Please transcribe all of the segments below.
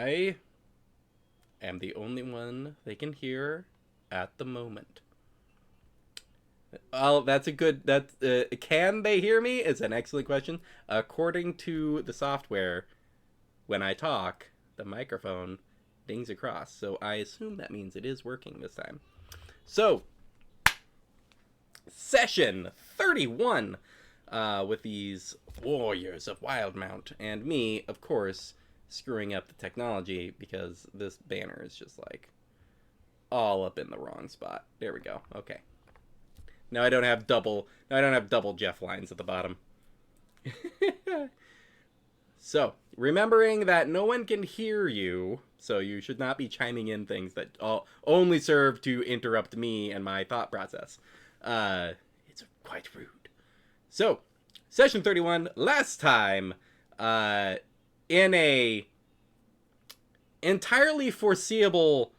I am the only one they can hear at the moment. Well, that's a good. Can they hear me? Is an excellent question. According to the software, when I talk, the microphone dings across. So I assume that means it is working this time. So, session 31 with these warriors of Wildmount, and me, of course, screwing up the technology because this banner is just like all up in the wrong spot. There we go. Okay. Now I don't have double. Now I don't have double Jeff lines at the bottom. So, remembering that no one can hear you, so you should not be chiming in things that only serve to interrupt me and my thought process. It's quite rude. So, session 31, last time, in a entirely foreseeable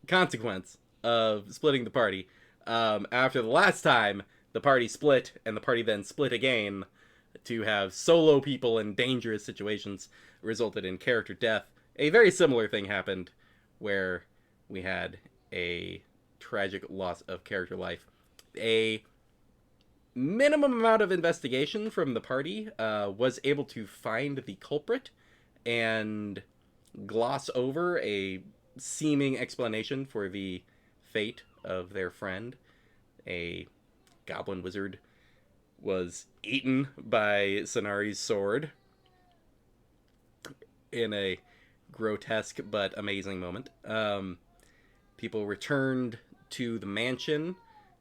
consequence of splitting the party, after the last time, the party split, and the party then split again to have solo people in dangerous situations resulted in character death. A very similar thing happened where we had a tragic loss of character life. A minimum amount of investigation from the party was able to find the culprit and gloss over a seeming explanation for the fate of their friend. A goblin wizard was eaten by Sonari's sword in a grotesque but amazing moment. People returned to the mansion,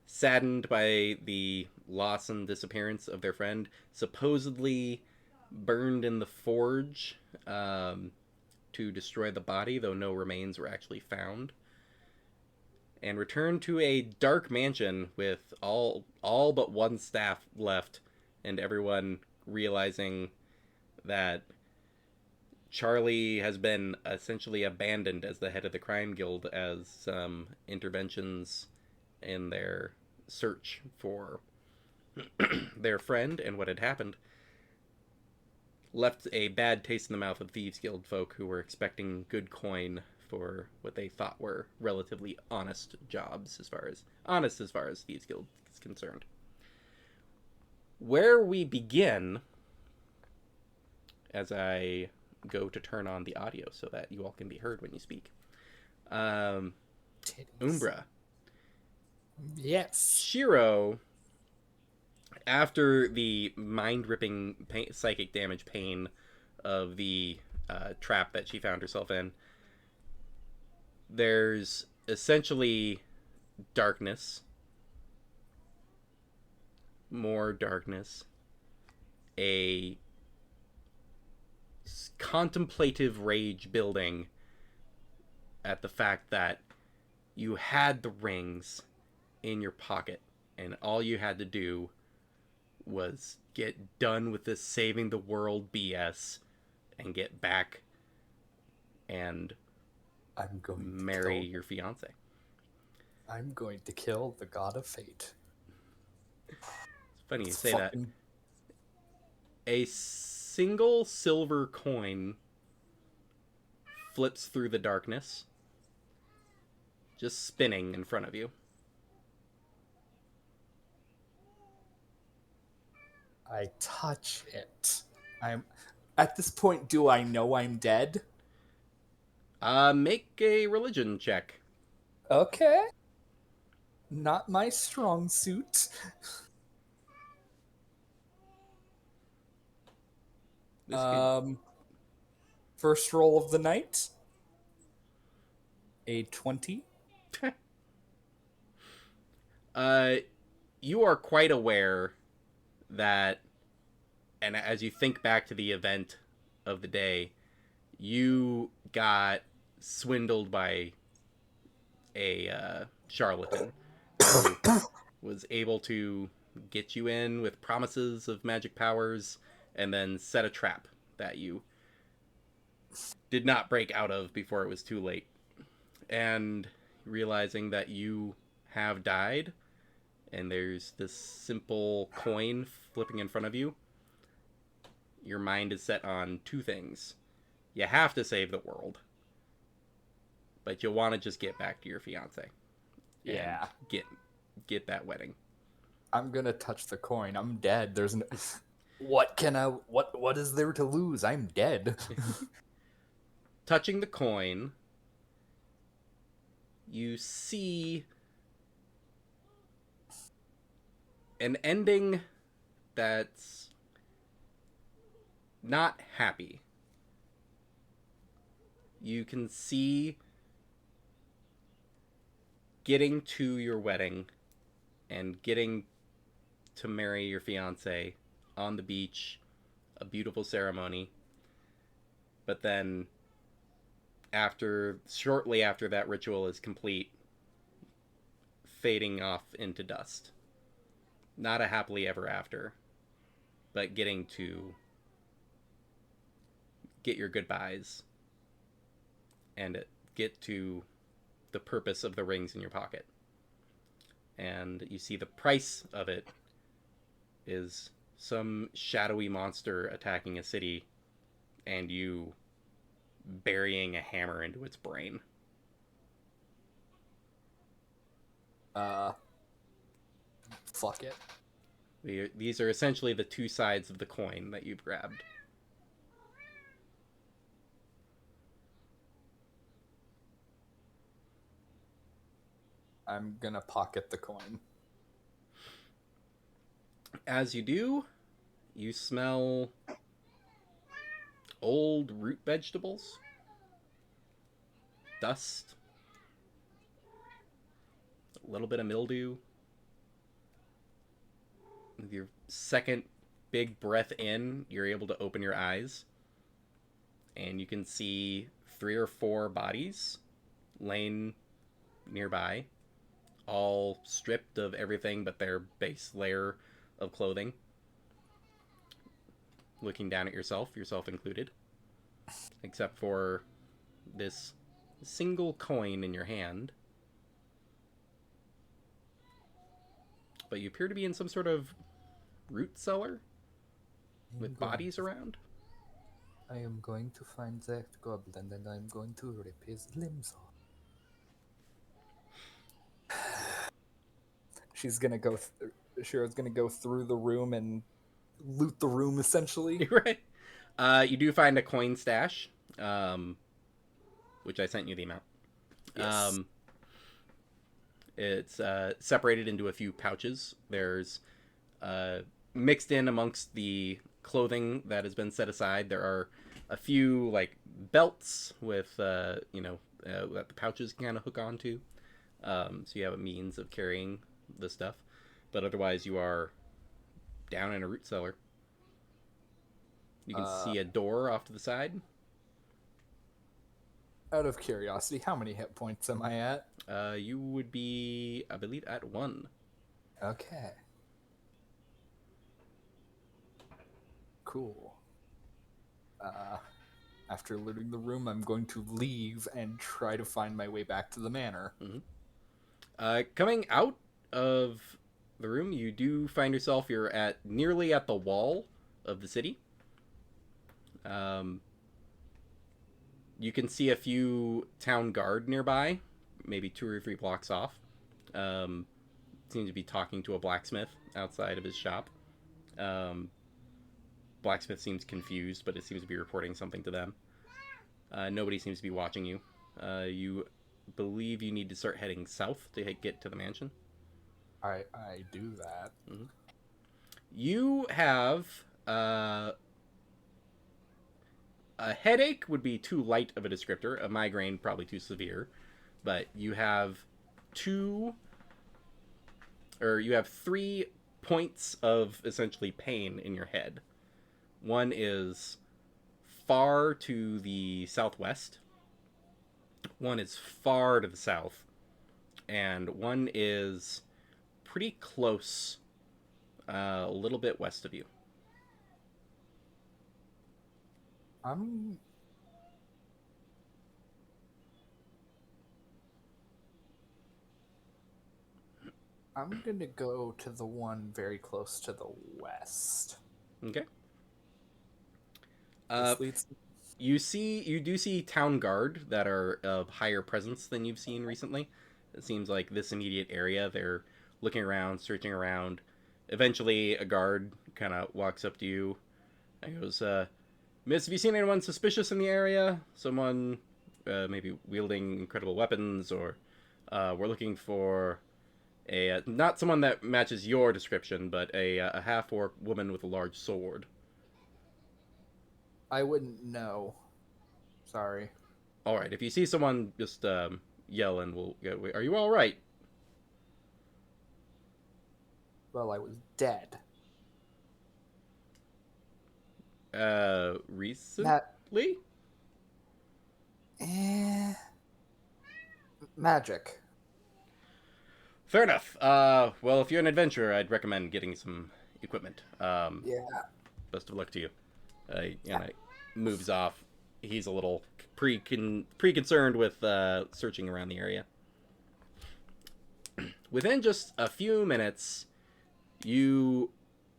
saddened by the loss and disappearance of their friend, supposedly burned in the forge to destroy the body, though no remains were actually found. And returned to a dark mansion with all but one staff left, and everyone realizing that Charlie has been essentially abandoned as the head of the crime guild, as some interventions in their search for their friend and what had happened left a bad taste in the mouth of Thieves Guild folk who were expecting good coin for what they thought were relatively honest jobs, as far as Thieves Guild is concerned. Where we begin, as I go to turn on the audio so that you all can be heard when you speak. Umbra. Yes. Shiro, after the mind-ripping psychic damage pain of the trap that she found herself in, there's essentially darkness, more darkness, a contemplative rage building at the fact that you had the rings in your pocket and all you had to do was get done with this saving the world BS and get back and I'm going marry your fiance. I'm going to kill the god of fate. It's funny you say that. A single silver coin flips through the darkness, just spinning in front of you. I touch it. At this point, do I know I'm dead? Make a religion check. Okay. Not my strong suit. First roll of the night. A 20. You are quite aware that, and as you think back to the event of the day, you got swindled by a charlatan who was able to get you in with promises of magic powers and then set a trap that you did not break out of before it was too late. And realizing that you have died and there's this simple coin flipping in front of you, your mind is set on two things. You have to save the world, but you'll want to just get back to your fiance and Yeah. get that wedding. I'm gonna touch the coin. I'm dead. There's no. What is there to lose? I'm dead. Touching the coin, you see an ending that's not happy. You can see getting to your wedding and getting to marry your fiance on the beach, a beautiful ceremony. But then shortly after that ritual is complete, fading off into dust. Not a happily ever after, but getting to get your goodbyes and get to the purpose of the rings in your pocket. And you see the price of it is some shadowy monster attacking a city and you burying a hammer into its brain. uh, Fuck it. These are essentially the two sides of the coin that you've grabbed. I'm gonna pocket the coin. As you do, you smell old root vegetables, dust, a little bit of mildew. With your second big breath in, you're able to open your eyes and you can see 3 or 4 bodies laying nearby, all stripped of everything but their base layer of clothing. Looking down at yourself included, except for this single coin in your hand. But you appear to be in some sort of root cellar with bodies around. I am going to find that goblin and I'm going to rip his limbs off. Shira's gonna go through the room and loot the room essentially. Right. You do find a coin stash, um, which I sent you the amount. Yes. It's separated into a few pouches. There's mixed in amongst the clothing that has been set aside. There are a few like belts with that the pouches can kind of hook onto, so you have a means of carrying the stuff. But otherwise, you are down in a root cellar. You can Uh, see a door off to the side. Out of curiosity, how many hit points am I at? You would be, I believe, at 1. Okay. Cool. After looting the room, I'm going to leave and try to find my way back to the manor. Mm-hmm. Coming out of the room, you do find yourself, you're nearly at the wall of the city. Um, you can see a few town guard nearby, maybe 2 or 3 blocks off. Um, Seems to be talking to a blacksmith outside of his shop. Um, Blacksmith seems confused, but it seems to be reporting something to them. Nobody seems to be watching you. You believe you need to start heading south to get to the mansion. I do that. Mm-hmm. You have a headache would be too light of a descriptor. A migraine probably too severe, but you have you have 3 points of essentially pain in your head. One is far to the southwest. One is far to the south, and one is pretty close, a little bit west of you. I'm I'm gonna go to the one very close to the west. Okay. This leads. You do see town guard that are of higher presence than you've seen recently. It seems like this immediate area, they're looking around, searching around. Eventually, a guard kind of walks up to you and goes, Miss, have you seen anyone suspicious in the area? Someone maybe wielding incredible weapons, or we're looking for a not someone that matches your description, but a half-orc woman with a large sword. I wouldn't know. Sorry. All right, if you see someone, just yell, and we'll. Are you all right? Well, I was dead. Recently? Eh, magic. Fair enough. Well, if you're an adventurer, I'd recommend getting some equipment. Yeah. Best of luck to you. And I moves off. He's a little pre-concerned with searching around the area. Within just a few minutes, you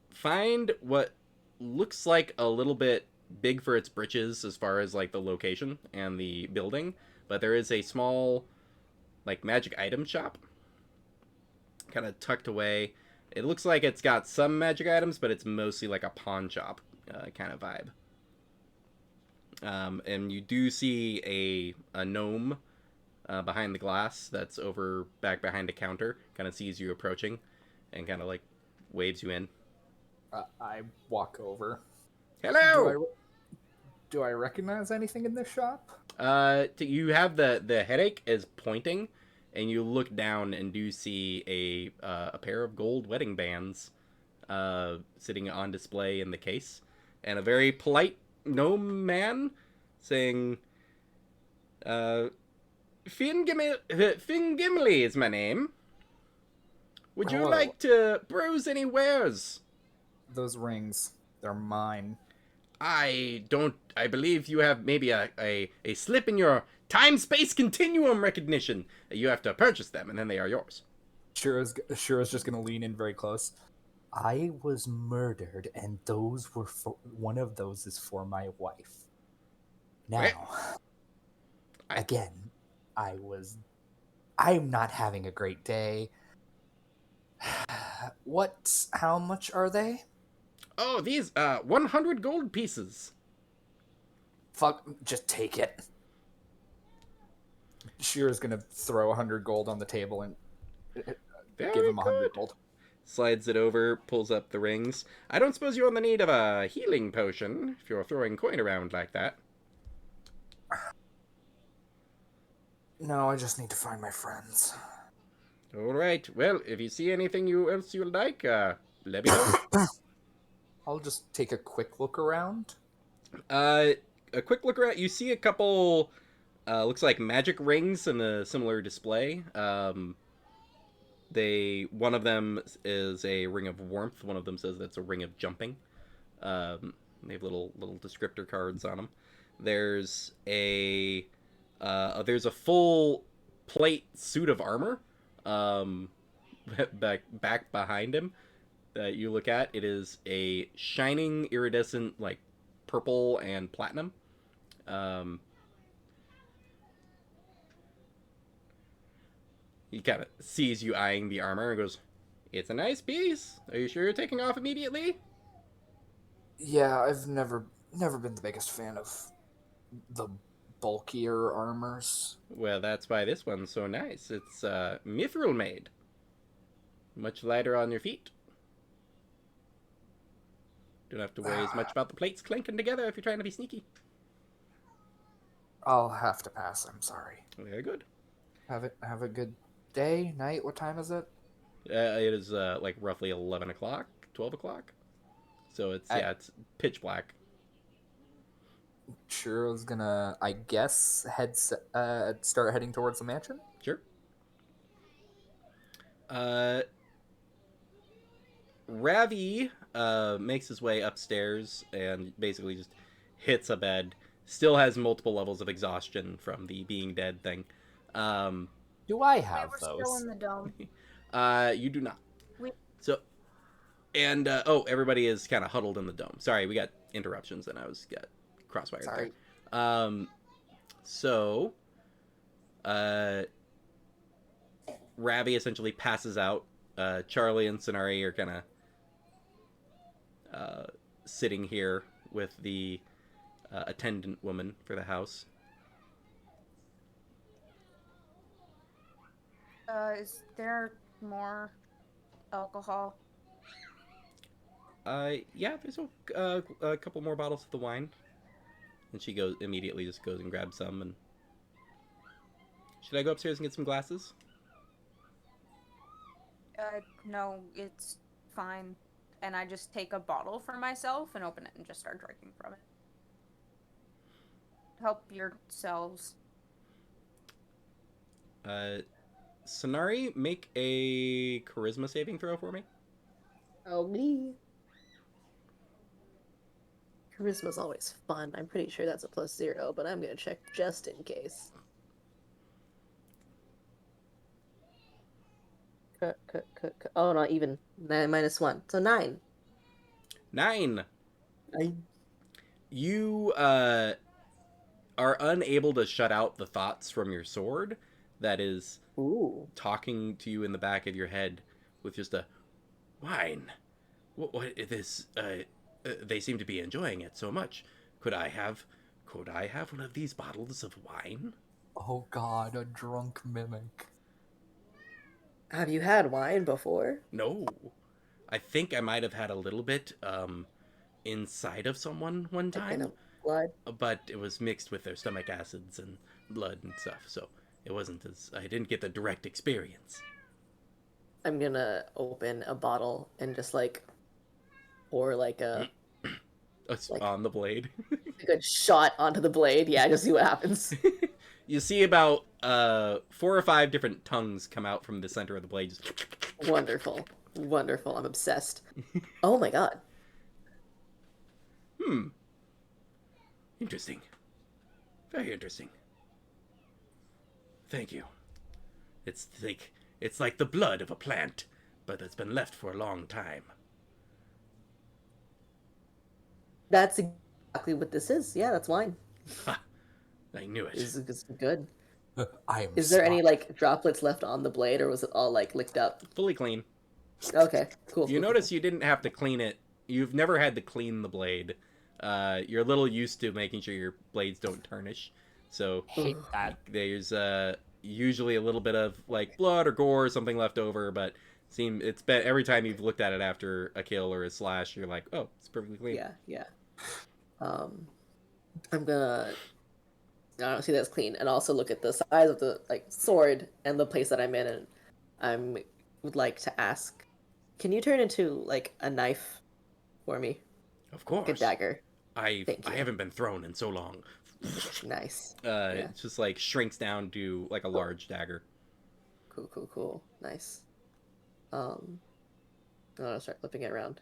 find what looks like a little bit big for its britches as far as like the location and the building, but there is a small like magic item shop kind of tucked away. It looks like it's got some magic items, but it's mostly like a pawn shop kind of vibe. And you do see a gnome behind the glass that's over back behind a counter, kind of sees you approaching and kind of like waves you in. I walk over. Hello! Do I recognize anything in this shop? You have the headache is pointing, and you look down and do see a pair of gold wedding bands sitting on display in the case, and a very polite gnome man saying, Finn Gimli is my name. Would you Hello. like to browse any wares? Those rings, they're mine. I believe you have maybe a slip in your time-space continuum recognition. You have to purchase them, and then they are yours. Shira's just gonna lean in very close. I was murdered, and those were one of those is for my wife. Now, again, I'm not having a great day. How much are they? Oh, these 100 gold pieces. Fuck, just take it. Shira's gonna throw 100 gold on the table and give him 100 gold. Slides it over, pulls up the rings. I don't suppose you're in the need of a healing potion if you're throwing coin around like that. No, I just need to find my friends. All right. Well, if you see anything else you like, let me know. I'll just take a quick look around. A quick look around. You see a couple, looks like magic rings in a similar display. One of them is a ring of warmth. One of them says that's a ring of jumping. They have little descriptor cards on them. There's a full plate suit of armor. Back behind him that you look at, it is a shining iridescent like purple and platinum. He kind of sees you eyeing the armor and goes, "It's a nice piece. Are you sure you're taking off immediately?" Yeah, I've never been the biggest fan of the bulkier armors. Well, that's why this one's so nice. It's mithril made. Much lighter on your feet. Don't have to worry as much about the plates clinking together if you're trying to be sneaky. I'll have to pass. I'm sorry. Very good. Have a good day, night. What time is it? It is like roughly 11 o'clock, 12 o'clock. So it's pitch black. Shiro's gonna, I guess, start heading towards the mansion. Sure. Ravi makes his way upstairs and basically just hits a bed. Still has multiple levels of exhaustion from the being dead thing. Do I have We're those? still in the dome. You do not. We- So, and everybody is kind of huddled in the dome. Sorry, we got interruptions and I was got crosswired Sorry. So, uh, Ravi essentially passes out. Charlie and Sonari are kind of sitting here with the attendant woman for the house. Is there more alcohol? Yeah, there's a couple more bottles of the wine. And she immediately just goes and grabs some. And should I go upstairs and get some glasses? No, it's fine. And I just take a bottle for myself and open it and just start drinking from it. Help yourselves. Sonari, make a charisma saving throw for me. Oh, me. Charisma's always fun. I'm pretty sure that's a +0, but I'm gonna check just in case. Oh, not even. 9 -1. So 9. 9. 9. You are unable to shut out the thoughts from your sword that is Ooh. talking to you in the back of your head with just a wine. What this? They seem to be enjoying it so much. Could I have one of these bottles of wine? Oh god, a drunk mimic. Have you had wine before? No. I think I might have had a little bit inside of someone one Like in time, a blood? but it was mixed with their stomach acids and blood and stuff, so it wasn't as I didn't get the direct experience. I'm gonna open a bottle and just like pour like a like On the blade. a good shot onto the blade. Yeah, just see what happens. You see about 4 or 5 different tongues come out from the center of the blade. Just... Wonderful. Wonderful. I'm obsessed. Oh my god. Interesting. Very interesting. Thank you. It's like the blood of a plant, but it's been left for a long time. That's exactly what this is. Yeah, that's wine. Ha! I knew it. It's good. I am. Is there any like droplets left on the blade, or was it all like licked up? Fully clean. Okay, cool. You notice you didn't have to clean it. You've never had to clean the blade. You're a little used to making sure your blades don't tarnish. So hate that. there's usually a little bit of like blood or gore or something left over, but it's been every time you've looked at it after a kill or a slash, you're like, oh, it's perfectly clean. Yeah. I'm gonna. I don't see that's clean, and also look at the size of the like sword and the place that I'm in, and I would like to ask, can you turn into like a knife for me? Of course. Like a dagger. I Thank you. haven't been thrown in so long. Nice. It just like shrinks down to like a large dagger. Cool. Nice. I'm gonna start flipping it around.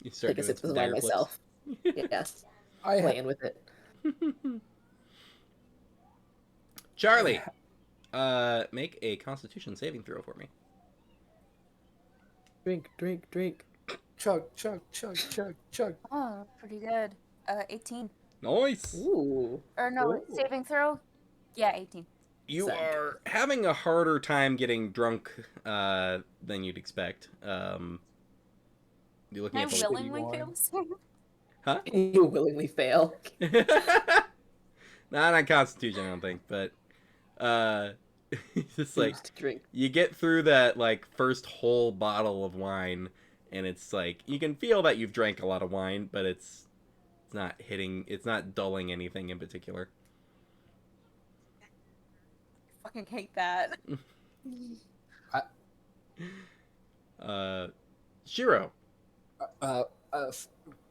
You start Take a doing sip some of wine dagger flips. myself. Yes. I Playing with it. Charlie, make a Constitution saving throw for me. Drink. chug. Oh, pretty good. 18. Nice. Ooh. Or no, Ooh. saving throw? Yeah, 18. You Sick. are having a harder time getting drunk than you'd expect. You're looking I at the willingly wine. fail. huh? You willingly fail. Not on Constitution, I don't think, but it's just like Choose to drink. you get through that like first whole bottle of wine, and it's like you can feel that you've drank a lot of wine, but it's not dulling anything in particular. Fucking hate that. Shiro.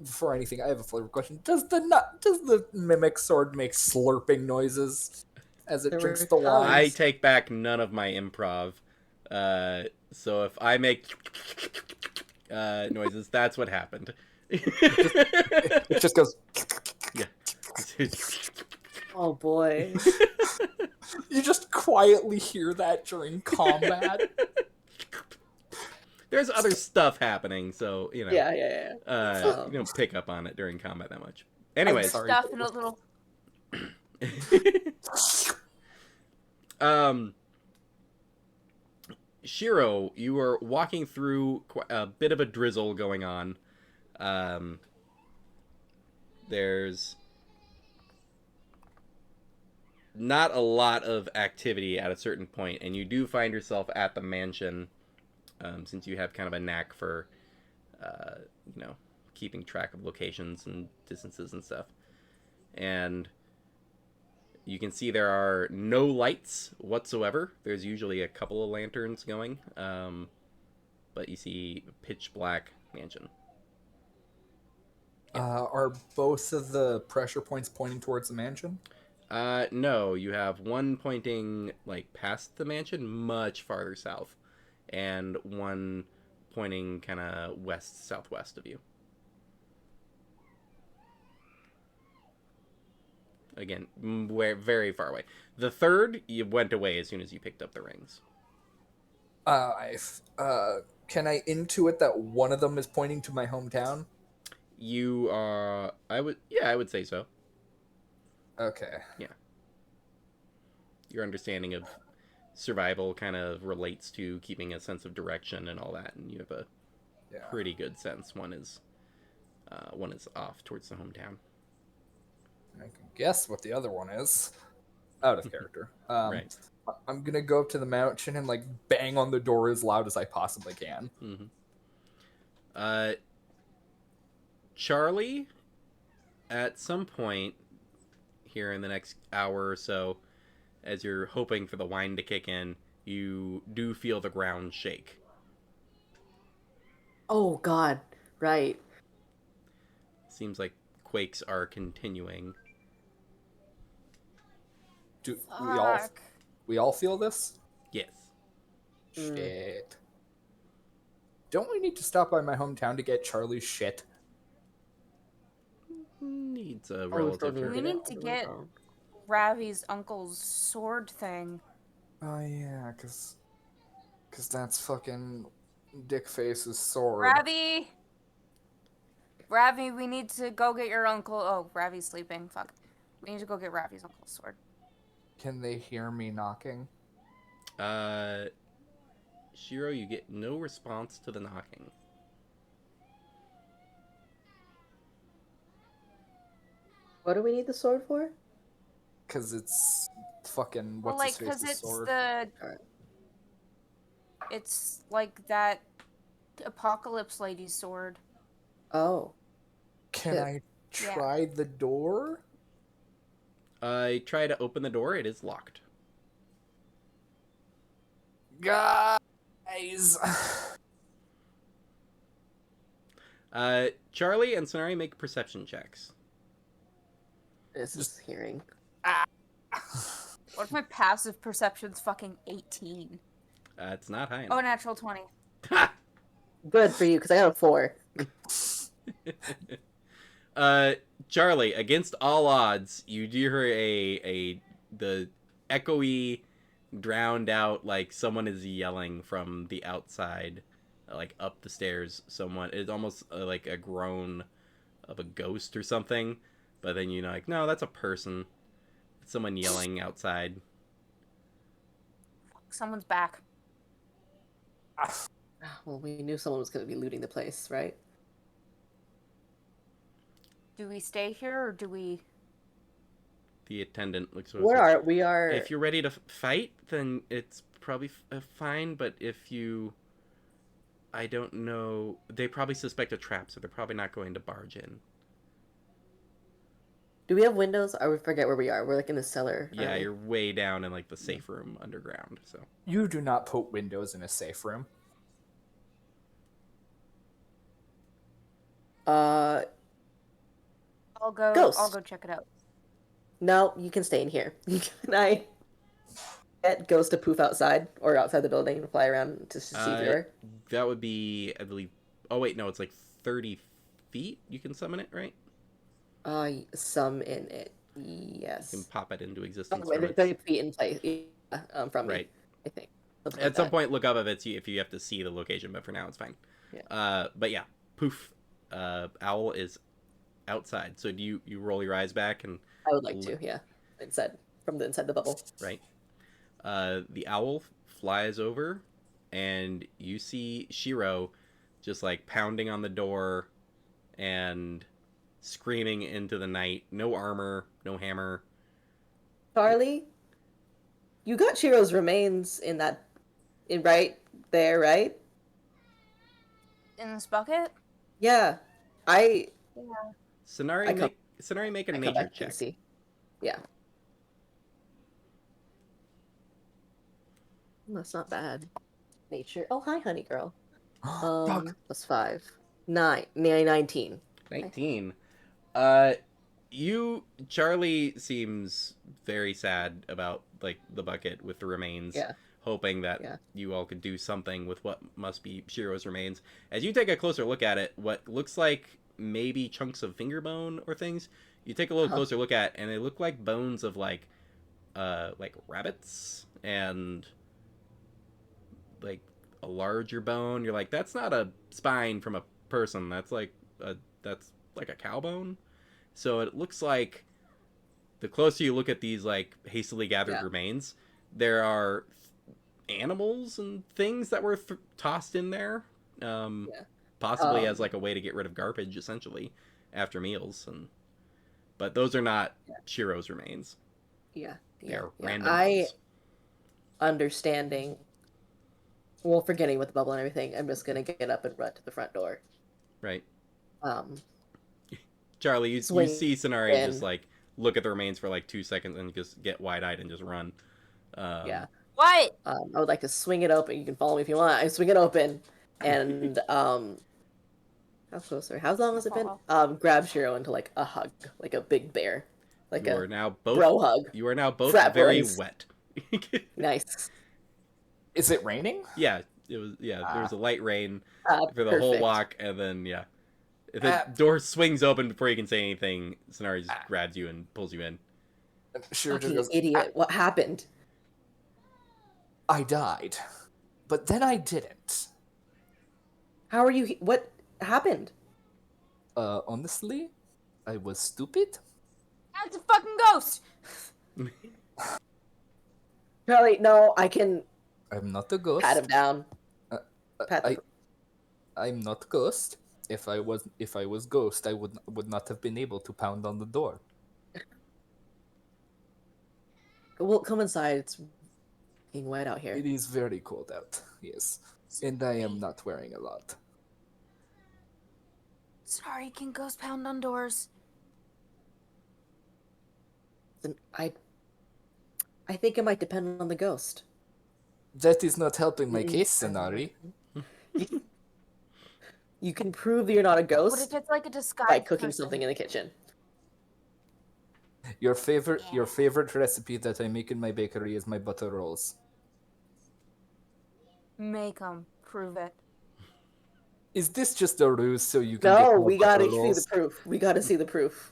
Before anything, I have a flavor question. Does the mimic sword make slurping noises as it drinks the wine? I take back none of my improv. So if I make noises, that's what happened. It just goes. Yeah. Oh boy. You just quietly hear that during combat. There's other stuff happening, so you know. Yeah. You don't pick up on it during combat that much. Anyways, sorry. Stuff in a little um, Shiro, you are walking through a bit of a drizzle going on. Um, there's not a lot of activity at a certain point, and you do find yourself at the mansion, since you have kind of a knack for, uh, you know, keeping track of locations and distances and stuff. And you can see there are no lights whatsoever. There's usually a couple of lanterns going, but you see pitch black mansion. Are both of the pressure points pointing towards the mansion? No, you have one pointing like past the mansion, much farther south, and one pointing kind of west southwest of you. Again, very far away. The third, you went away as soon as you picked up the rings. Can I intuit that one of them is pointing to my hometown? You are, I would say so. Okay. Yeah. Your understanding of survival kind of relates to keeping a sense of direction and all that, and you have a pretty good sense. One is off towards the hometown. I can guess what the other one is. Out of character. Right. I'm gonna go up to the mansion and like bang on the door as loud as I possibly can. Mm-hmm. Charlie, at some point here in the next hour or so, as you're hoping for the wine to kick in, you do feel the ground shake. Oh God! Right. Seems like quakes are continuing. Do Fuck. we all feel this? Yes. Shit. Don't we need to stop by my hometown to get Charlie's shit? Needs a Oh, relative. still We need to get Ravi's uncle's sword thing. Oh yeah, cause that's fucking Dickface's sword. Ravi, we need to go get your uncle. Oh, Ravi's sleeping. Fuck. We need to go get Ravi's uncle's sword. Can they hear me knocking? Shiro, you get no response to the knocking. What do we need the sword for? Cause it's fucking Well, what's like, his cause face's it's sword. Alright. it's like that apocalypse lady's sword. Oh. Can I try the door? I try to open the door. It is locked. Guys. Charlie and Sonari make perception checks. This is hearing. What if my passive perception's fucking 18? It's not high Oh, enough. natural 20. Good for you, because I got a 4. Charlie, against all odds, you do hear the echoey, drowned out, like someone is yelling from the outside, like up the stairs. Someone, it's almost like a groan of a ghost or something. But then you know, like, no, that's a person. It's someone yelling outside. Someone's back. Well, we knew someone was going to be looting the place, right? Do we stay here or do we... The attendant looks. We are. If you're ready to fight, then it's probably fine. But if you, I don't know. They probably suspect a trap, so they're probably not going to barge in. Do we have windows? I would forget where we are. We're like in the cellar. Yeah, aren't we? you're way down in like the safe room underground. So You do not put windows in a safe room. Uh, I'll go Ghost. check it out. no, you can stay in here. Can I get Ghost to poof outside or outside the building and fly around to see through her? that would be, I believe. Oh wait, no, it's like 30 feet. You can summon it, right? Some in it. Yes. You can pop it into existence. Oh, wait, from they're its- 30 feet in place. From me, Right. I think. Something At like some that. point, look up if you have to see the location, but for now, it's fine. Yeah. But yeah, poof. Owl is outside. So do you roll your eyes back and I would like to, yeah. Inside inside the bubble. Right. The owl flies over, and you see Shiro just like pounding on the door and screaming into the night. No armor, no hammer. Charlie, you got Shiro's remains in right there, right? In this bucket? Yeah. I Yeah. Sonari come- make a I come nature back and check. see. Yeah. That's not bad. Nature. Oh, hi, honey girl. Dog. Plus 5. 19. 19. Charlie seems very sad about like the bucket with the remains. Yeah. Hoping that Yeah. you all could do something with what must be Shiro's remains. As you take a closer look at it, what looks like maybe chunks of finger bone or things, you take a little closer look at, and they look like bones of like rabbits and like a larger bone. You're like, that's not a spine from a person. That's like a cow bone. So it looks like the closer you look at these like hastily gathered remains, there are animals and things that were tossed in there, possibly as like a way to get rid of garbage, essentially, after meals. But those are not Shiro's remains. Yeah. They're random I ones. understanding. Well, forgetting with the bubble and everything, I'm just gonna get up and run to the front door. Right. Um, Charlie, you swing see Sonari in. just like look at the remains for like 2 seconds and just get wide-eyed and just run. Yeah. What? I would like to swing it open. You can follow me if you want. I swing it open, and how close? Or how long has it been? Grab Shiro into like a hug, like a big bear, like You are now both bro hug. You are now both Frat very boys. wet. Nice. Is it raining? Yeah, it was. Yeah, there was a light rain for the whole Perfect. walk, and then the door swings open before you can say anything. Sonari just grabs you and pulls you in. Sure, just Fucking goes, idiot. What happened? I died, but then I didn't. How are you? What happened? Honestly, I was stupid. That's a fucking ghost! Charlie, no, I can I'm not a ghost. pat him down. Pat I, him. I'm not ghost. If I was ghost, I would not have been able to pound on the door. Well, come inside. It's fucking wet out here. It is very cold out. Yes, and I am not wearing a lot. Sorry, can ghosts pound on doors? Then I think it might depend on the ghost. That is not helping my case, Sonari. You can prove that you're not a What ghost if it's like a disguise by cooking person? something in the kitchen. Your favorite recipe that I make in my bakery is my butter rolls. Make them. Prove it. Is this just a ruse so you can get No, more we butter gotta see rolls? the proof. We gotta see the proof.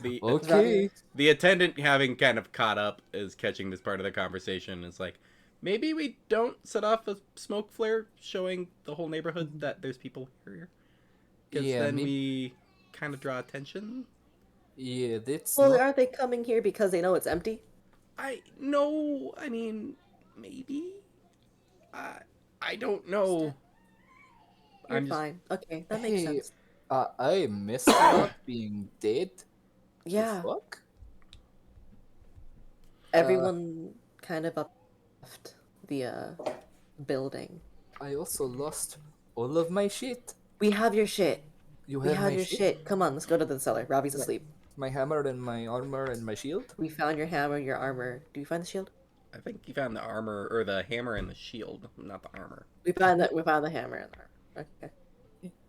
Okay. The attendant, having kind of caught up, is catching this part of the conversation. Is like, maybe we don't set off a smoke flare showing the whole neighborhood that there's people here. Because then we kind of draw attention. Yeah, that's Well, not... aren't they coming here because they know it's empty? I mean, maybe. I don't know. You're fine. Okay, that makes Hey, sense. I missed not being dead. Yeah, Fuck? everyone kind of left the building. I also lost all of my shit. We have your shit. You We have have my your shit. Come on, let's go to the cellar. Robbie's asleep. My hammer and my armor and my shield. We found your hammer, your armor. Do you find the shield? I think you found the armor or the hammer and the shield, not the armor. We found the hammer and the armor. Okay.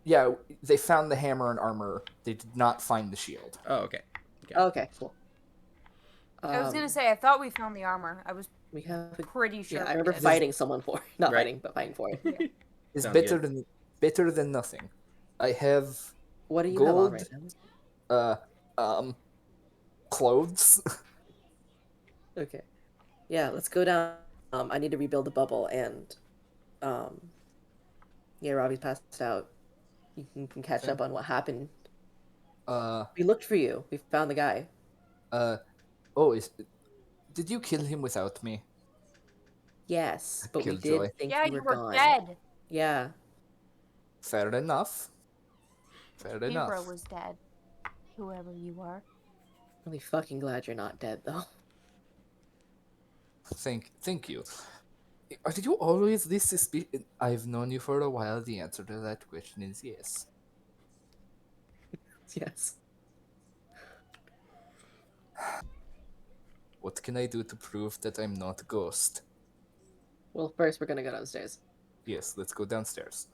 Yeah, they found the hammer and armor. They did not find the shield. Oh, okay. Okay, cool. I was gonna say, I thought we found the armor. I was we have. pretty sure. Yeah, I we remember did. fighting someone for not Right. fighting, but fighting for it. It's Sounds better than nothing. I have What do you have on Gold. right now? Clothes. Okay. Yeah, let's go down. I need to rebuild the bubble, and yeah, Robbie's passed out. You can catch up on what happened. We looked for you. We found the guy. Oh, did you kill him without me? Yes, but we Killjoy. did think Yeah, you you were were gone. dead. Yeah. Fair enough. Fair Hero enough. was dead. Whoever you are. Really fucking glad you're not dead, though. Thank you. Are you always this suspicious? I've known you for a while. The answer to that question is yes. Yes. What can I do to prove that I'm not a ghost? Well, first we're gonna go downstairs. Yes, let's go downstairs.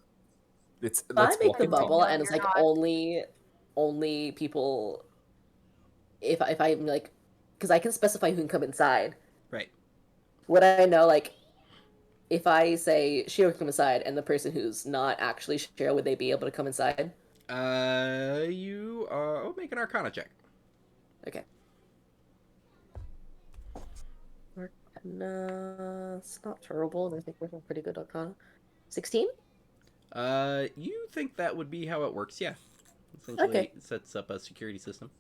Let's If I make walk the into. bubble No, and it's you're like not. only people. If I'm like, because I can specify who can come inside. Right. Would I know like, if I say Shiro can come inside and the person who's not actually Shiro, would they be able to come inside? You are make an Arcana check. Okay. Arcana. It's not terrible. I think we're pretty good Arcana. 16? You think that would be how it works? Yeah. Essentially, Okay. it sets up a security system.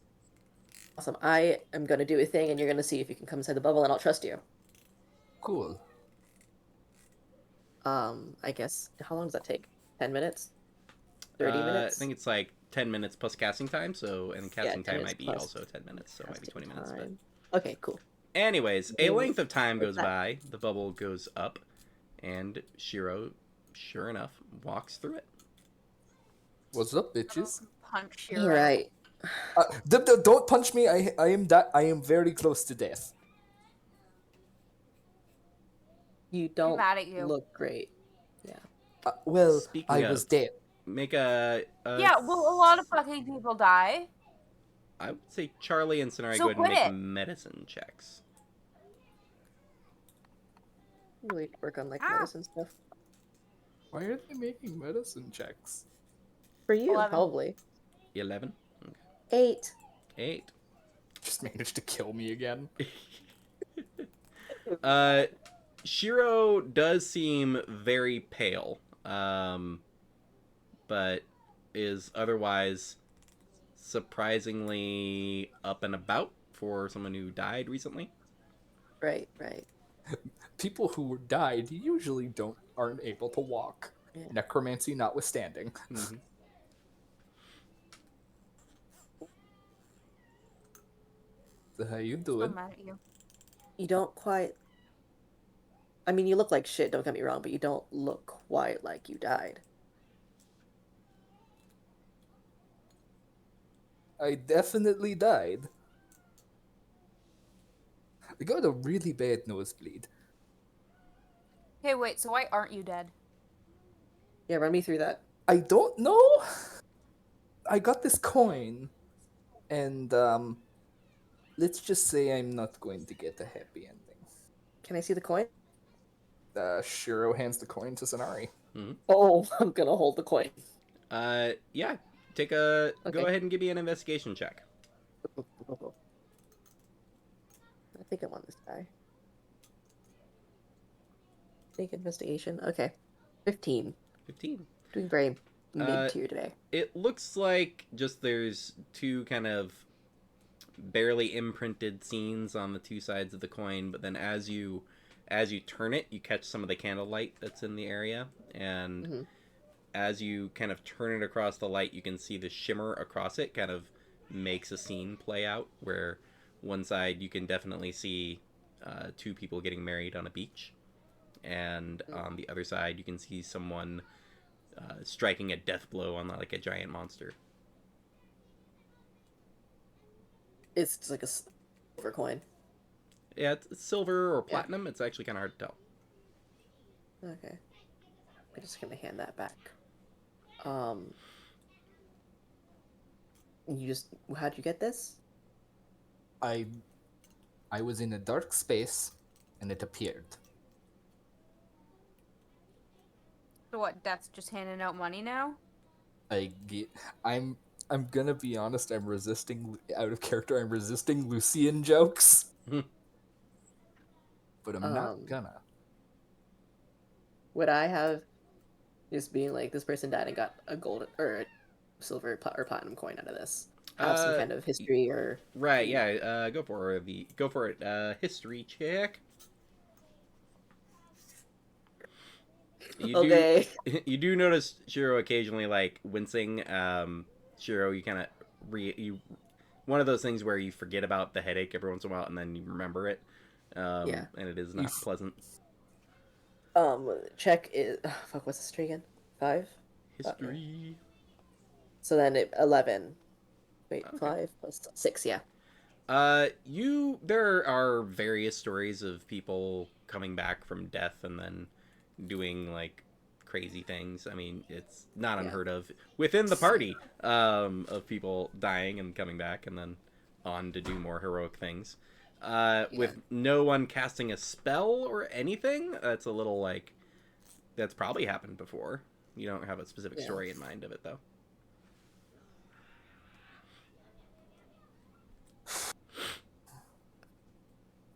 Awesome. I am gonna do a thing, and you're gonna see if you can come inside the bubble, and I'll trust you. Cool. I guess how long does that take? 10 minutes? 30 I minutes? think it's like 10 minutes plus casting time. So, and casting 10 time minutes might be plus also 10 minutes. So it might be 20 minutes. But time. Okay, cool. anyways, a length of time What's goes that? by. The bubble goes up, and Shiro, sure enough, walks through it. What's up, bitches? Punch You're Hero. right. Don't punch me. I am very close to death. You don't mad at you. look great. Well, Speaking I of- was dead. Make a Yeah, well, a lot of fucking people die. I would say Charlie and Sonari So go ahead and quit make it. medicine checks. Really work on like Ah. medicine stuff. Why are they making medicine checks? For you, 11. probably. 11. 8. 8. Just managed to kill me again. Shiro does seem very pale, but is otherwise surprisingly up and about for someone who died recently. Right, right. People who died usually aren't able to walk. Yeah. Necromancy notwithstanding. Mm-hmm. So how you So doing? mad at you. You don't quite. I mean, you look like shit, don't get me wrong, but you don't look quite like you died. I definitely died. I got a really bad nosebleed. Hey, wait, so why aren't you dead? Yeah, run me through that. I don't know. I got this coin, and let's just say I'm not going to get a happy ending. Can I see the coin? Shiro hands the coin to Sonari. Oh, I'm gonna hold the coin. Yeah. Take a. Go Okay. ahead and give me an investigation check. I think I'm on this guy. Make investigation. Okay. 15. 15. Doing very mid-tier today. It looks like just there's two kind of barely imprinted scenes on the two sides of the coin, but then as you turn it, you catch some of the candlelight that's in the area, and Mhm. as you kind of turn it across the light, you can see the shimmer across it kind of makes a scene play out where one side you can definitely see two people getting married on a beach, and on the other side you can see someone striking a death blow on like a giant monster. It's just like a silver coin. Yeah, it's silver or platinum. It's actually kind of hard to tell. Okay. I'm just gonna hand that back. How'd you get this? I was in a dark space, and it appeared. So what, Death's just handing out money now? I'm gonna be honest. I'm resisting out of character. I'm resisting Lucian jokes, but I'm not gonna. Would I have just being like, this person died and got a gold or a silver or platinum coin out of this? have some Uh, kind of history or right, yeah. Go for it. History check. You do okay. you do notice Shiro occasionally like wincing. Shiro, you kind of you one of those things where you forget about the headache every once in a while and then you remember it. Yeah. And it is not pleasant. Check is fuck. What's the history again? 5. History. So then 11. Wait, Okay. 5 plus 6. Yeah. There are various stories of people coming back from death and then doing like crazy things. I mean, it's not Yeah. unheard of within the party, of people dying and coming back and then on to do more heroic things. With no one casting a spell or anything, that's a little like, that's probably happened before. You don't have a specific story in mind of it though.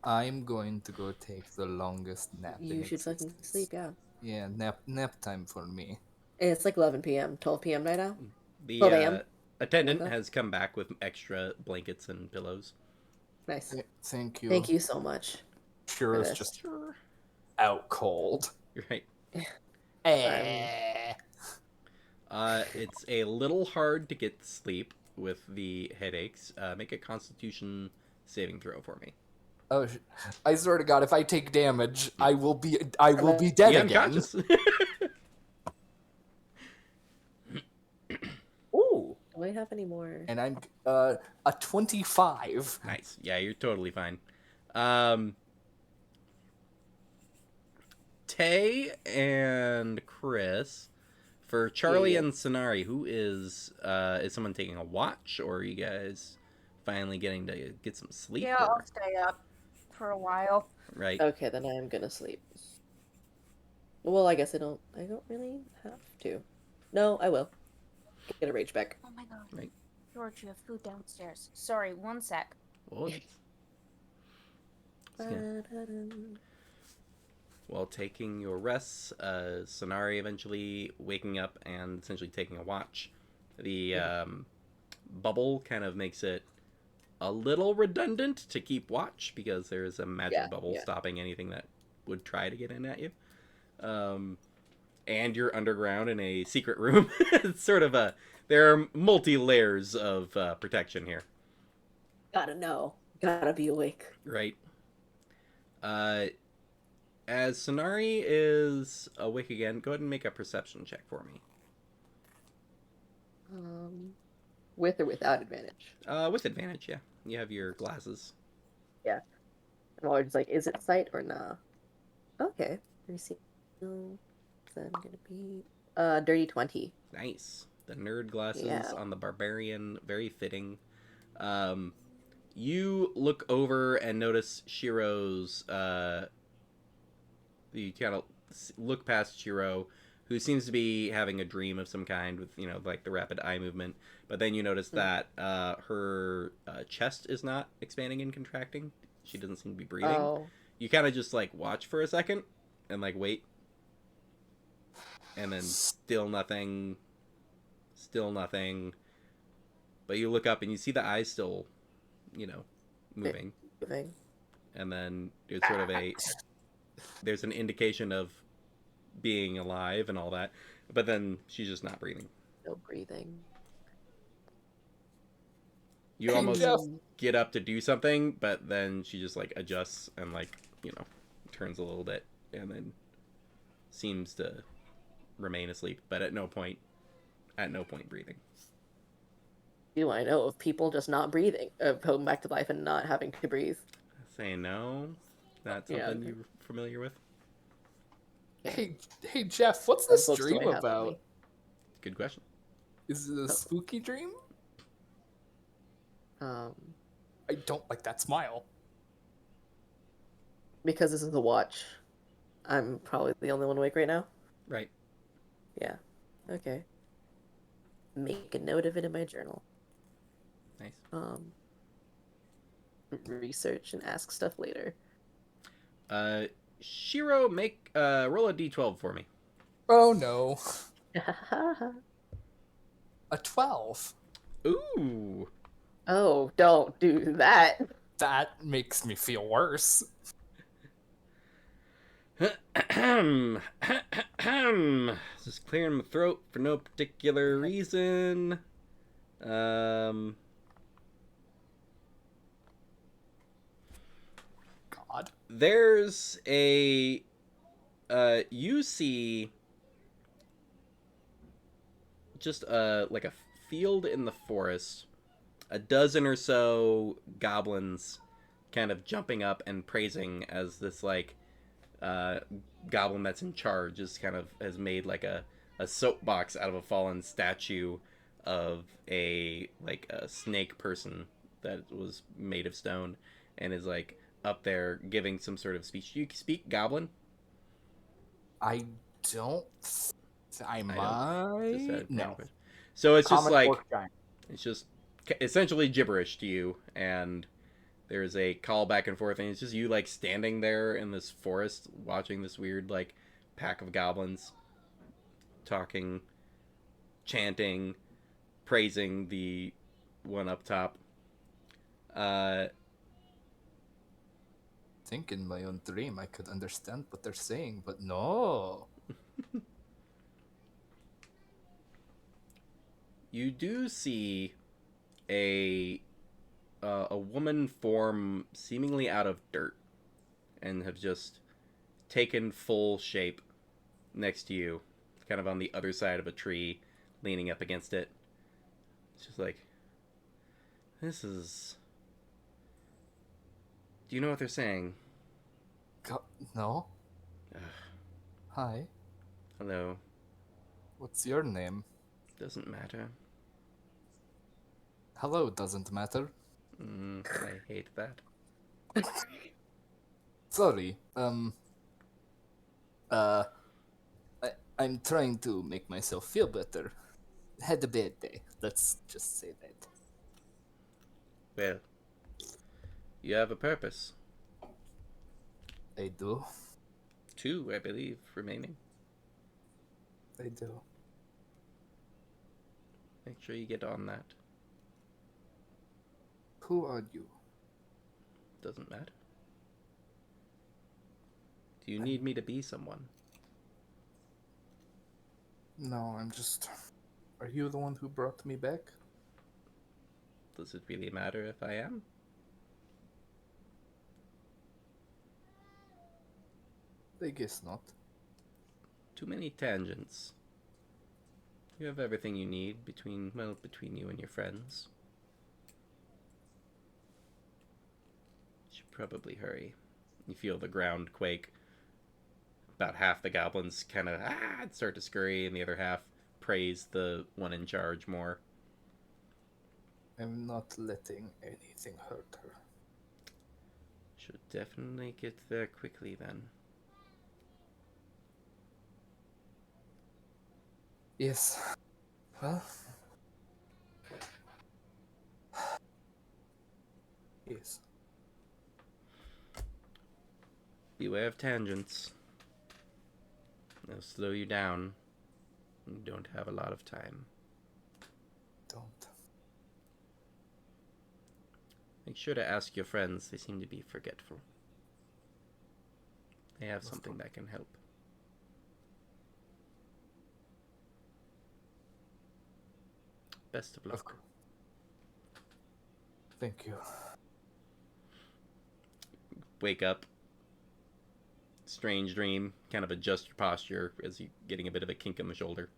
I'm going to go take the longest nap. You should fucking sleep. Yeah. Yeah, nap time for me. It's like 11 p.m. 12 p.m. right now. The 12 a.m. attendant Okay. has come back with extra blankets and pillows. Nice. Thank you. Thank you so much. Shiro's this. just out cold. You're right. Eh. It's a little hard to get sleep with the headaches. Make a Constitution saving throw for me. Oh, I swear to God, if I take damage, I will be dead Be again. unconscious. Ooh. Do I have any more? And I'm a 25. Nice. Yeah, you're totally fine. Tay and Chris. For Charlie and Sonari, who is someone taking a watch, or are you guys finally getting to get some sleep? Yeah, I'll stay up for a while. Right. Okay, then I am gonna sleep. Well, I guess I don't really have to. No, I will. Get a rage back. Oh my god. Right. George, you have food downstairs. Sorry, one sec. Well, while taking your rests, Sonari eventually waking up and essentially taking a watch. The bubble kind of makes it a little redundant to keep watch because there's a magic bubble stopping anything that would try to get in at you. And you're underground in a secret room. It's sort of there are multi-layers of protection here. Gotta know. Gotta be awake. Right. As Sonari is awake again, go ahead and make a perception check for me. With or without advantage? With advantage, yeah. You have your glasses. Yeah. I'm always just like, is it sight or nah? Okay. Let me see. No. Then gonna be dirty 20. Nice. The nerd glasses on the barbarian, very fitting. You look over and notice Shiro's. You kind of look past Shiro, who seems to be having a dream of some kind with, like the rapid eye movement. But then you notice that her chest is not expanding and contracting. She doesn't seem to be breathing. Oh. You kind of just like watch for a second and like wait. And then still nothing. Still nothing. But you look up and you see the eyes still, moving. Moving. And then there's sort of there's an indication of being alive and all that. But then she's just not breathing. No breathing. You almost get up to do something, but then she just like adjusts and like, turns a little bit and then seems to remain asleep, but at no point breathing. Do I know of people just not breathing, coming back to life and not having to breathe? Saying no, that's something you're familiar with. Hey, Jeff, what's this What books do dream I have on about? me? Good question. Is it a spooky dream? I don't like that smile. Because this is a watch, I'm probably the only one awake right now. Right. Yeah. Okay. Make a note of it in my journal. Nice. Research and ask stuff later. Shiro, roll a d12 for me. Oh no. A 12. Ooh. Oh, don't do that. That makes me feel worse. Just clearing my throat for no particular reason. Um, God. there's a you see just like a field in the forest, a dozen or so goblins kind of jumping up and praising as this like uh, goblin that's in charge is kind of has made like a soapbox out of a fallen statue of a like a snake person that was made of stone and is like up there giving some sort of speech. Do you speak goblin? I don't. I I don't. Just might. had a random No. question. So it's just Common like orc giant. it's just essentially gibberish to you, and there's a call back and forth, and it's just you like standing there in this forest watching this weird like pack of goblins talking, chanting, praising the one up top. Uh, Think in my own dream I could understand what they're saying, but no. you do see a a woman form seemingly out of dirt and have just taken full shape next to you, kind of on the other side of a tree, leaning up against it. It's just like, this is. Do you know what they're saying? No. Ugh, Hi. hello. What's your name? Doesn't matter. Hello doesn't matter. I hate that. Sorry. Uh, I'm trying to make myself feel better. Had a bad day. Let's just say that. Well, you have a purpose. I do. Two, I believe, remaining. I do. Make sure you get on that. Who are you? Doesn't matter. Do you need me to be someone? No, I'm just. Are you the one who brought me back? Does it really matter if I am? I guess not. Too many tangents. You have everything you need between you and your friends. You should probably hurry. You feel the ground quake. About half the goblins kind of start to scurry, and the other half praise the one in charge more. I'm not letting anything hurt her. Should definitely get there quickly then. Yes. Well. Yes. Beware of tangents. They'll slow you down. You don't have a lot of time. Don't. Make sure to ask your friends. They seem to be forgetful. They have something that can help. Best of luck. Thank you. Wake up. Strange dream. Kind of adjust your posture as you're getting a bit of a kink in the shoulder.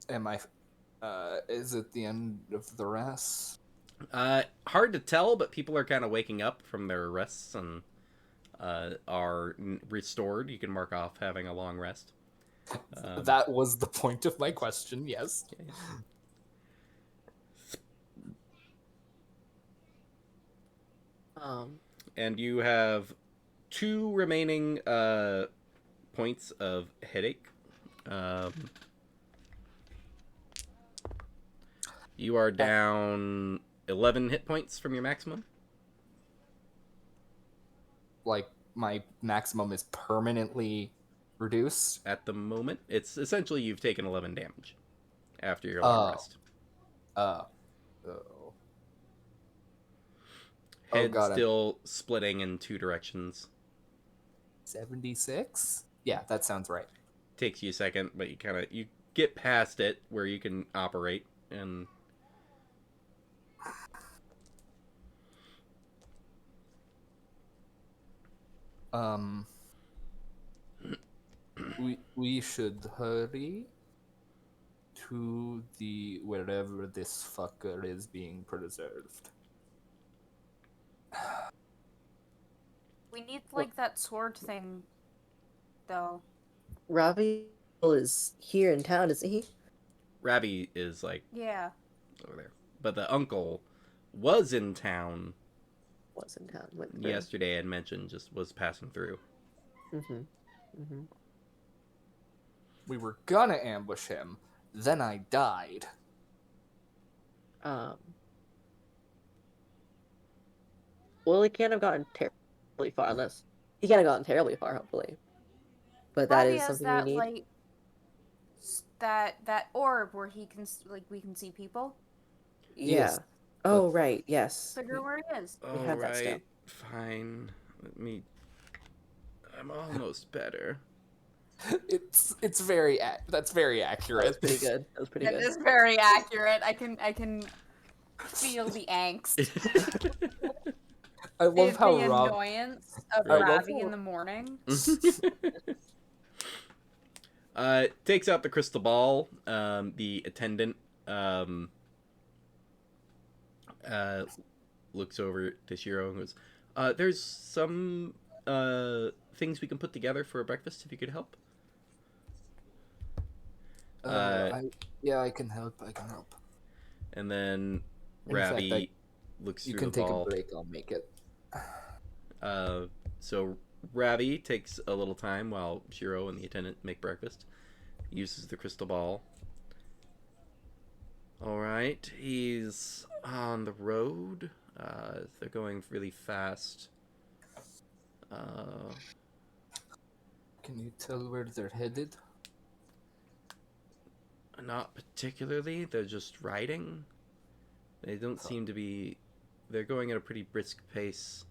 Am I? Is it the end of the rest? Hard to tell, but people are kind of waking up from their rests and are restored. You can mark off having a long rest. That was the point of my question, yes. Yeah. And you have 2 remaining points of headache. You are down 11 hit points from your maximum. Like, my maximum is permanently reduced? At the moment, it's essentially you've taken 11 damage. after your long Oh. rest. Oh. Head God, still splitting in two directions. 76? Yeah, that sounds right. Takes you a second, but you get past it where you can operate and we should hurry to the wherever this fucker is being preserved. We need like that sword thing, though. Ravi is here in town, isn't he? Ravi is like Yeah. over there. But the uncle was in town Was in town. Went through. yesterday and mentioned just was passing through. We were gonna ambush him, then I died. Well, he can't have gotten terribly far unless he can't have gotten terribly far, hopefully. But that Robbie is has something that we need. like that orb where he can we can see people. Yeah. Yes. Oh, right. Yes. Figure where it is. We have that still. Fine. I'm almost better. It's very that's very That was accurate. pretty good. That was pretty That good. is very accurate. I can feel the angst. I love the how Rob annoyance of I love Ravi how- in the morning. Takes out the crystal ball. The attendant looks over to Shiro and goes, "There's some things we can put together for a breakfast if you could help." I can help. And then In fact, Ravi looks You through can the take ball. a break. I'll make it. So Ravi takes a little time while Shiro and the attendant make breakfast. Uses the crystal ball. All right, he's on the road. They're going really fast. Can you tell where they're headed? Not particularly. They're just riding. They don't seem to be. They're going at a pretty brisk pace.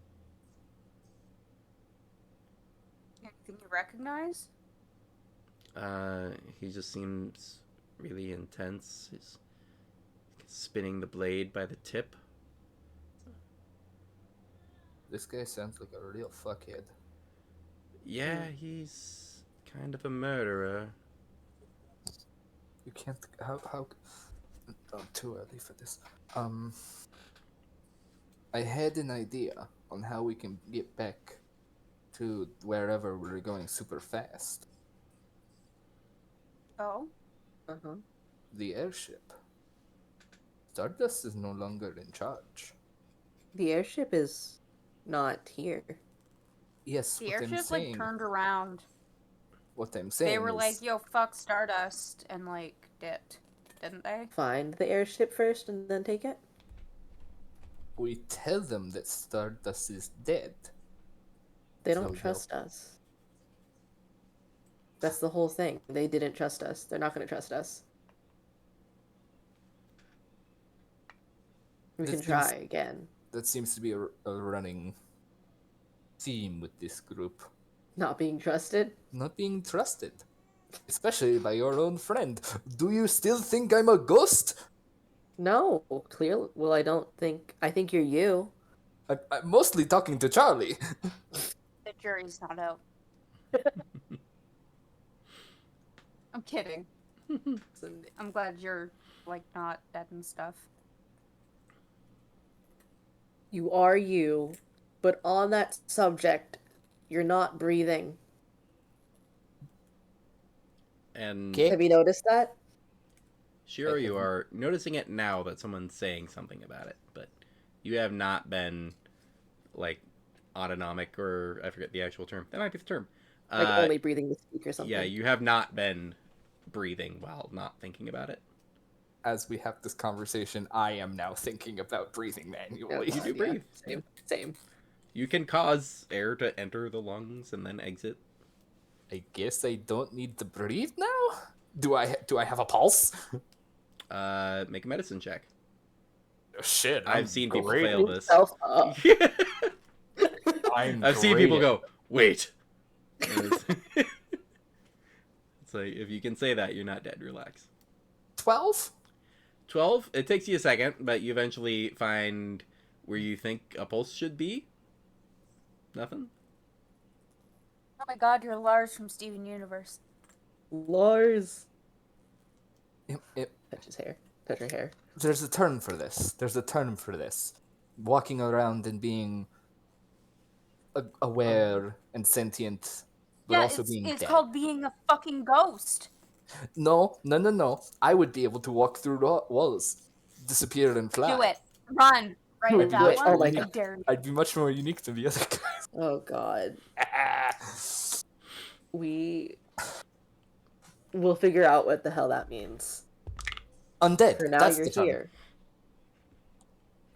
Anything you recognize? He just seems really intense. He's spinning the blade by the tip. This guy sounds like a real fuckhead. Yeah, he's kind of a murderer. You can't. How? Oh, too early for this. I had an idea on how we can get back to wherever we're going super fast. Oh. The airship. Stardust is no longer in charge. The airship is not here. Yes, The what I'm airship saying. like turned around. What I'm saying They were is, like, "Yo, fuck Stardust," and like dipped, didn't they? Find the airship first and then take it. we tell them that Stardust is dead. They So don't they'll- trust us. That's the whole thing. They didn't trust us. They're not going to trust us. We That can seems- try again. That seems to be a running theme with this group. Not being trusted. Not being trusted. Especially by your own friend. Do you still think I'm a ghost? No, clearly. Well, I don't think. I think you're you. I'm mostly talking to Charlie. The jury's not out. I'm kidding. I'm glad you're like not dead and stuff. You are you, but on that subject, you're not breathing. And Okay. Have you noticed that? sure, you are noticing it now that someone's saying something about it, but you have not been like autonomic, or I forget the actual term. That might be the term. Like only breathing to speak or something. Yeah, you have not been breathing while not thinking about it. As we have this conversation, I am now thinking about breathing manually. You do breathe. Same. You can cause air to enter the lungs and then exit. I guess I don't need to breathe now? Do I have a pulse? Make a medicine check. Oh, shit, I've seen people great. fail this. Yourself up. I'm I've seen great people at go, wait. It's it's like, if you can say that, you're not dead. Relax. 12? 12, it takes you a second, but you eventually find where you think a pulse should be. Nothing? Oh my god, you're Lars from Steven Universe. Lars. It, Touch his hair. Touch her hair. there's a term for this. Walking around and being aware and sentient, but Yeah, also being it's dead. called being a fucking ghost. No. I would be able to walk through walls, disappear and fly. Do it. Run. Write Do it it, that do it. one. Oh my I God. dare you. I'd be much more unique than the other guys. Oh God. We will figure out what the hell that means. Undead. For now, that's you're the term. here.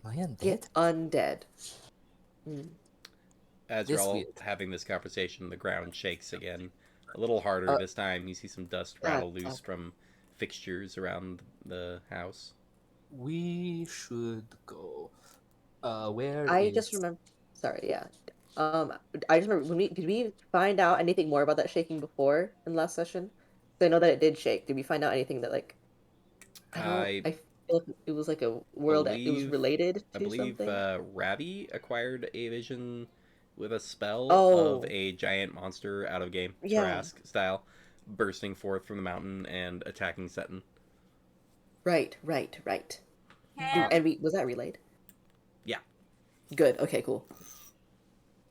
Am I undead? Get undead. As you're This all weird. having this conversation, the ground shakes again. A little harder this time. You see some dust rattle loose from fixtures around the house. We should go. Where I just is- remember. Sorry, yeah. I just remember. Did we find out anything more about that shaking before in last session? 'Cause I know that it did shake. Did we find out anything that like? I feel like it was like a world. It was related I to believe something. Ravi acquired a vision with a spell Oh. of a giant monster out of game, Yeah. Trask style, bursting forth from the mountain and attacking Seton. Right. And was that relayed? Yeah. Good. Okay. Cool.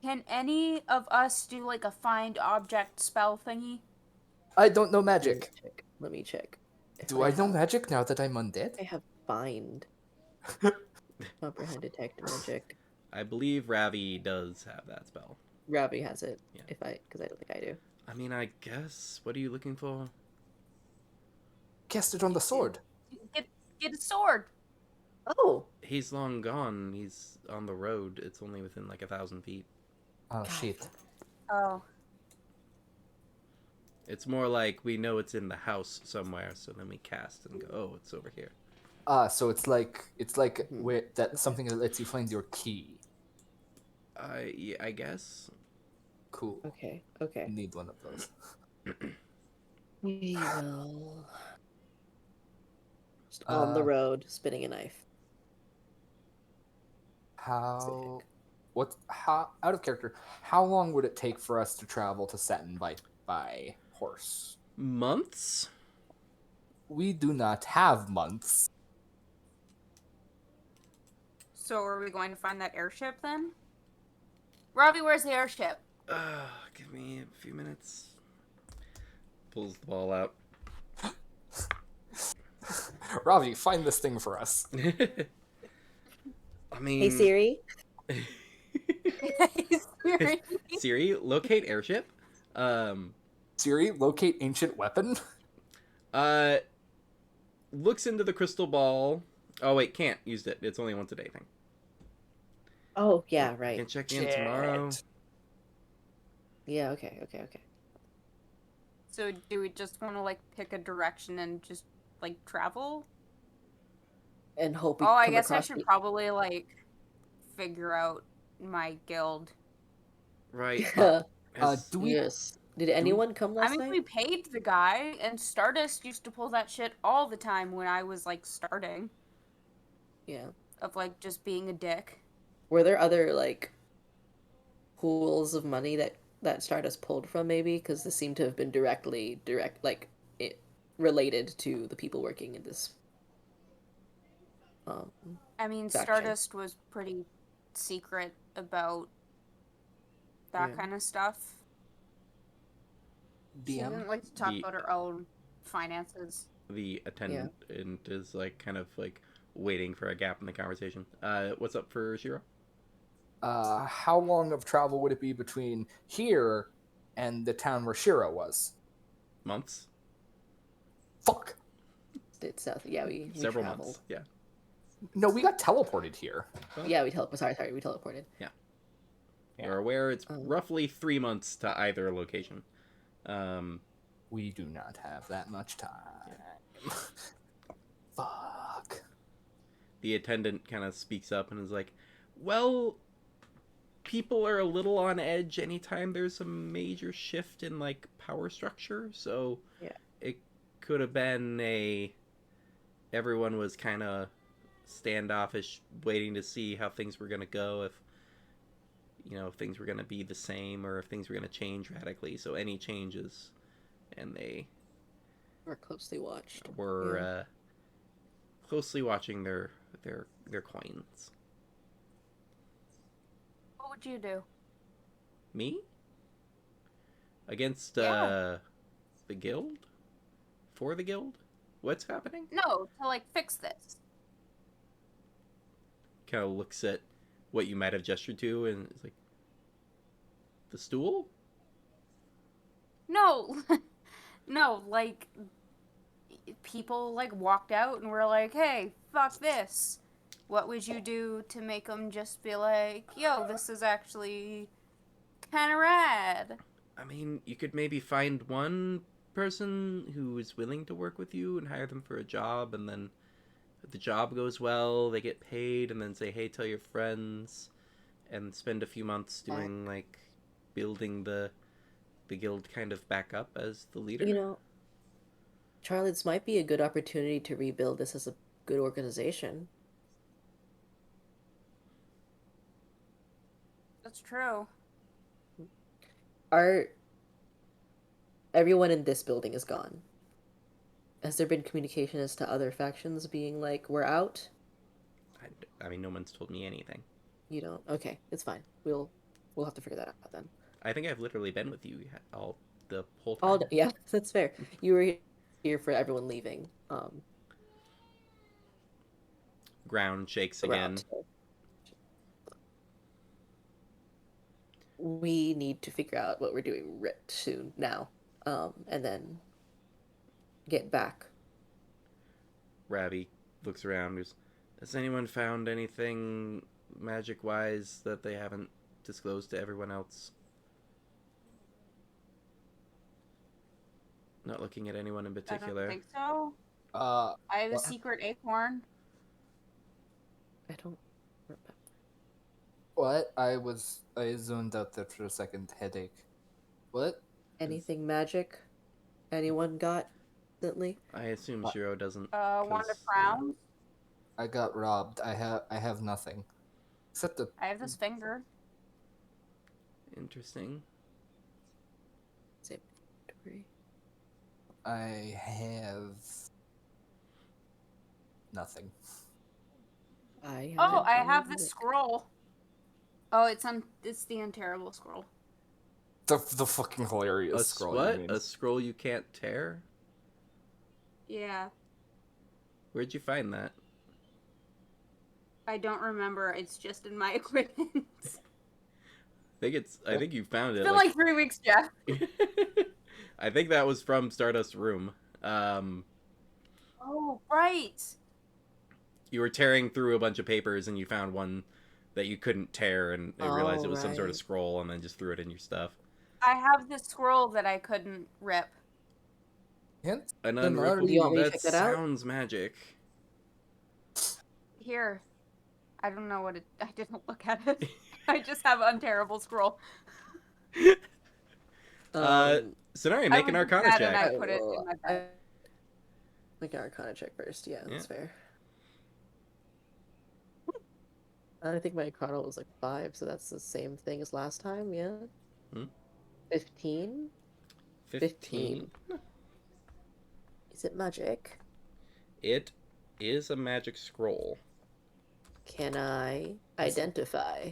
Can any of us do like a find object spell thingy? I don't know magic. Let me check. If Do I know have- magic now that I'm undead? I have find. Comprehend, detect magic. I believe Ravi does have that spell. Robbie has it. Yeah. Because I don't think I do. I mean, I guess. What are you looking for? Cast it on the sword. Get a sword. Oh. He's long gone. He's on the road. It's only within like 1,000 feet. Oh, God. shit. Oh. It's more like we know it's in the house somewhere, so then we cast and go, oh, it's over here. So it's like where that something that lets you find your key. Yeah, I guess. Cool. Okay. Need one of those. We will. Just on the road, spinning a knife. How out of character, how long would it take for us to travel to Satin by horse? Months? We do not have months. So are we going to find that airship then? Robbie, where's the airship? Give me a few minutes. Pulls the ball out. Ravi, find this thing for us. I mean... Hey Siri. Siri, locate airship. Siri, locate ancient weapon. Looks into the crystal ball. Oh wait, can't use it. It's only once a day thing. Oh yeah, right. Can check in tomorrow. Yeah. Okay. So do we just want to like pick a direction and just like travel? And hope we. Oh, I come guess I across should the- probably like figure out my guild. Right. Do we? Yes. Did anyone come last I mean, night? we paid the guy, and Stardust used to pull that shit all the time when I was like starting. Yeah. Of like just being a dick. Were there other like pools of money that Stardust pulled from? Maybe because this seemed to have been related to the people working in this. I mean, Faction. Stardust was pretty secret about that Yeah. kind of stuff. She DM. didn't like to talk The- about her own finances. The attendant is like kind of like waiting for a gap in the conversation. What's up for Shiro? How long of travel would it be between here and the town where Shiro was? Months? Fuck. It's south. Yeah, we Several traveled. months. Yeah. No, we got teleported here. Yeah, we Sorry, we teleported. Yeah. You're aware it's roughly 3 months to either location. We do not have that much time. Fuck. The attendant kind of speaks up and is like, well, people are a little on edge anytime there's a major shift in, like, power structure, so Yeah. it could have been everyone was kind of standoffish, waiting to see how things were going to go, if things were going to be the same or if things were going to change radically. So any changes, and they We're closely watched. were Yeah. closely watching their coins. What would you do? Me? Against Yeah. the guild? For the guild? What's happening? No, to like fix this. Kind of looks at what you might have gestured to and is like, the stool? No, no, like people like walked out and were like, "Hey, fuck this." What would you do to make them just be like, "Yo, this is actually kind of rad"? I mean, you could maybe find one person who is willing to work with you and hire them for a job, and then if the job goes well, they get paid, and then say, hey, tell your friends, and spend a few months doing, like, building the guild kind of back up as the leader. You know, Charlie, this might be a good opportunity to rebuild this as a good organization. That's true. Everyone in this building is gone? Has there been communication as to other factions being like, we're out? I mean, no one's told me anything. You don't? Okay, it's fine. We'll have to figure that out then. I think I've literally been with you all the whole time. Yeah, that's fair. You were here for everyone leaving. Ground shakes Around. again. We need to figure out what we're doing soon now, and then get back. Ravi looks around. Has anyone found anything magic-wise that they haven't disclosed to everyone else? Not looking at anyone in particular. I don't think so. Uh, I have a what? secret acorn. I don't remember. What? I zoned out there for a second. Headache. What? Anything magic? Anyone got recently? I assume Shiro doesn't. Wand of 'cause, frowns. I got robbed. I have nothing. Except the I have this finger. Interesting. I have nothing. I have this scroll. Oh, it's the untearable scroll. The fucking hilarious A scroll. what? You mean. A scroll you can't tear? Yeah. Where'd you find that? I don't remember. It's just in my equipment. I think you found it. It's been like 3 weeks, Jeff. I think that was from Stardust Room. Oh, right. You were tearing through a bunch of papers and you found one that you couldn't tear, and you realized it was some sort of right. scroll, and then just threw it in your stuff. I have this scroll that I couldn't rip. Hint? An Then why unrippable. Do you want me to That check that out? sounds magic. Here. I don't know what it... I didn't look at it. I just have untearable scroll. Sonari, make an Arcana check. I put it in my bag. Make an Arcana check first. Yeah, that's Yeah. fair. I think my Arcana was like 5, so that's the same thing as last time. Yeah. 15. 15. Is it magic? It is a magic scroll. Can I identify?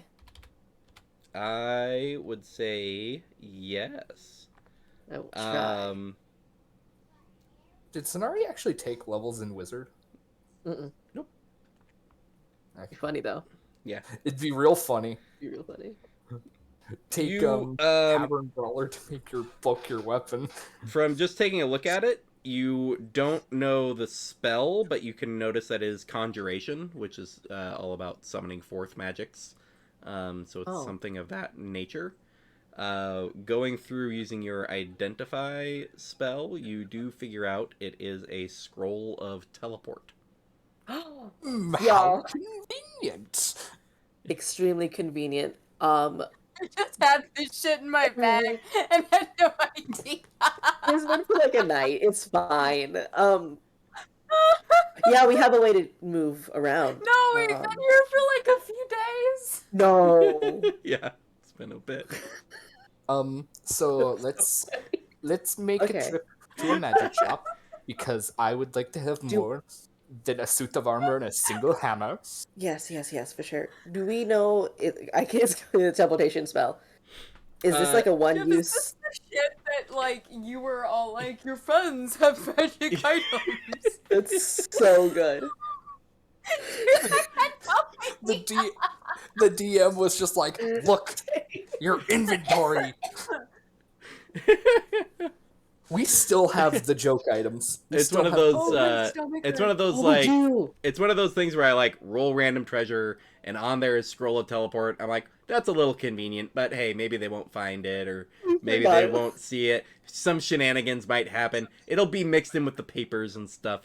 I would say yes. I will try. Did Sonari actually take levels in Wizard? Mm-mm. Nope. Be funny though. Yeah. It'd be real funny. Be real funny. Take You, Tavern Brawler to make your book your weapon. From just taking a look at it, you don't know the spell, but you can notice that it is conjuration, which is all about summoning forth magics. So it's something of that nature. Going through using your identify spell, you do figure out it is a scroll of teleport. How Y'all, convenient. extremely convenient. I just had this shit in my bag and had no idea. It's been for like a night. It's fine. Yeah, we have a way to move around. No, we've been here for like a few days. No. Yeah, it's been a bit. So let's make a Okay. trip to a magic shop because I would like to have Do- more than a suit of armor and a single hammer. Yes, for sure. Do we know? I can't do the teleportation spell. Is this like a Yeah, one this is use? the shit that like you were all like your friends have magic items. It's so good. The DM was just like, look, your inventory. We still have the joke items. We It's still one of have- those. Oh, my stomach It's one of those Oh, we like. do. It's one of those things where I like roll random treasure, and on there is scroll of teleport. I'm like, that's a little convenient, but hey, maybe they won't find it, or maybe Got they it. won't see it. Some shenanigans might happen. It'll be mixed in with the papers and stuff.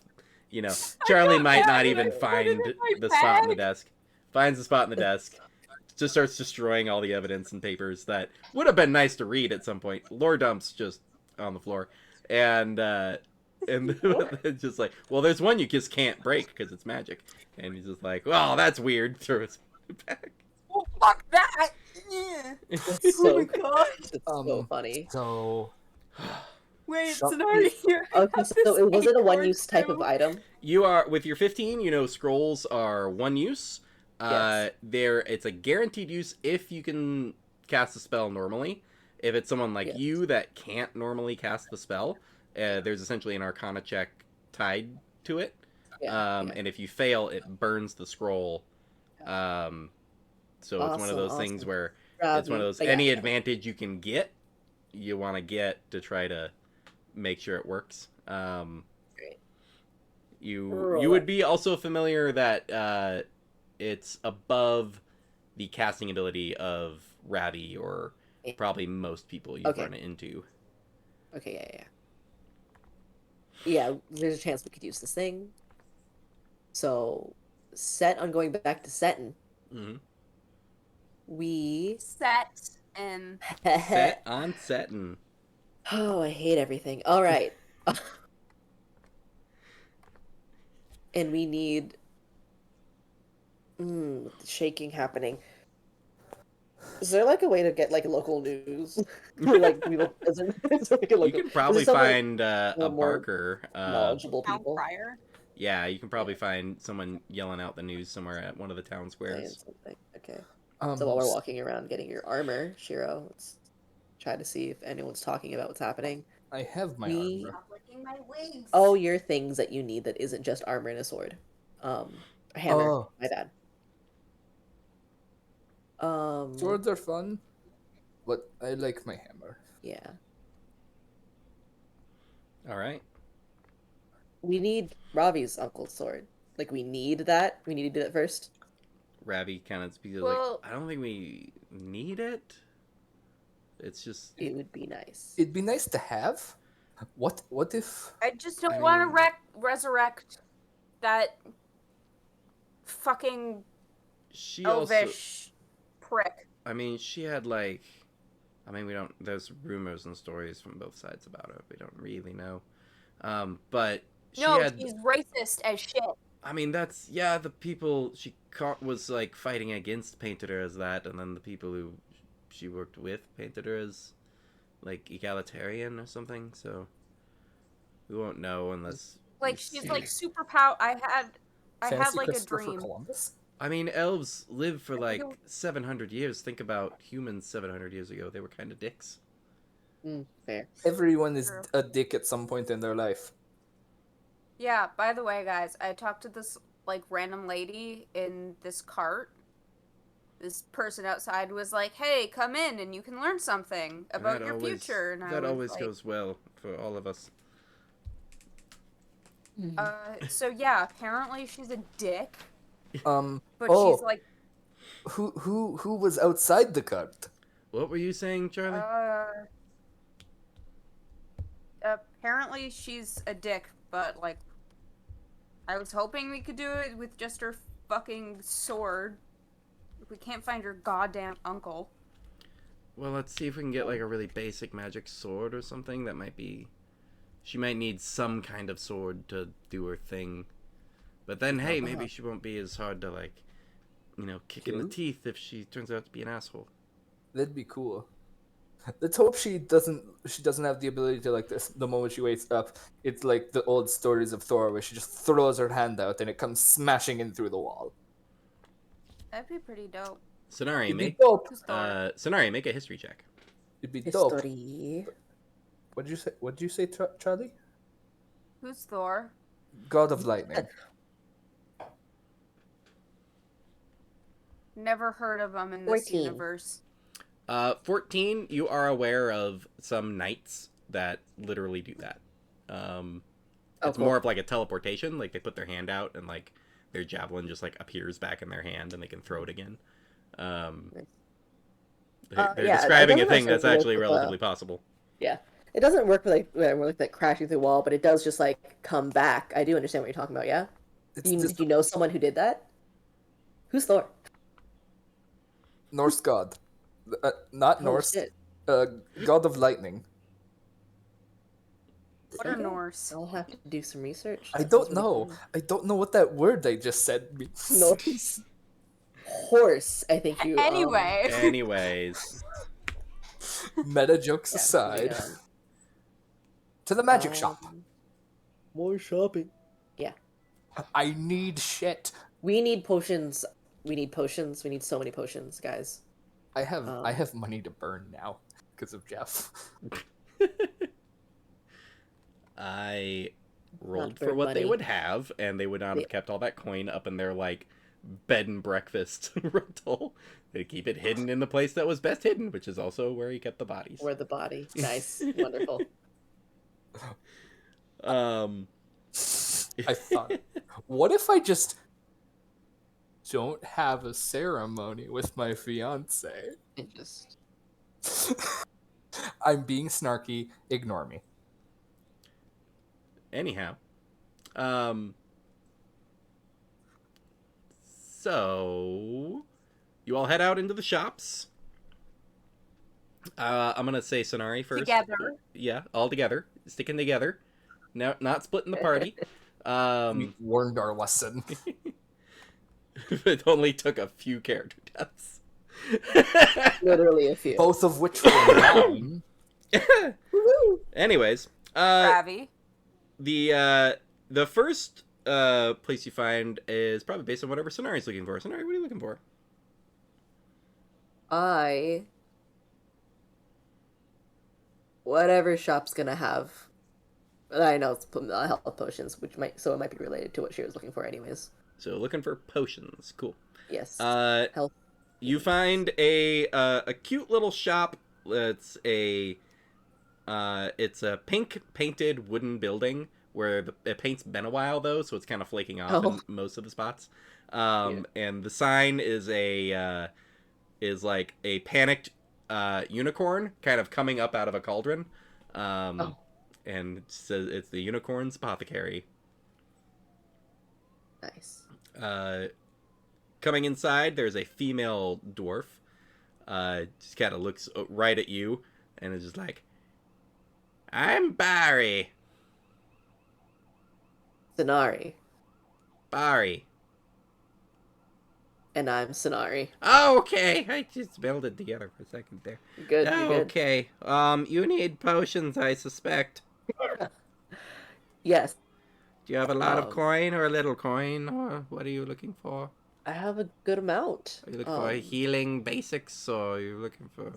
You know, Charlie got might that, not and I even put it find in my the spot in the bag. desk. Finds the spot in the desk. Just starts destroying all the evidence and papers that would have been nice to read at some point. Lore dumps just on the floor, and it's just like, well, there's one you just can't break because it's magic, and he's just like, well, that's weird. Throws it back. Oh, fuck that! Yeah. That's Oh so my good. god. It's so funny. So Wait, Shop- so now here I Okay, have so this was it a acorn one-use type of too. item? You are with your 15. You know, scrolls are one use. Yes. It's a guaranteed use if you can cast a spell normally. If it's someone like Yes. you that can't normally cast the spell, there's essentially an Arcana check tied to it. Yeah. And if you fail, it burns the scroll. So it's one of Awesome, those things awesome. where Robbie. it's one of those But yeah, any advantage you can get, you want to get to try to make sure it works. Great. You would be also familiar that it's above the casting ability of Ravi or probably most people you've Okay. run into. Okay, yeah. There's a chance we could use this thing. So, set on going back to Seton. Mm-hmm. We Set and Set on Seton. Oh, I hate everything. All right. And we need shaking happening. Is there like a way to get like local news? For, like people You can probably find a more barker. knowledgeable town people. crier. Yeah, you can probably find someone yelling out the news somewhere at one of the town Saying squares. something. Okay. So while Um, we're walking around getting your armor, Shiro, let's try to see if anyone's talking about what's happening. I have my We- armor. Stop licking my wings. Oh, your things that you need that isn't just armor and a sword. A hammer. Oh. My bad. Swords are fun, but I like my hammer. Yeah. All right. We need Ravi's uncle's sword. Like, we need that. We need to do that first. Ravi kind of speaks Well- like, I don't think we need it. It's just It would be nice. It'd be nice to have. What if I just don't I want mean- to resurrect that fucking she also. elvish prick. I mean, she had like. I mean, we don't. There's rumors and stories from both sides about it. We don't really know. But she No, had. he's racist as shit. I mean, that's the people she caught was like fighting against painted her as that, and then the people who she worked with painted her as like egalitarian or something. So we won't know unless Like we she's see. like super power. I had fancy like a Christopher dream. Columbus? I mean, elves lived for like don't- 700 years. Think about humans 700 years ago. They were kind of dicks. Fair. Everyone is True. a dick at some point in their life. Yeah, by the way, guys, I talked to this like random lady in this cart. This person outside was like, "Hey, come in and you can learn something about That your always- future." And I That was always like, goes well for all of us. So yeah, apparently she's a dick, but Oh. she's like, Who was outside the cart? What were you saying, Charlie? apparently she's a dick, but like, I was hoping we could do it with just her fucking sword. If we can't find her goddamn uncle. Well, let's see if we can get like a really basic magic sword or something. That might be. She might need some kind of sword to do her thing. But then, hey, maybe she won't be as hard to like, kick in the teeth if she turns out to be an asshole. That'd be cool. Let's hope she doesn't have the ability to like this. The moment she wakes up, it's like the old stories of Thor where she just throws her hand out and it comes smashing in through the wall. That'd be pretty dope. Sonari, It'd be make dope. Sonari, make a history check. It'd be dope. History. What'd you say, Charlie? Who's Thor? God of Lightning. Never heard of him in this 14. universe. 14, you are aware of some knights that literally do that. It's cool. more of like a teleportation. Like they put their hand out and like their javelin just like appears back in their hand and they can throw it again. They're yeah, describing it a thing doesn't that's actually actually work, relatively possible. Yeah. It doesn't work with like that crashing through the wall, but it does just like come back. I do understand what you're talking about, yeah? Did you know someone who did that? Who's Thor? Norse god. Not Oh, Norse. shit. God of Lightning. What are Norse? I'll have to do some research. I That don't sounds really know. fun. I don't know what that word they just said means. Norse. Horse, I think you. Anyway. Anyways, Meta jokes Yeah, aside. moving on. To the magic shop. More shopping. Yeah. I need shit. We need potions. We need potions. We need so many potions, guys. I have money to burn now because of Jeff. I rolled Not for burn what they money. would have, and they would not have kept all that coin up in their like bed and breakfast rental. They keep it hidden in the place that was best hidden, which is also where he kept the bodies. Or the body. Nice. Wonderful. I thought, what if I just don't have a ceremony with my fiance? It just. I'm being snarky. Ignore me. Anyhow, so you all head out into the shops. I'm gonna say Sonari first. Together. Yeah, all together, sticking together. No, not splitting the party. We learned our lesson. It only took a few character deaths. Literally a few. Both of which were mine. Anyways, Ravi. the first place you find is probably based on whatever Sonari's looking for. Sonari, what are you looking for? Whatever shop's gonna have. I know it's health potions, it might be related to what she was looking for, anyways. So looking for potions. Cool. Yes. Health. You find a cute little shop. It's a pink painted wooden building where the paint's been a while though, so it's kind of flaking off in most of the spots. And the sign is like a panicked unicorn kind of coming up out of a cauldron. And it says it's the unicorn's apothecary. Nice. Coming inside, there's a female dwarf. Just kind of looks right at you and is just like, "I'm Barry." Sonari. Barry. And I'm Sonari. Oh, okay. I just melded together for a second there. Good. Oh, You're good. okay. You need potions, I suspect. Yes. Do you have a lot of coin or a little coin, or what are you looking for? I have a good amount. Are you looking for healing basics, or are you looking for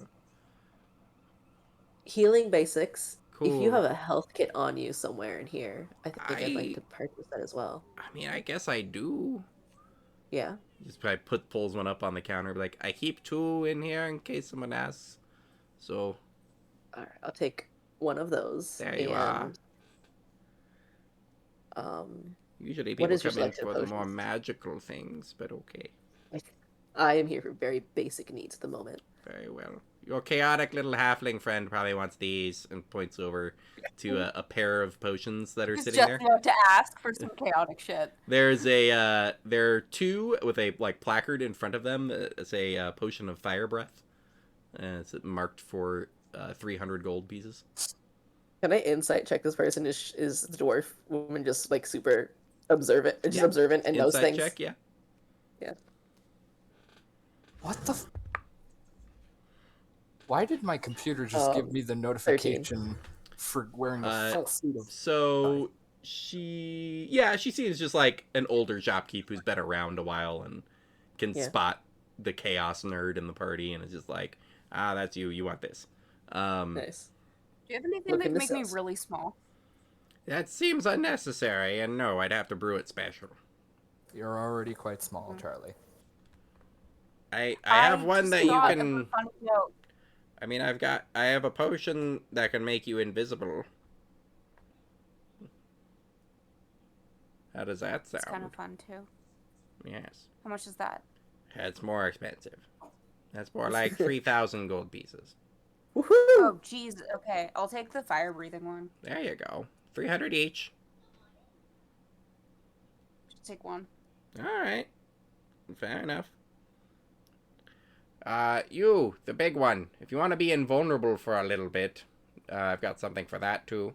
Healing basics. Cool. If you have a health kit on you somewhere in here, I think I'd like I- to purchase that as well. I mean, I guess I do. Yeah. Just probably pulls one up on the counter, be like, I keep 2 in here in case someone asks. So Alright, I'll take one of those. There you are. Usually What people is your come in selected for the more potions? magical things, but okay. I am here for very basic needs at the moment. Very well. Your chaotic little halfling friend probably wants these, and points over to a pair of potions that are He's sitting just there. about to ask for some chaotic shit. There's there are two with a placard in front of them. It's a potion of fire breath. It's marked for 300 gold pieces. Can I insight check this person? Is the dwarf woman just like super observant, just Yeah. observant and knows Insight things? check, yeah. Yeah. What the? Why did my computer just give me the notification for wearing a full suit of? So she seems just like an older shopkeep who's been around a while and can spot the chaos nerd in the party, and is just like, that's you. You want this? Nice. Do you have anything that can make me really small? That seems unnecessary, and no, I'd have to brew it special. You're already quite small, Charlie. I have one that you can. Funny joke. I mean, I have a potion that can make you invisible. How does that sound? It's kind of fun too. Yes. How much is that? It's more expensive. That's more like 3,000 gold pieces. Woohoo! Oh, jeez. Okay, I'll take the fire breathing one. There you go. 300 each. Just take one. All right. Fair enough. You, the big one. If you want to be invulnerable for a little bit, I've got something for that too.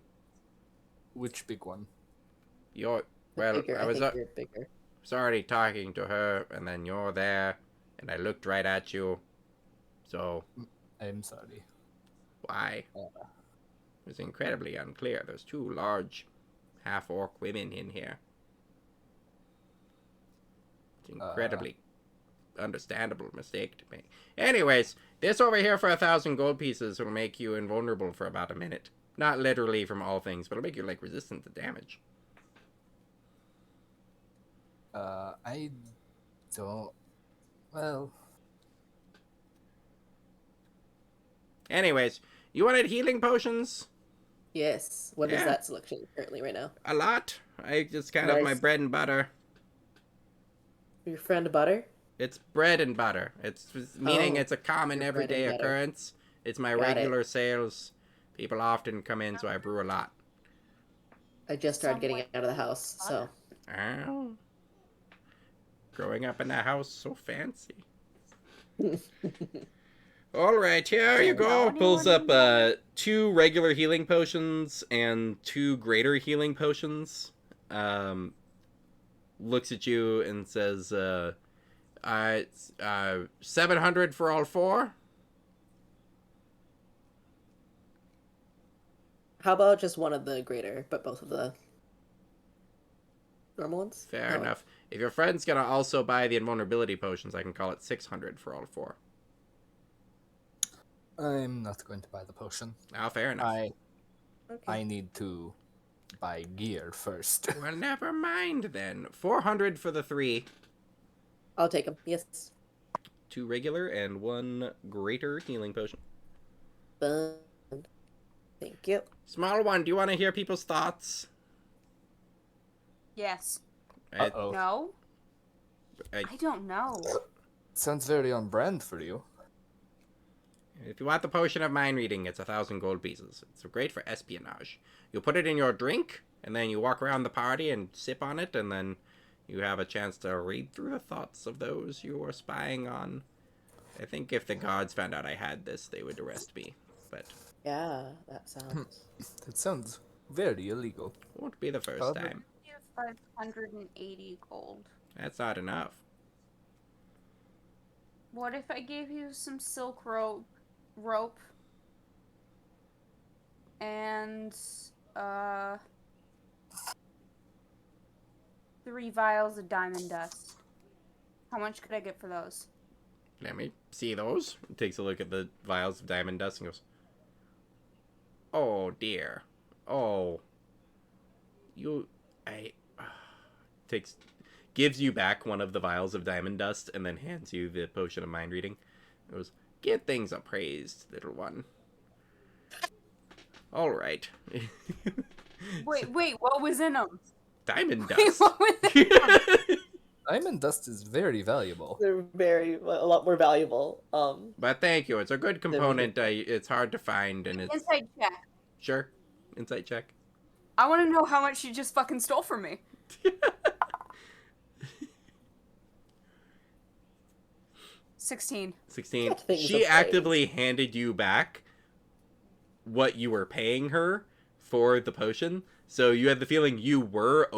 Which big one? You're well. Bigger, I was think you're bigger. already talking to her, and then you're there, and I looked right at you. So I'm sorry. why? It was incredibly unclear. There's two large half-orc women in here. It's incredibly understandable mistake to make. Anyways, this over here for 1,000 gold pieces will make you invulnerable for about a minute. Not literally from all things, but it'll make you like resistant to damage. I don't. Well. Anyways, you wanted healing potions? Yes. What is that selection currently right now? A lot. It's kind of my bread and butter. Your friend Butter? It's bread and butter. It's meaning it's a common everyday occurrence. It's my regular sales. People often come in, so I brew a lot. I just started getting out of the house, so. Oh. Growing up in a house so fancy. All right, here you go. Pulls up 2 regular healing potions and 2 greater healing potions. Looks at you and says, 700 for all 4? How about just one of the greater, but both of the normal ones? Fair enough. If your friend's gonna also buy the invulnerability potions, I can call it 600 for all 4. I'm not going to buy the potion. Oh, fair enough. I need to buy gear first. Well, never mind then. 400 for the 3. I'll take them, yes. 2 regular and 1 greater healing potion. Fun. Thank you. Small one, do you want to hear people's thoughts? Yes. Uh-oh. No? I don't know. Sounds very on brand for you. If you want the potion of mind reading, it's 1,000 gold pieces. It's great for espionage. You put it in your drink, and then you walk around the party and sip on it, and then you have a chance to read through the thoughts of those you are spying on. I think if the gods found out I had this, they would arrest me. But Yeah, that sounds... That sounds very illegal. won't be the first time. You have 580 gold. That's not enough. What if I gave you some silk rope and 3 vials of diamond dust? How much could I get for those? Let me see those. He takes a look at the vials of diamond dust and goes, oh dear. Oh. Gives you back one of the vials of diamond dust and then hands you the potion of mind reading. It goes, get things appraised, little one. All right. Wait, what was in them? Diamond Wait, dust. what was in them? Diamond dust is very valuable. They're a lot more valuable. But thank you. It's a good we component. It's hard to find, and it's Insight check. sure. Insight check. I want to know how much she just fucking stole from me. 16. 16. Things She of actively handed you back what you were paying her for the potion, so you had the feeling you were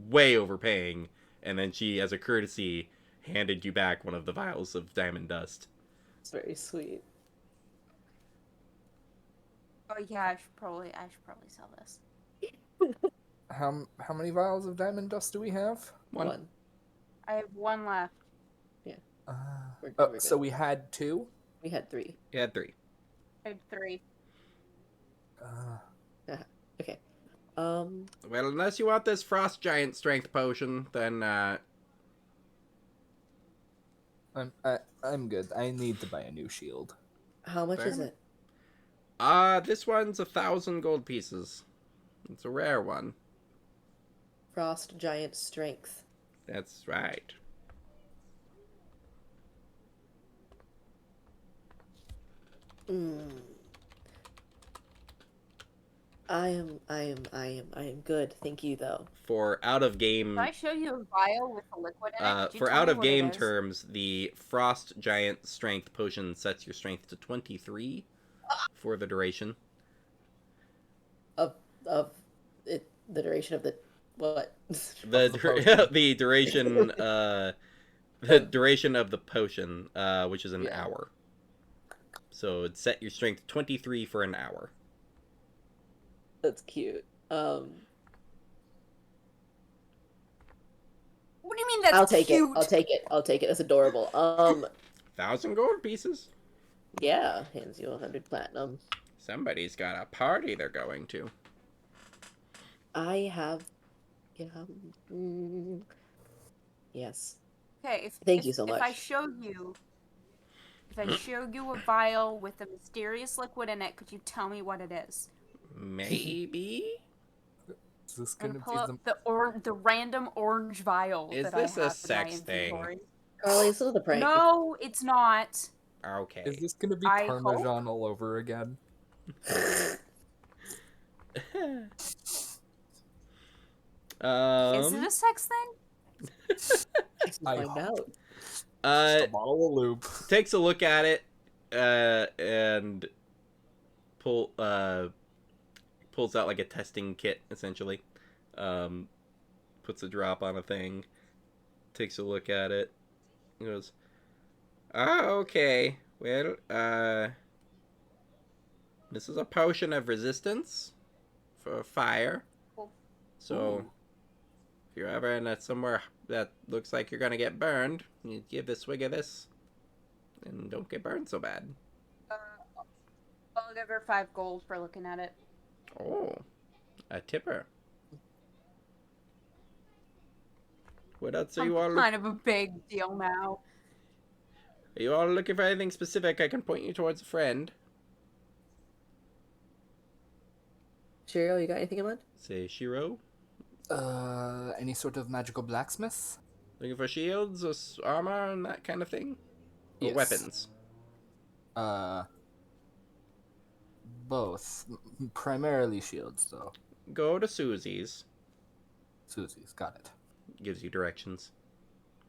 way overpaying, and then she, as a courtesy, handed you back one of the vials of diamond dust. It's very sweet. Oh yeah, I should probably sell this. How many vials of diamond dust do we have? One. I have one left. We're So good. we had 2. We had 3. You had 3. I have 3. Okay. Well, unless you want this frost giant strength potion, then I'm good. I need to buy a new shield. How much Fair is enough. it? This one's 1,000 gold pieces. It's a rare one. Frost giant strength. That's right. I am good. Thank you though. For out of game, Can I show you a vial with a liquid in it? Could you for tell out me of what it game is? terms, the frost giant strength potion sets your strength to 23 for the duration. Of it, the duration of the what? The Of the potion. the duration the duration of the potion, which is an Yeah. hour. So it set your strength to 23 for an hour. That's cute. What do you mean that's I'll take cute? it. I'll take it. That's adorable. 1,000 gold pieces. Yeah, hands you 100 platinum. Somebody's got a party they're going to. I have, yeah, yes. Okay, Thank you so If I much. show you a vial with a mysterious liquid in it, could you tell me what it is? Maybe. Is this I'm gonna gonna be pull up the random orange vial Is that this I a have sex in my thing? inventory. Carly, this is the prank. No, it's not. Okay. Is this gonna be I Parmesan all over again? Is it a sex thing? I Find hope. out. Just a bottle of lube. Takes a look at it, and pulls out like a testing kit essentially. Puts a drop on a thing, takes a look at it, and goes, okay. Well, this is a potion of resistance for fire. Cool. So, Ooh. if you're ever in somewhere that looks like you're gonna get burned, you give a swig of this, and don't get burned so bad. I'll give her 5 gold for looking at it. Oh, a tipper. What else are you all? Kind of a big deal now. Are you all looking for anything specific? I can point you towards a friend. Cheerio, you got anything in mind? Say Shiro. Any sort of magical blacksmith? Looking for shields, or armor, and that kind of thing? Or Yes. weapons? Both. Primarily shields, though. Go to Susie's. Susie's, got it. Gives you directions.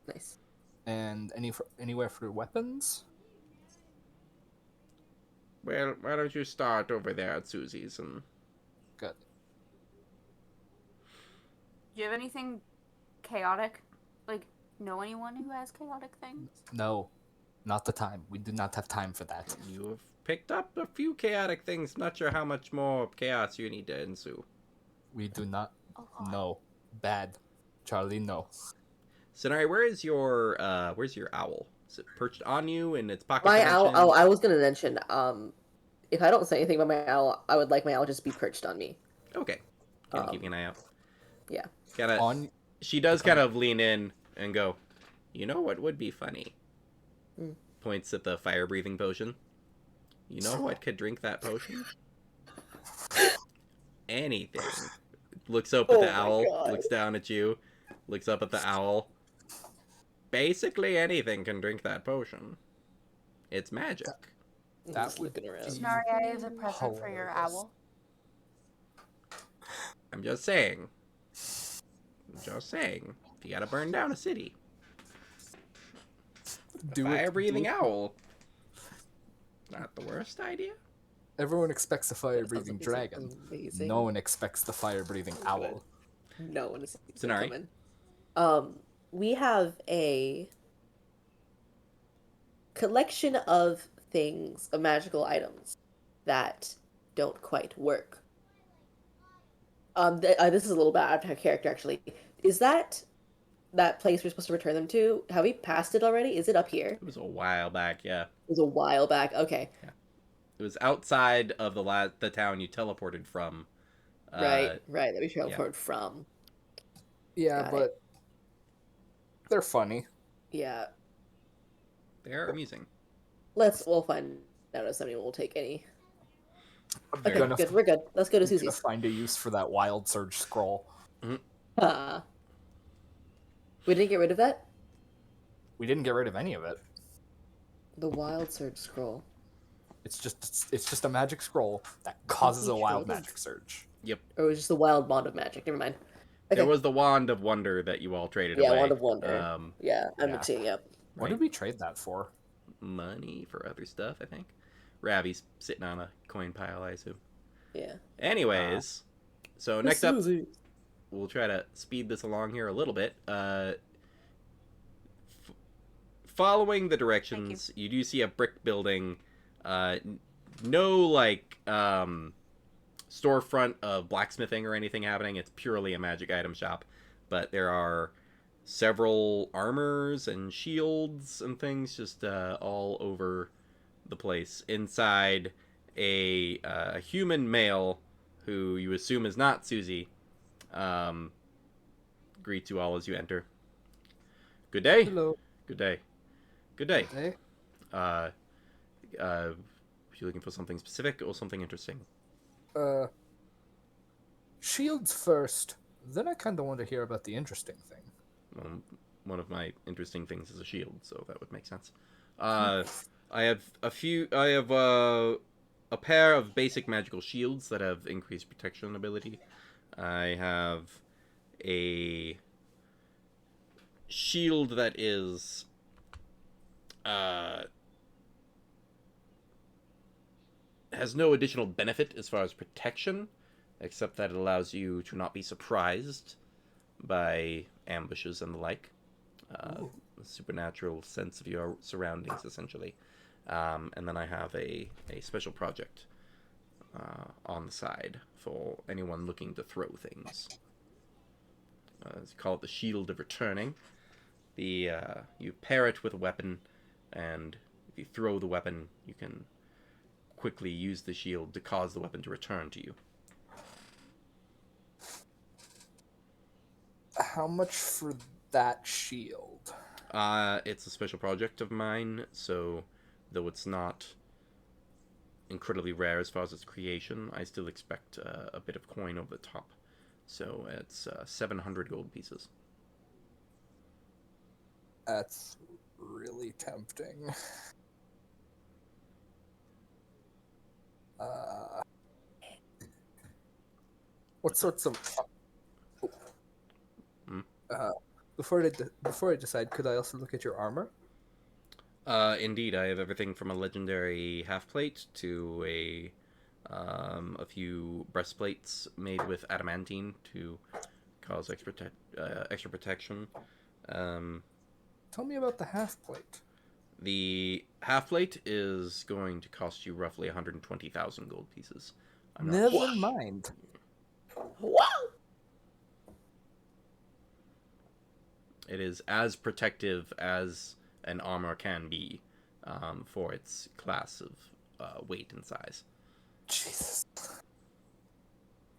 Nice. And anywhere for weapons? Well, why don't you start over there at Susie's and... Good. Do you have anything chaotic? Like, know anyone who has chaotic things? No, not the time. We do not have time for that. You have picked up a few chaotic things. Not sure how much more chaos you need to ensue. We do not. Oh, God. No. Bad. Charlie, no. Sonari, where's your owl? Is it perched on you in its pocket My dimension? owl. Oh, I was gonna mention. If I don't say anything about my owl, I would like my owl just be perched on me. Okay. Kind of keeping an eye out. Yeah. Kinda, On. she does kind of lean in and go, you know what would be funny? Mm. Points at the fire-breathing potion. You know what could drink that potion? Anything. Looks up at Oh the my owl, God. looks down at you, looks up at the owl. basically anything can drink that potion. It's magic. I'm That just would looking around. Snarry, I have a present for your hilarious. owl. I'm just saying. If you gotta burn down a city, Do it. fire-breathing owl. Not the worst idea. Everyone expects a That fire-breathing sounds like dragon. amazing. No one expects the fire-breathing Oh, good. owl. No one is Sonari? coming. We have a collection of things, of magical items that don't quite work. This is a little bit out of character, actually. Is that place we're supposed to return them to? Have we passed it already? Is it up here? It was a while back, yeah. It was a while back. Okay. It was outside of the town you teleported from. Right. That we yeah. teleported from. Yeah, Got but they're funny. Yeah. They're amusing. We'll find out if somebody will take any. Okay, Gonna good. We're good. Let's go to gonna Susie's. find a use for that wild surge scroll. We didn't get rid of that? We didn't get rid of any of it. The wild surge scroll. It's just a magic scroll that causes a wild traded? magic surge. Yep. Or it was just the wild bond of magic. Never mind. Okay. There was the Wand of Wonder that you all traded Yeah, away. Wand of Wonder. I'm yeah. mixing it up. What Right. did we trade that for? Money for other stuff, I think. Ravi's sitting on a coin pile, I assume. Yeah. Anyways, so next up, we'll try to speed this along here a little bit. Following the directions, you do see a brick building. No, like, storefront of blacksmithing or anything happening. It's purely a magic item shop. But there are several armors and shields and things just all over the place. Inside, a human male who you assume is not Susie greets you all as you enter. Good day. Hello. Good day. Good day. Hey. You looking for something specific or something interesting? Shields first. Then I kind of want to hear about the interesting thing. One of my interesting things is a shield, so that would make sense. I have a pair of basic magical shields that have increased protection ability. I have a shield that is has no additional benefit as far as protection, except that it allows you to not be surprised by ambushes and the like. A supernatural sense of your surroundings, essentially. And then I have a special project on the side for anyone looking to throw things. It's called the Shield of Returning. You pair it with a weapon, and if you throw the weapon, you can quickly use the shield to cause the weapon to return to you. How much for that shield? It's a special project of mine, so though it's not incredibly rare as far as its creation, I still expect a bit of coin over the top. So it's 700 gold pieces. That's really tempting. What sorts of... Before I decide, could I also look at your armor? Indeed, I have everything from a legendary half plate to a few breastplates made with adamantine to cause extra protection. Tell me about the half plate. The half plate is going to cost you roughly 120,000 gold pieces. Never mind. Wow! It is as protective as an armor can be for its class of weight and size. Jesus.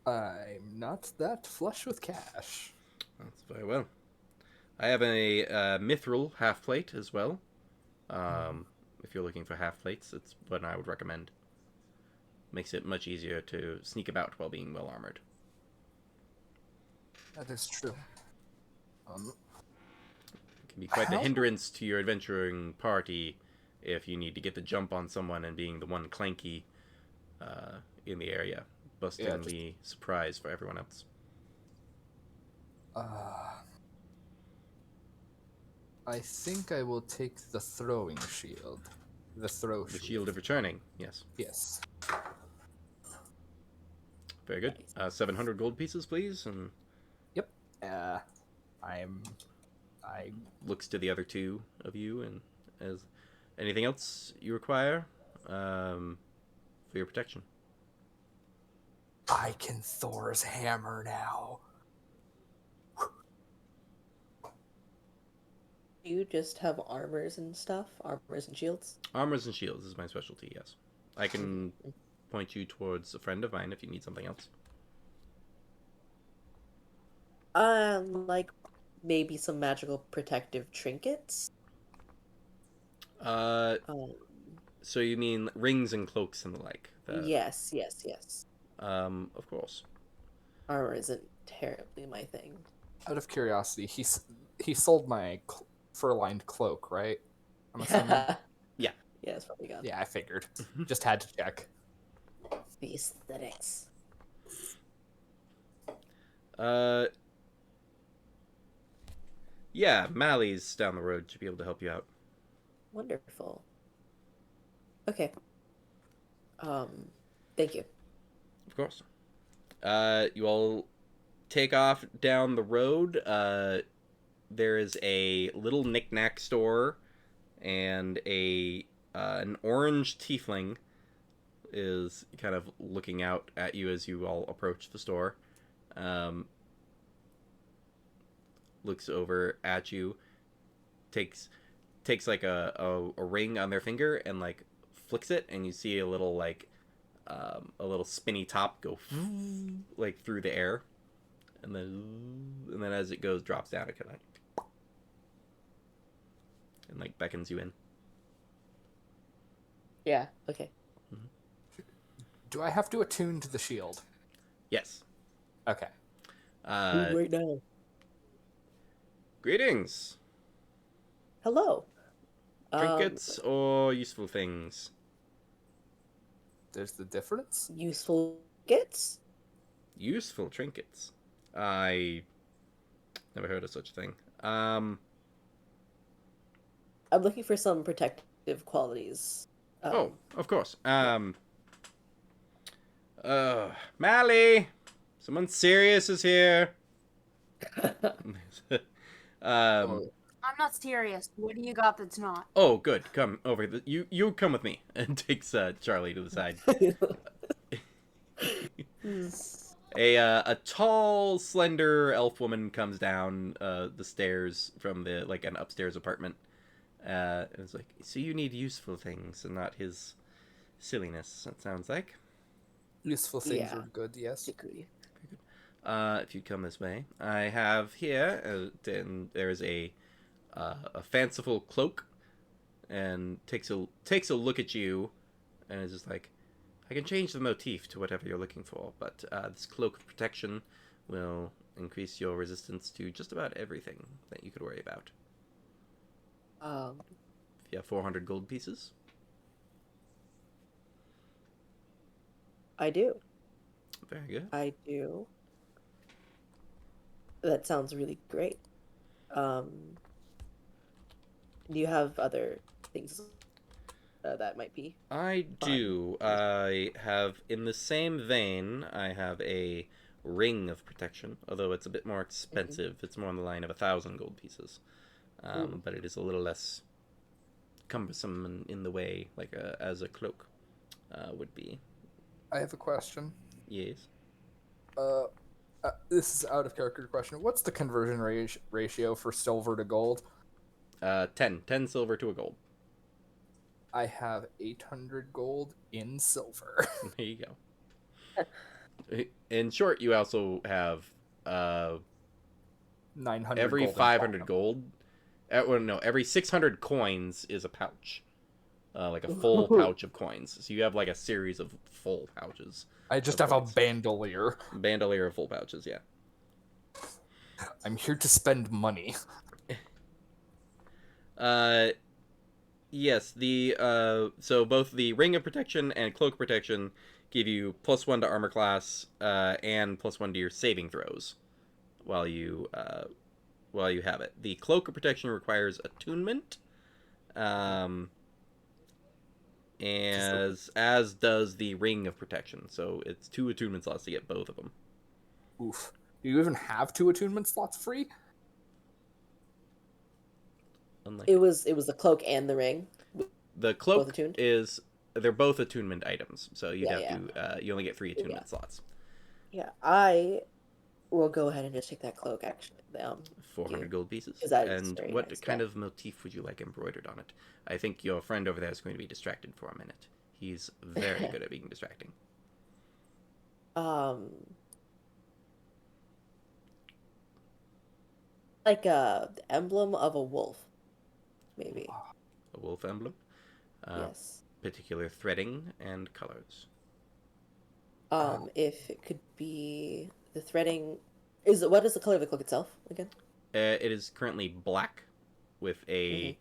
I'm not that flush with cash. That's very well. I have a mithril half plate as well. If you're looking for half plates, it's what I would recommend. Makes it much easier to sneak about while being well armored. That is true. Can be quite the How- hindrance to your adventuring party if you need to get the jump on someone and being the one clanky in the area, busting the surprise for everyone else. I think I will take the throwing shield. The The shield of returning, yes. Yes. Very good. 700 gold pieces, please, and Yep. I looks to the other two of you and as anything else you require for your protection. I can Thor's hammer now. Do you just have armors and stuff? Armors and shields? Armors and shields is my specialty, yes. I can point you towards a friend of mine if you need something else. Like maybe some magical protective trinkets? So you mean rings and cloaks and the like? Yes. Of course. Armor isn't terribly my thing. Out of curiosity, he sold my fur-lined cloak, right? I'm assuming. Yeah. Yeah, it's probably gone. Yeah, I figured. Just had to check. The aesthetics. Yeah, Mally's down the road to be able to help you out. Wonderful. Okay. Thank you. Of course. You all take off down the road. There is a little knick-knack store, and an orange tiefling is kind of looking out at you as you all approach the store. Looks over at you, takes like a ring on their finger and like flicks it, and you see a little like a little spinny top go like through the air, and then as it goes, drops down. It kind of and like beckons you in. Yeah, okay. Do I have to attune to the shield? Yes. Okay. Right now. Greetings. Hello. Trinkets or useful things? There's the difference? Useful gifts? Useful trinkets. I never heard of such a thing. I'm looking for some protective qualities. Oh, of course. Mally, someone serious is here. I'm not serious. What do you got that's not? Oh, good. Come over. You come with me, and takes Charlie to the side. A tall, slender elf woman comes down the stairs from an upstairs apartment. And it's like, so you need useful things and not his silliness. That sounds like. Useful things Yeah. are good, yes. Agree. If you'd come this way, I have here. There is a fanciful cloak, and takes a look at you, and is just like, I can change the motif to whatever you're looking for, but this cloak of protection will increase your resistance to just about everything that you could worry about. If you have 400 gold pieces. I do. Very good. I do. That sounds really great. Do you have other things that might be? I do. I have, in the same vein, I have a ring of protection, although it's a bit more expensive. It's more on the line of 1,000 gold pieces. But it is a little less cumbersome in the way, as a cloak would be. I have a question. Yes. This is out of character question. What's the conversion ratio for silver to gold? 10 silver to a gold. I have 800 gold in silver. There you go. In short, you also have 900 every gold in 500 platinum. gold. Every 600 coins is a pouch. Like a full pouch of coins. So you have like a series of full pouches. I just of have coins. a bandolier. Bandolier of full pouches, yeah. I'm here to spend money. Uh, yes, so both the Ring of Protection and Cloak of Protection give you +1 to armor class, and +1 to your saving throws while you have it. The Cloak of Protection requires attunement, um, as does the Ring of Protection. So it's 2 attunement slots to get both of them. Oof. Do you even have 2 attunement slots free? Unlike It was the cloak and the ring. the Both cloak attuned? they're both attunement items, so you'd Yeah, have to you only get 3 attunement slots. Yeah, I will go ahead and just take that cloak, actually. 400 gold pieces. Because that is And very what nice, kind yeah. of motif would you like embroidered on it? I think your friend over there is going to be distracted for a minute. He's very good at being distracting. Like the emblem of a wolf, maybe. A wolf emblem. Yes. Particular threading and colors. If it could be the threading, what is the color of the cloak itself again? It is currently black with a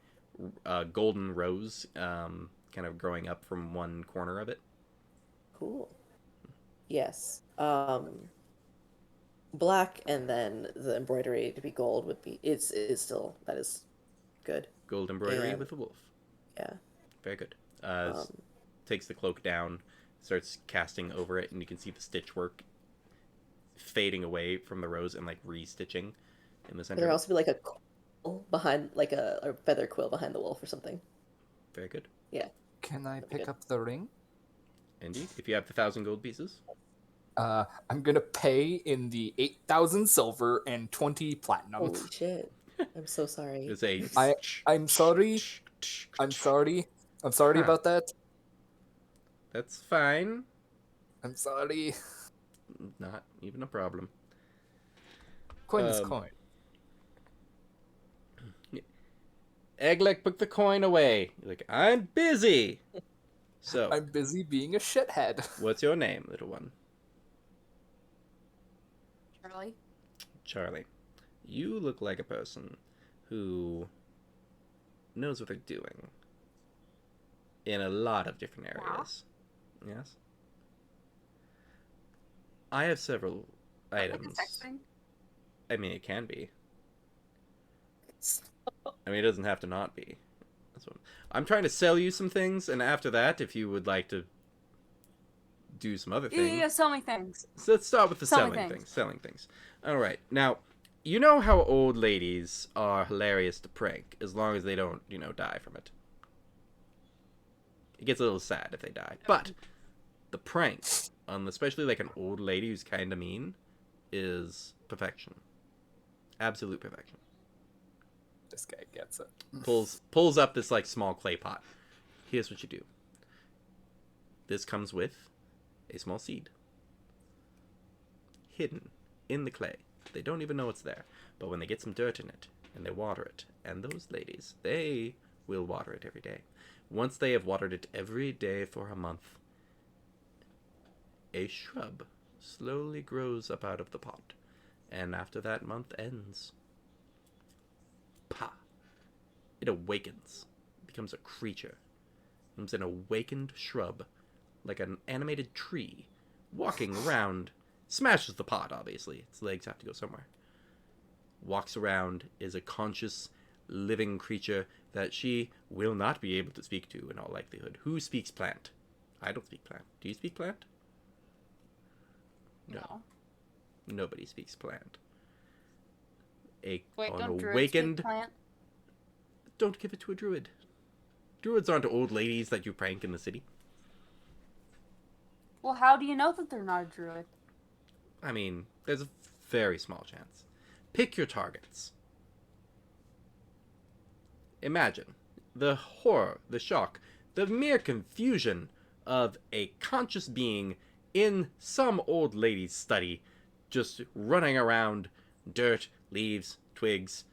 golden rose kind of growing up from one corner of it. Cool. Yes. Black, and then the embroidery to be gold would be is still, that is good. Gold embroidery And with a wolf. yeah. Very good. Takes the cloak down, starts casting over it, and you can see the stitch work fading away from the rose and like restitching in the center. Could there also be like a quill behind, like a feather quill behind the wolf or something? Very good. Yeah. Can I pick up the ring? Indeed. If you have the 1,000 gold pieces. I'm gonna pay in the 8,000 silver and 20 platinum. Holy shit! I'm so sorry. It's a. I'm sorry. I'm sorry. I'm sorry Huh. about that. That's fine. I'm sorry. Not even a problem. Coin is coin. Eglek, put the coin away. You're like, I'm busy. So, I'm busy being a shithead. what's your name, little one? Charlie. Charlie. You look like a person who knows what they're doing in a lot of different areas. Yes? I have several items. Texting? I mean, it can be. I mean, it doesn't have to not be. That's what I'm trying to sell you some things, and after that, if you would like to do some other things. Yeah, so many things. So let's start with the Selling selling things. things. Selling things. All right. Now, you know how old ladies are hilarious to prank as long as they don't, die from it. It gets a little sad if they die. But the prank on especially like an old lady who's kind of mean is perfection. Absolute perfection. This guy gets it. Pulls up this like small clay pot. Here's what you do. This comes with a small seed. Hidden in the clay. They don't even know it's there. But when they get some dirt in it, and they water it, and those ladies, they will water it every day. Once they have watered it every day for a month, a shrub slowly grows up out of the pot. And after that month ends, it awakens. It becomes a creature. It becomes an awakened shrub, like an animated tree, walking around. Smashes the pot, obviously. Its legs have to go somewhere. Walks around, is a conscious, living creature that she will not be able to speak to in all likelihood. Who speaks plant? I don't speak plant. Do you speak plant? No. Nobody speaks plant. Wait, An don't druids awakened. speak plant? Don't give it to a druid. Druids aren't old ladies that you prank in the city. Well, how do you know that they're not a druid? I mean, there's a very small chance. Pick your targets. Imagine the horror, the shock, the mere confusion of a conscious being in some old lady's study, just running around, dirt, leaves, twigs.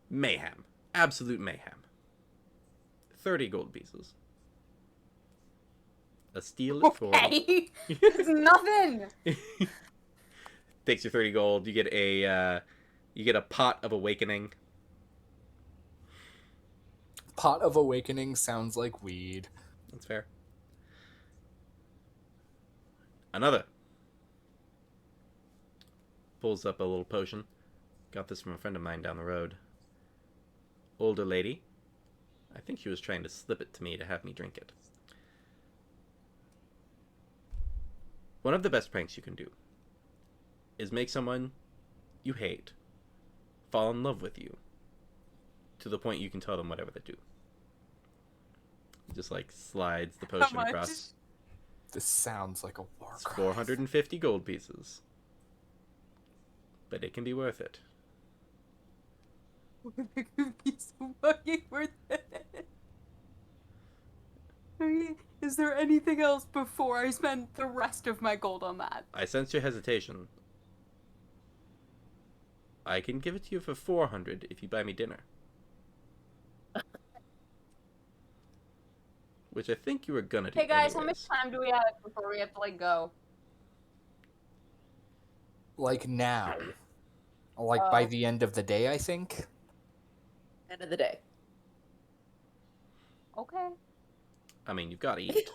Mayhem. Absolute mayhem. 30 gold pieces. A steal it for... Okay. It's nothing. Takes you 30 gold. You get a pot of awakening. Pot of Awakening sounds like weed. That's fair. Another. Pulls up a little potion. Got this from a friend of mine down the road. Older lady. I think she was trying to slip it to me to have me drink it. One of the best pranks you can do is make someone you hate fall in love with you to the point you can tell them whatever they do. Just like slides the potion much? across. This sounds like a war It's crime. 450 gold pieces. But it can be worth it. It could be so fucking worth it. Is there anything else before I spend the rest of my gold on that? I sense your hesitation. I can give it to you for 400 if you buy me dinner. Which I think you were gonna do. Hey guys, how anyways. much time do we have before we have to like go? Like now. Like by the end of the day, I think. End of the day. Okay. I mean, you've got to eat.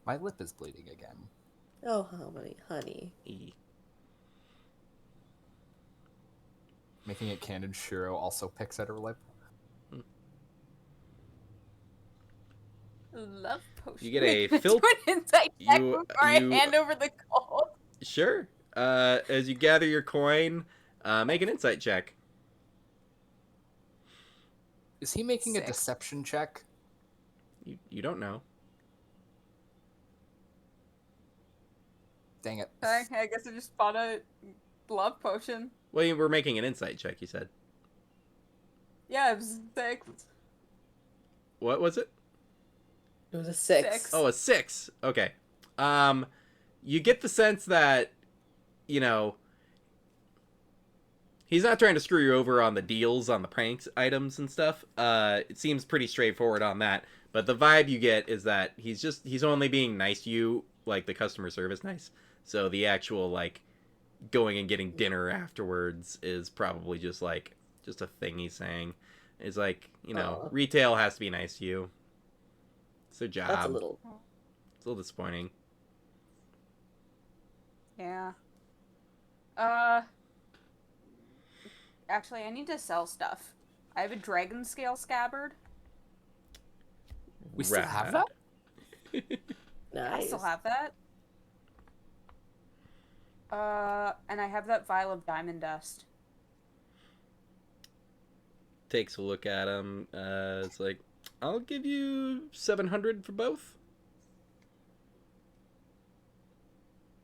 My lip is bleeding again. Oh, honey. E. Making it canon, Shiro also picks at her lip. Love potion. You get a Do filth- an insight check you- before I you- hand over the gold. Sure. As you gather your coin, make an insight check. Is he making a 6. deception check? You don't know. Dang it. Okay, I guess I just bought a love potion. Well, you were making an insight check, you said. Yeah, it was 6. What was it? It was a 6. 6. Oh, a 6. Okay. You get the sense that, you know, he's not trying to screw you over on the deals on the pranks items and stuff. It seems pretty straightforward on that. But the vibe you get is that he's only being nice to you, like the customer service nice. So the actual, like, going and getting dinner afterwards is probably just a thing he's saying. It's like, you know, retail has to be nice to you. It's their job. That's a little. It's a little disappointing. Yeah. Actually, I need to sell stuff. I have a dragon scale scabbard. We still have that? Nice. I still have that. And I have that vial of diamond dust. Takes a look at him. It's like, I'll give you 700 for both.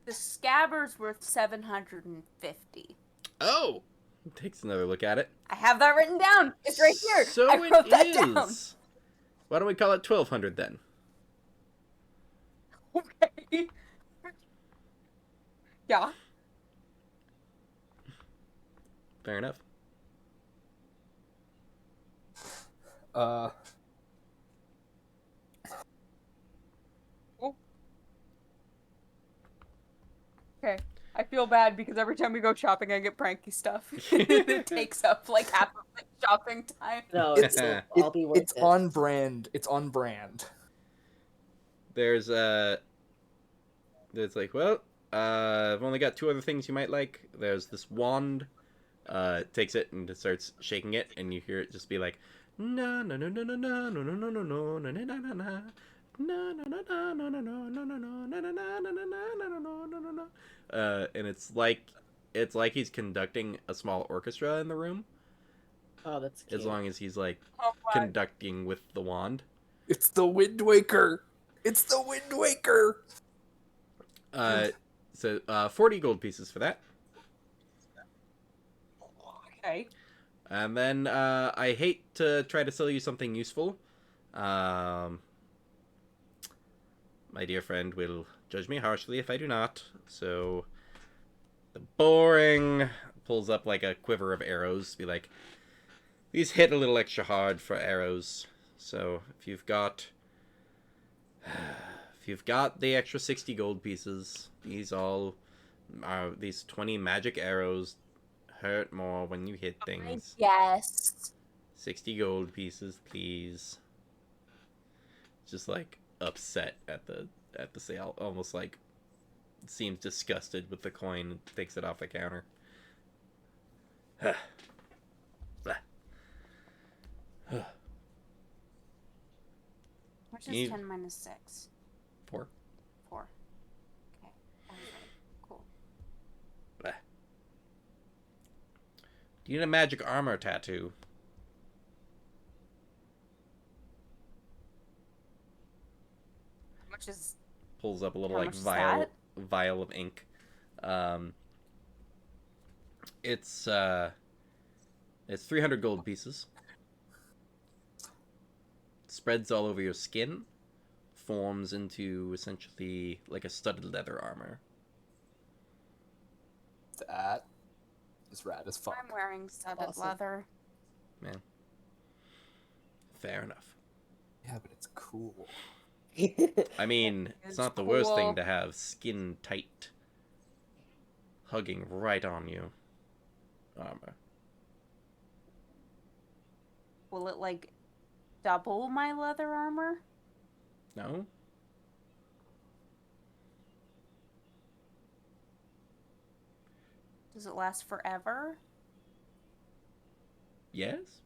The scabbard's worth 750. Oh! Takes another look at it. I have that written down. It's right here. So I wrote that down. Why don't we call it 1200 then? Okay. Yeah. Fair enough. Okay. I feel bad because every time we go shopping, I get pranky stuff. It takes up like half of the shopping time. No, It's- it'll all be worth It's it. on brand. It's on brand. There's like, well, I've only got 2 other things you might like. There's this wand. Takes it and starts shaking it, and you hear it just be like, na na na na na na na na na na na na na na na na. And it's like he's conducting a small orchestra in the room, Oh, that's cute. as long as he's like Oh my. conducting with the wand. It's the Wind Waker. It's the Wind Waker. So 40 gold pieces for that. Okay. And then I hate to try to sell you something useful. My dear friend will judge me harshly if I do not. So the boring pulls up like a quiver of arrows. Be like, these hit a little extra hard for arrows. So if you've got the extra 60 gold pieces, these 20 magic arrows hurt more when you hit things. Yes. 60 gold pieces, please. Just like upset at the sale, almost like seems disgusted with the coin and takes it off the counter. Which You- is 10 minus 6? 4. 4. Okay. I was right. Cool. Do you need a magic armor tattoo? Which is Pulls up a little How like much is vial of ink. It's 300 gold pieces. Spreads all over your skin, forms into essentially like a studded leather armor. That is rad as fuck. I'm wearing studded Awesome. leather. Man, fair enough. Yeah, but it's cool. I mean, it's It's not the worst thing cool. to have skin tight, hugging right on you armor. Will it like double my leather armor? No? Does it last forever? Yes?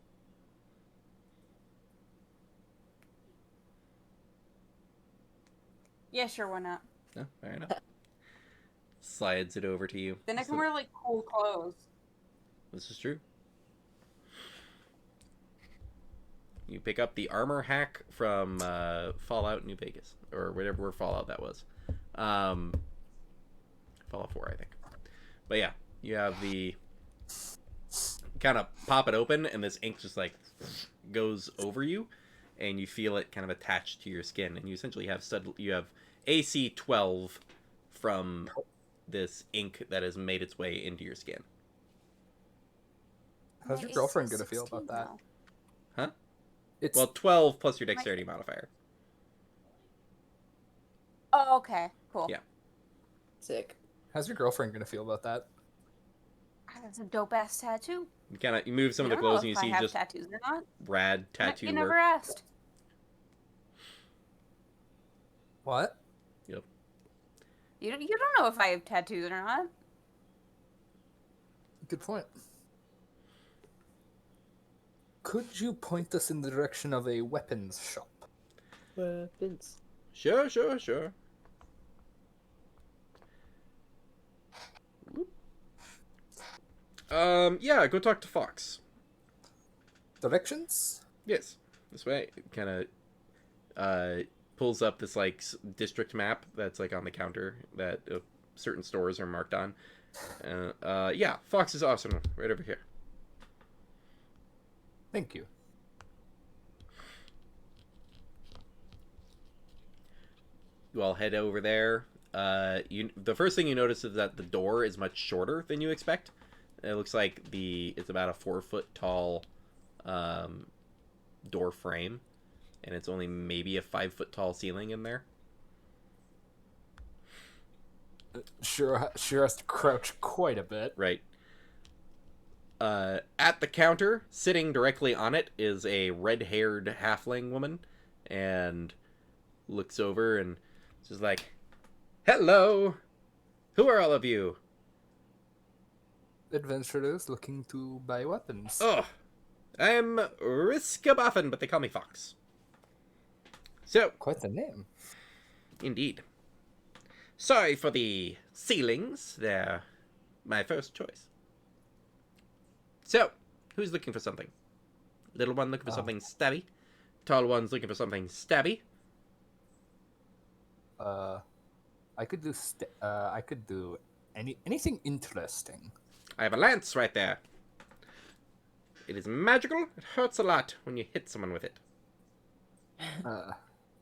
Yeah, sure, why not? No, fair enough. Slides it over to you. Then I can wear like cool clothes. This is true. You pick up the armor hack from Fallout New Vegas, or whatever Fallout that was. Fallout 4, I think. But yeah, you have the kind of pop it open, and this ink just like goes over you, and you feel it kind of attached to your skin, and you essentially have AC 12 from this ink that has made its way into your skin. How's My your AC girlfriend is gonna feel 16 about that? now. Huh? It's Well, 12 plus your dexterity modifier. Oh, okay. Cool. Yeah. Sick. how's your girlfriend gonna feel about that? That's a dope ass tattoo. You move some of I the don't know clothes, and you if I see have just tattoos or not. rad tattoo You work. never asked. What? Yep. You don't know if I have tattoos or not. Good point. Could you point us in the direction of a weapons shop? Weapons. Sure. Yeah, go talk to Fox. Directions? Yes, this way. Kind of pulls up this like district map that's like on the counter that certain stores are marked on. Yeah, Fox is awesome. Right over here. Thank you. You all head over there. The first thing you notice is that the door is much shorter than you expect. It looks like it's about a 4-foot tall door frame, and it's only maybe a 5-foot tall ceiling in there. Sure has to crouch quite a bit. Right. At the counter, sitting directly on it, is a red-haired halfling woman, and looks over and she's like, "Hello! Who are all of you?" Adventurers looking to buy weapons. Oh, I'm Riskaboffin, but they call me Fox. So, Quite the name. indeed. Sorry for the ceilings. They're my first choice. So, who's looking for something? Little one looking for something stabby. Tall one's looking for something stabby. I could do anything interesting. I have a lance right there. It is magical. It hurts a lot when you hit someone with it.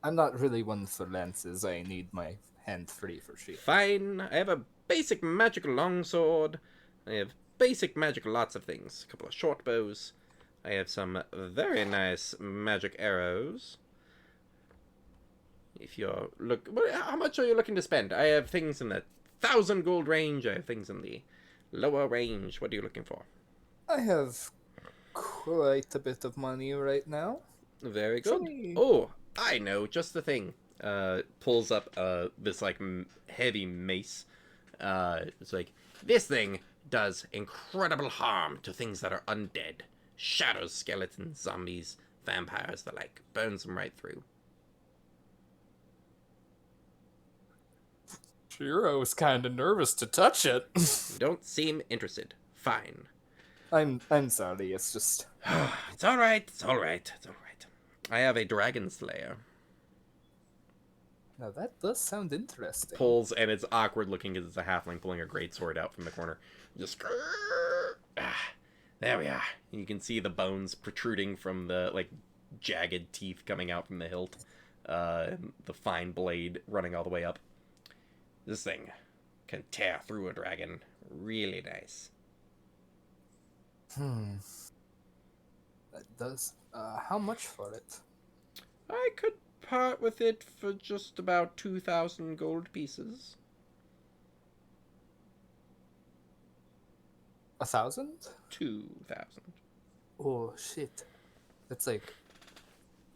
I'm not really one for lances. I need my hand free for shield. Fine. I have a basic magical longsword. I have basic magical lots of things. A couple of short bows. I have some very nice magic arrows. If you're how much are you looking to spend? I have things in the 1,000 gold range. I have things in the lower range. What are you looking for? I have quite a bit of money right now. Very good. Actually- Oh, I know just the thing. Pulls up this like heavy mace. It's like this thing does incredible harm to things that are undead, shadows, skeletons, zombies, vampires, the like. Burns them right through. Shiro's kind of nervous to touch it. You don't seem interested. Fine. I'm sorry. It's just It's all right. It's all right. It's all right. I have a dragon slayer. now that does sound interesting. Pulls, and it's awkward looking because it's a halfling pulling a great sword out from the corner. Just there we are. And you can see the bones protruding from the like jagged teeth coming out from the hilt. And the fine blade running all the way up. This thing can tear through a dragon. Really nice. That does. How much for it? I could part with it for just about 2,000 gold pieces. 1,000? 2,000. Oh shit! That's like,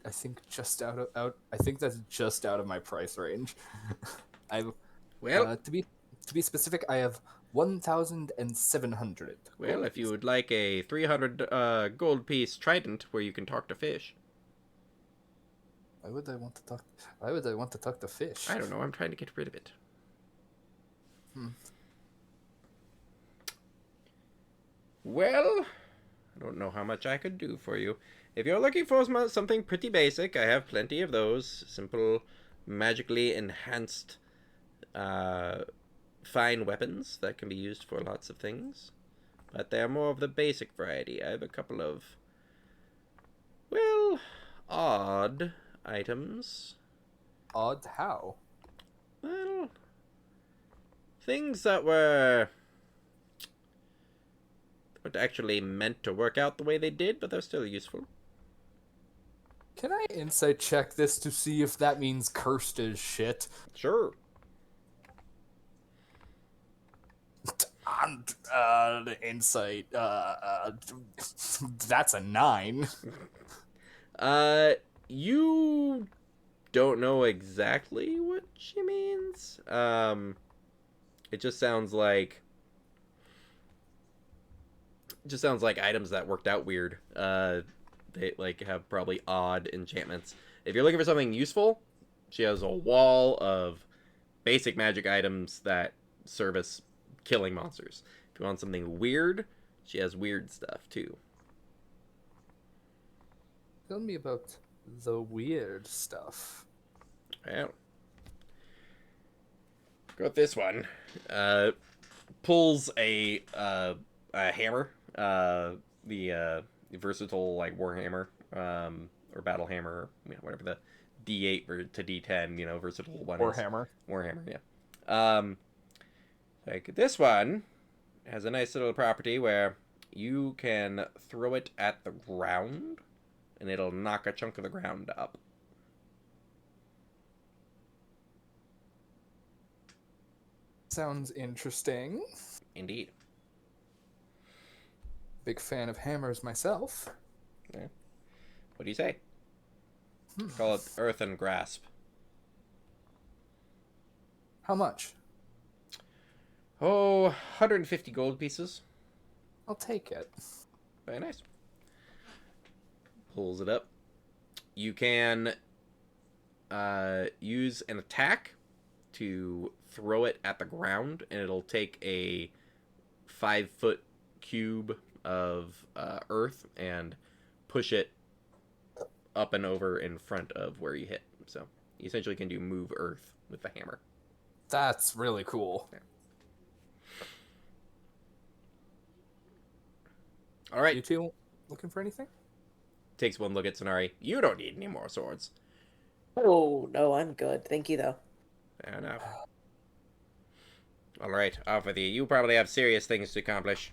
I think just out. I think that's just out of my price range. I Well, to be specific, I have 1,700. well, if you would like a 300 gold piece trident where you can talk to fish. Why would I want to talk? Why would I want to talk to fish? I don't know, I'm trying to get rid of it. Well, I don't know how much I could do for you. If you're looking for something pretty basic, I have plenty of those. Simple, magically enhanced, fine weapons that can be used for lots of things. But they're more of the basic variety. I have a couple of, well, odd items. Odd how? Well, things that weren't actually meant to work out the way they did, but they're still useful. Can I insight check this to see if that means cursed as shit? Sure. Insight. That's a 9. You don't know exactly what she means. It just sounds like items that worked out weird. They like have probably odd enchantments. If you're looking for something useful, she has a wall of basic magic items that service killing monsters. If you want something weird, she has weird stuff too. Tell me about the weird stuff. Well, got this one. Pulls a hammer. The versatile like warhammer, or battle hammer, whatever the D8 to D10, versatile one. Warhammer. Warhammer, yeah. Like this one has a nice little property where you can throw it at the ground, and it'll knock a chunk of the ground up. Sounds interesting. Indeed. Big fan of hammers myself. Yeah. What do you say? Call it Earthen Grasp. How much? Oh, 150 gold pieces. I'll take it. Very nice. Pulls it up. You can use an attack to throw it at the ground, and it'll take a 5-foot cube of earth and push it up and over in front of where you hit. So you essentially can do move earth with the hammer. That's really cool. Yeah. All right. You two looking for anything? Takes one look at Sonari. You don't need any more swords. Oh, no, I'm good. Thank you, though. Fair enough. All right, off with you. You probably have serious things to accomplish.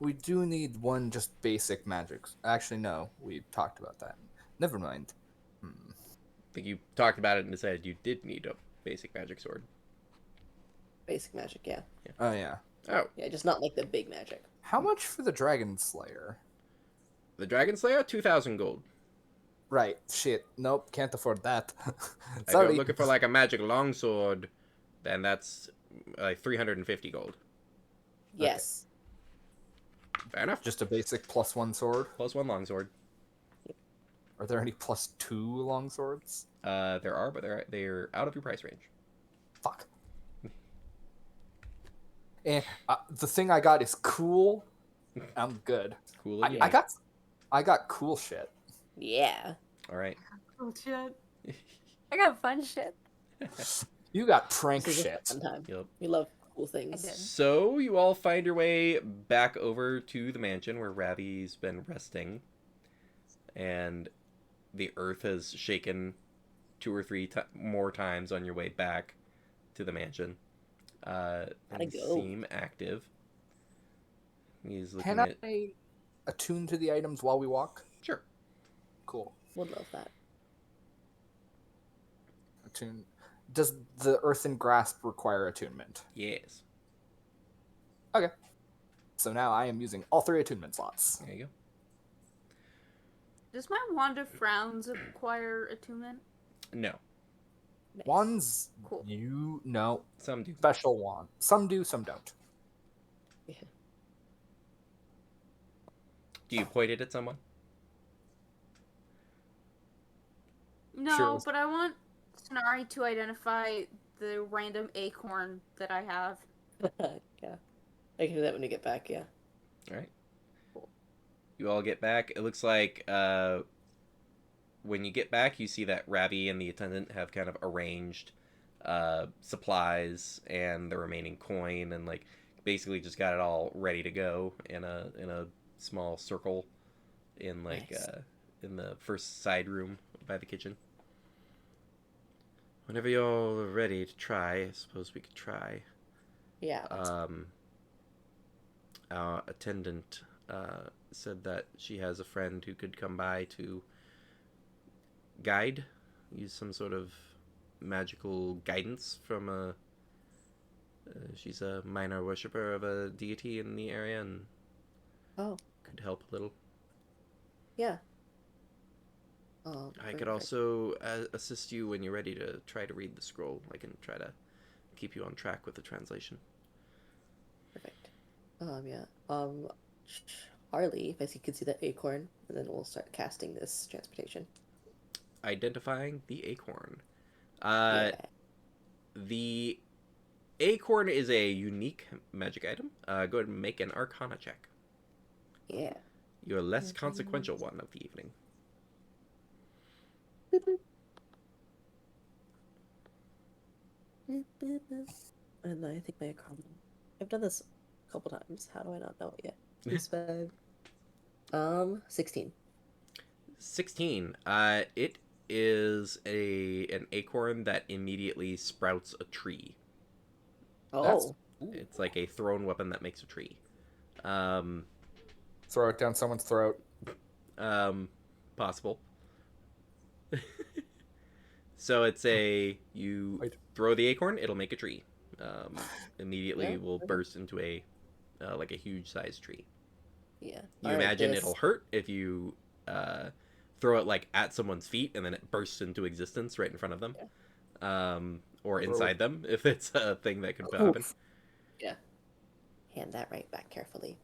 We do need one just basic magic. Actually, no, we talked about that. Never mind. I think you talked about it and said you did need a basic magic sword. Basic magic, yeah. Oh, yeah. Oh, Yeah, just not like the big magic. How much for the Dragon Slayer? The Dragon Slayer, 2,000 gold. Right. Shit. Nope. Can't afford that. If you're Sorry. looking for like a magic longsword, then that's like 350 gold. Yes. Fair enough. Just a basic +1 sword. +1 longsword. Are there any +2 longswords? There are, but they're out of your price range. Fuck. And the thing I got is cool. I'm good. Cool. I got cool shit. Yeah. All right. Cool shit. I got fun shit. You got prank This is shit. a fun time. Yep. We love cool things. I did. So you all find your way back over to the mansion where Ravi's been resting, and the earth has shaken 2 or 3 more times on your way back to the mansion. Things go. seem active. He's looking Can at. I attune to the items while we walk? Sure. Cool. Would love that. Attune. Does the earthen grasp require attunement? Yes. Okay. So now I am using all 3 attunement slots. There you go. Does my wand of frowns acquire attunement? No. Nice. Wands, Cool. you no Some do. special wand. Some do, some don't. Yeah. Do you point it at someone? No, Sure. but I want Sonari to identify the random acorn that I have. Yeah. I can do that when you get back, yeah. All right. You all get back. It looks like when you get back, you see that Ravi and the attendant have kind of arranged supplies and the remaining coin, and like basically just got it all ready to go in a small circle in like Nice. in the first side room by the kitchen. Whenever you're all ready to try, I suppose we could try. Yeah. Our attendant said that she has a friend who could come by to use some sort of magical guidance from a. She's a minor worshiper of a deity in the area and Oh, could help a little. yeah. I could also assist you when you're ready to try to read the scroll. I can try to keep you on track with the translation. Perfect. Yeah. Harley, if I could see that acorn, and then we'll start casting this transportation. Identifying the acorn. Yeah. The acorn is a unique magic item. Go ahead and make an Arcana check. Yeah. Your less consequential one of the evening. And I think my Acorn. I've done this a couple times. How do I not know it yet? Plus 5. 16. 16. It is an acorn that immediately sprouts a tree. Oh. It's like a thrown weapon that makes a tree. Throw it down someone's throat. Possible. So it's you Wait. throw the acorn, it'll make a tree. Immediately Yeah, will okay. burst into a like a huge sized tree. Yeah. You Alright, imagine this- it'll hurt if you throw it like at someone's feet and then it bursts into existence right in front of them, or inside them if it's a thing that could happen. Oof. Yeah. Hand that right back carefully.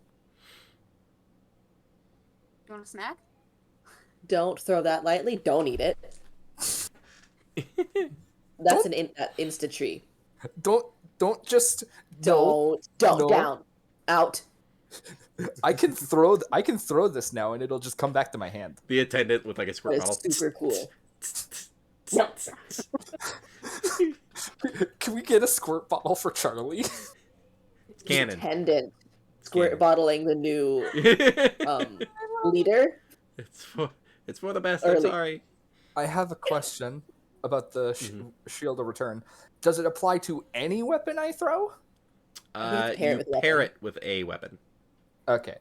You want a snack? Don't throw that lightly. Don't eat it. That's an insta tree. Don't just Don't No. down. Out. I can throw this now and it'll just come back to my hand. The attendant with like a squirt That is bottle. super cool. No. Can we get a squirt bottle for Charlie? It's canon. Attendant. Squirt canon. bottling the new leader. It's for the best. I'm Early. sorry. I have a question about the shield of return. Does it apply to any weapon I throw? You pair it with a weapon. Okay.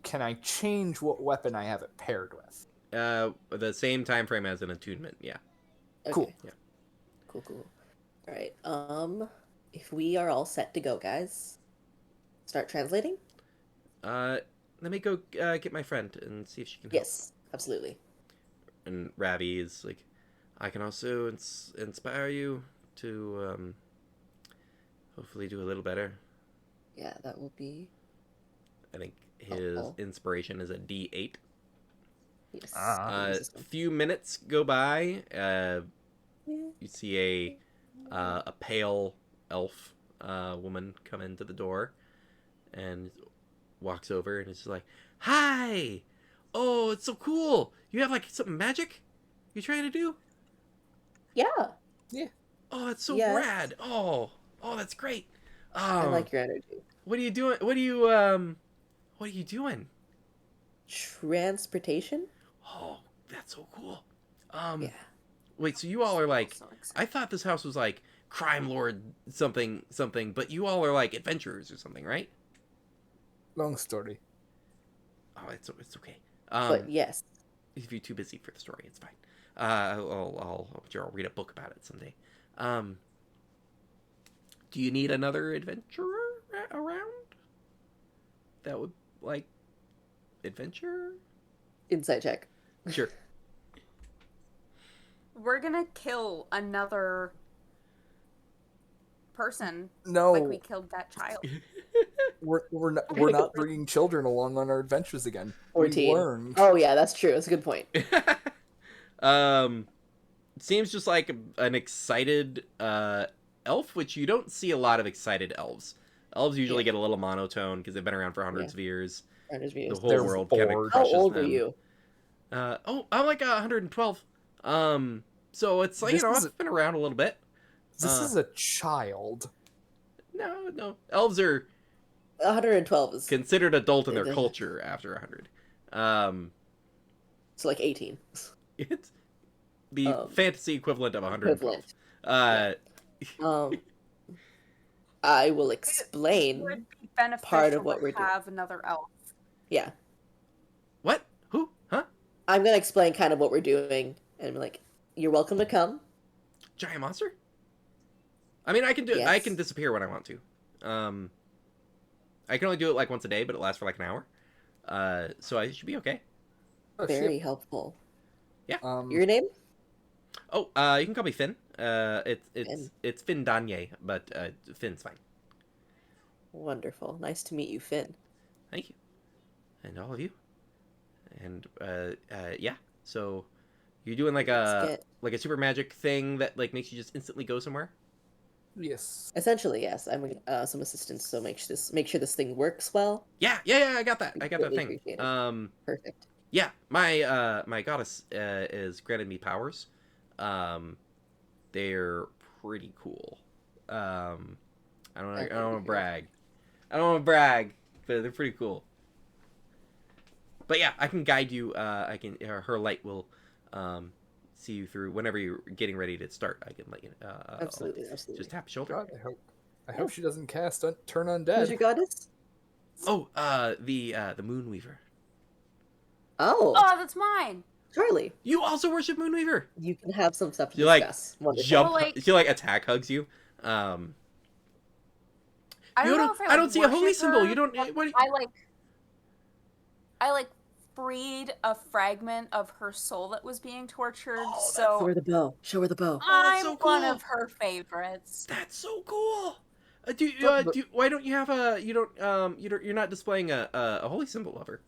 Can I change what weapon I have it paired with? The same time frame as an attunement. Yeah. Okay. Cool. Yeah. Cool. All right. If we are all set to go, guys, start translating? Let me go get my friend and see if she can help. Yes, absolutely. And Ravi is like, I can also inspire you to hopefully do a little better. Yeah, that will be. I think his Oh. inspiration is a D8. Yes. Ah. Few minutes go by. You see a pale elf woman come into the door and walks over and is just like, "Hi! Oh, it's so cool! You have like something magic you trying to do? Yeah, Oh, that's so Yes. rad! Oh, that's great! I like your energy. What are you doing? What are you doing? Transportation? Oh, that's so cool. Yeah. Wait, so you all are like, So excited. I thought this house was like crime lord something, but you all are like adventurers or something, right? Long story. Oh, it's okay. But yes. If you're too busy for the story, it's fine. I'll read a book about it someday. Do you need another adventurer around? That would like adventure? Insight check. Sure. We're gonna kill another person No, like we killed that child. we're not bringing children along on our adventures again. 14. We learned. Oh, yeah, that's true. That's a good point. Seems just like an excited elf, which you don't see a lot of excited elves. Elves usually get a little monotone because they've been around for hundreds of years. The whole They're world kind of bored. How crushes old them. are you? I'm like 112. So it's like, This is I've been around a little bit. This is a child. No. Elves are 112 is considered adult in their culture after 100. so like 18. It's the fantasy equivalent of 112. I will It explain. would be beneficial part of what we're to doing. have another elf. Yeah, What? Who? Huh? I'm gonna explain kind of what we're doing, and be like, you're welcome to come. Giant monster? I mean, I can Yes. disappear when I want to. I can only do it like once a day, but it lasts for like an hour. So I should be okay. Oh, Very helpful. shit. Your name? Oh, you can call me Finn. It's Finn Danye, but Finn's fine. Wonderful. Nice to meet you, Finn. Thank you, and all of you. And yeah. So you're doing like a super magic thing that like makes you just instantly go somewhere. Yes. Essentially, yes. I'm some assistance, so make sure this thing works well. Yeah. I got that. I got that Greatly thing. appreciate it. Perfect. Yeah. My goddess is granted me powers. They're pretty cool. I don't want to brag. But they're pretty cool. But yeah, I can guide you. Her light will see you through whenever you're getting ready to start. I can let you. Absolutely. Just tap your shoulder. God, I hope she doesn't turn Who's undead. your goddess? Oh, the Moonweaver. Oh, Oh, that's mine. Charlie. You also worship Moonweaver. You can have some stuff to You like discuss. Wonderful. jump. Well, like- She like attack hugs you. I don't know if I don't see a holy worship symbol. her, You don't. but What? I freed a fragment of her soul that was being tortured. Show her So the bow. Show her the bow. I'm so one cool. of her favorites. That's so cool. Why don't you have you're not displaying a holy symbol of her?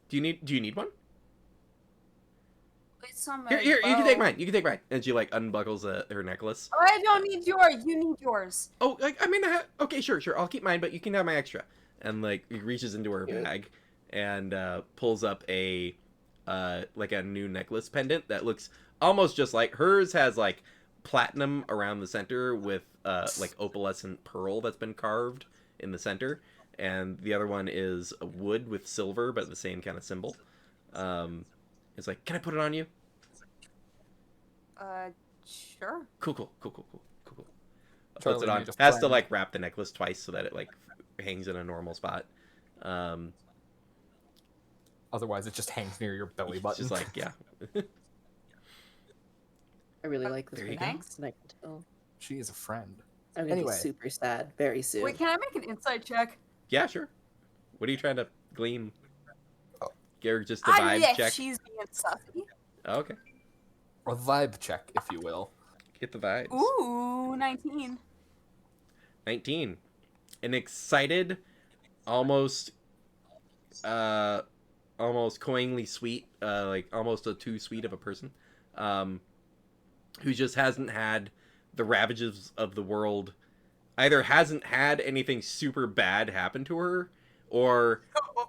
Do you need one? It's on my Here, you can bow. take mine. You can take mine. And she like unbuckles her necklace. I don't need yours. You need yours. Oh, I mean, okay, sure. I'll keep mine, but you can have my extra. And like he reaches into her bag and pulls up a like a new necklace pendant that looks almost just like hers. Has like platinum around the center with like opalescent pearl that's been carved in the center, and the other one is a wood with silver, but the same kind of symbol. It's like, can I put it on you? Sure. Cool. Puts Charlie, it on. you just Has to plan. like wrap the necklace twice so that it like hangs in a normal spot. Otherwise, it just hangs near your belly It's button. just like, yeah. I really like this There you one. go. Thanks. And I can tell. She is a friend. I'm gonna be Anyway. super sad very soon. Wait, can I make an insight check? Yeah, sure. What are you trying to glean? Garrick, just a I vibe check. she's being sussy. Oh, okay. A vibe check, if you will. Get the vibes. Ooh, 19. 19. An excited, almost cloyingly sweet, like almost a too sweet of a person, who just hasn't had the ravages of the world, either hasn't had anything super bad happen to her, or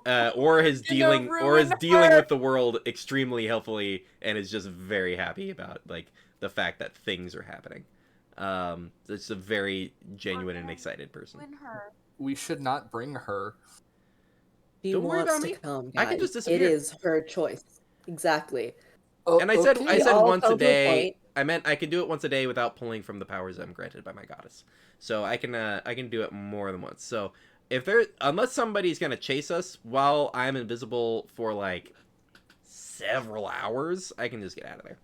is dealing with the world extremely healthily and is just very happy about like the fact that things are happening. It's a very genuine and excited person. Win her. We should not bring her. She Don't worry wants about to me. come, guys. I can just disappear. It is her choice. Exactly. Oh, And I said okay. once all a come to a day. point. I meant I can do it once a day without pulling from the powers I'm granted by my goddess. So I can do it more than once. So if unless somebody's gonna chase us while I'm invisible for like several hours, I can just get out of there.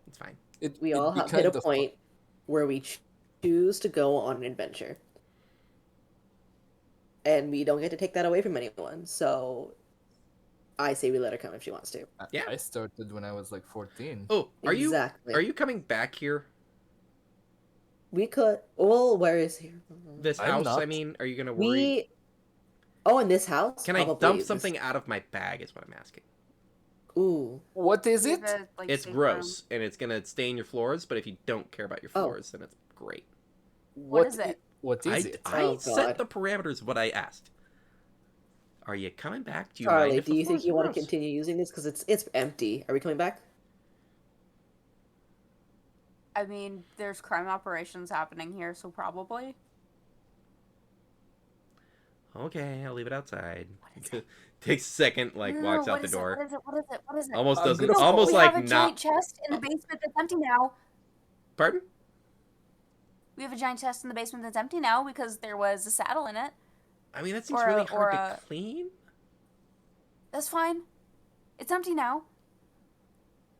It's fine. We It'd all be have hit kind a of point where we choose to go on an adventure. And we don't get to take that away from anyone. So I say we let her come if she wants to. Yeah. I started when I was like 14. Oh, Exactly. are you coming back here? We could. Well, where is he? This I'm house, not. I mean, are you gonna worry? We. Oh, in this house? Can I Probably dump this- something out of my bag? Is what I'm asking. Ooh. What is We it? have a, like, It's safe gross and it's gonna stain your floors. But if you don't care about your Oh. floors, then it's great. What is it? What is it? I Oh, set God. the parameters of what I asked. Are you coming back? Do you Charlie, mind if do the you think floors you are want to gross? continue using this? Because it's empty. Are we coming back? I mean, there's crime operations happening here, so probably. Okay, I'll leave it outside. Takes a second, like No, walks out what the is it? door. What is it? What is it? What is it? Almost I'm doesn't. gonna Almost we like have a not. giant chest in the basement that's empty now. Pardon? We have a giant chest in the basement that's empty now because there was a saddle in it. I mean, that seems Or really a- hard or to a- clean. That's fine. It's empty now.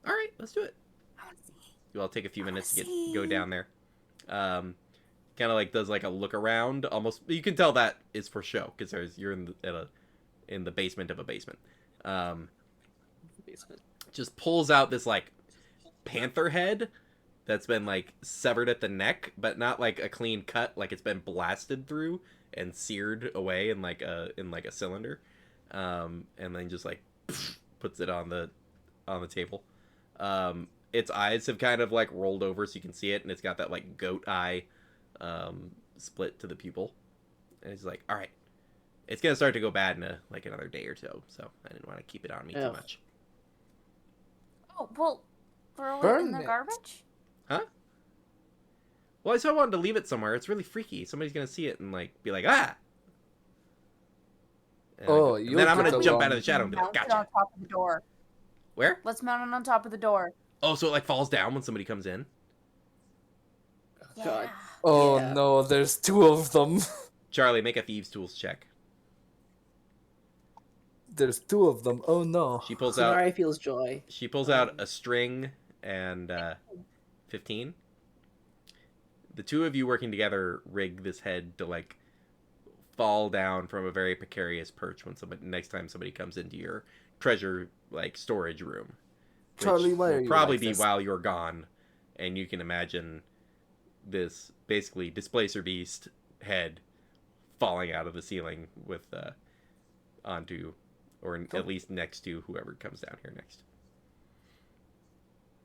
All right, let's do it. I want to see. Well, I'll take a few I wanna minutes to see. go down there. Kind of like does like a look around. Almost, you can tell that is for show because you're in the basement of a basement. Basement. Just pulls out this like panther head that's been like severed at the neck, but not like a clean cut, like it's been blasted through and seared away in like a cylinder, and then just like puts it on the table. Its eyes have kind of like rolled over so you can see it, and it's got that like goat eye split to the pupil, and it's like, all right, it's gonna start to go bad in another day or so. So I didn't want to keep it on me too Oh. much. Oh, well, throw it Burn in the it. garbage? Huh? Well, I still wanted to leave it somewhere. It's really freaky. Somebody's gonna see it and like be like, ah. And Oh, and you'll then I'm get gonna jump along. out of the shadow and be like, Mount it on gotcha. top of the door. Where? Let's mount it on top of the door. Oh, so it like falls down when somebody comes in. Yeah. God. Oh Yeah. no, there's two of them. Charlie, make a thieves' tools check. There's two of them. Oh no. She pulls out. Sonari feels joy. She pulls out a string and 15. The two of you working together rig this head to like fall down from a very precarious perch when next time somebody comes into your treasure like storage room. which Charlie, why will are you probably like be this? while you're gone, and you can imagine this basically displacer beast head falling out of the ceiling with onto or at least next to whoever comes down here next.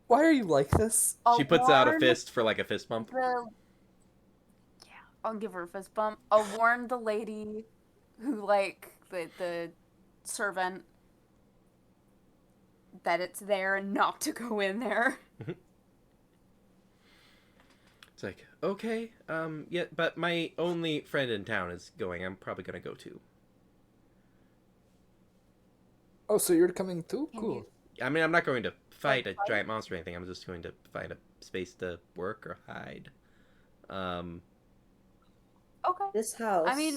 Why are you like this? I'll She puts out a warn fist for like a fist bump. Yeah, I'll give her a fist bump. I'll warn the lady who, like, the servant that it's there and not to go in there. It's like, okay, yeah, but my only friend in town is going. I'm probably gonna go too. Oh, so you're coming too? Can Cool. you- I mean, I'm not going to fight a giant monster or anything. I'm just going to find a space to work or hide. Okay. This house. I mean,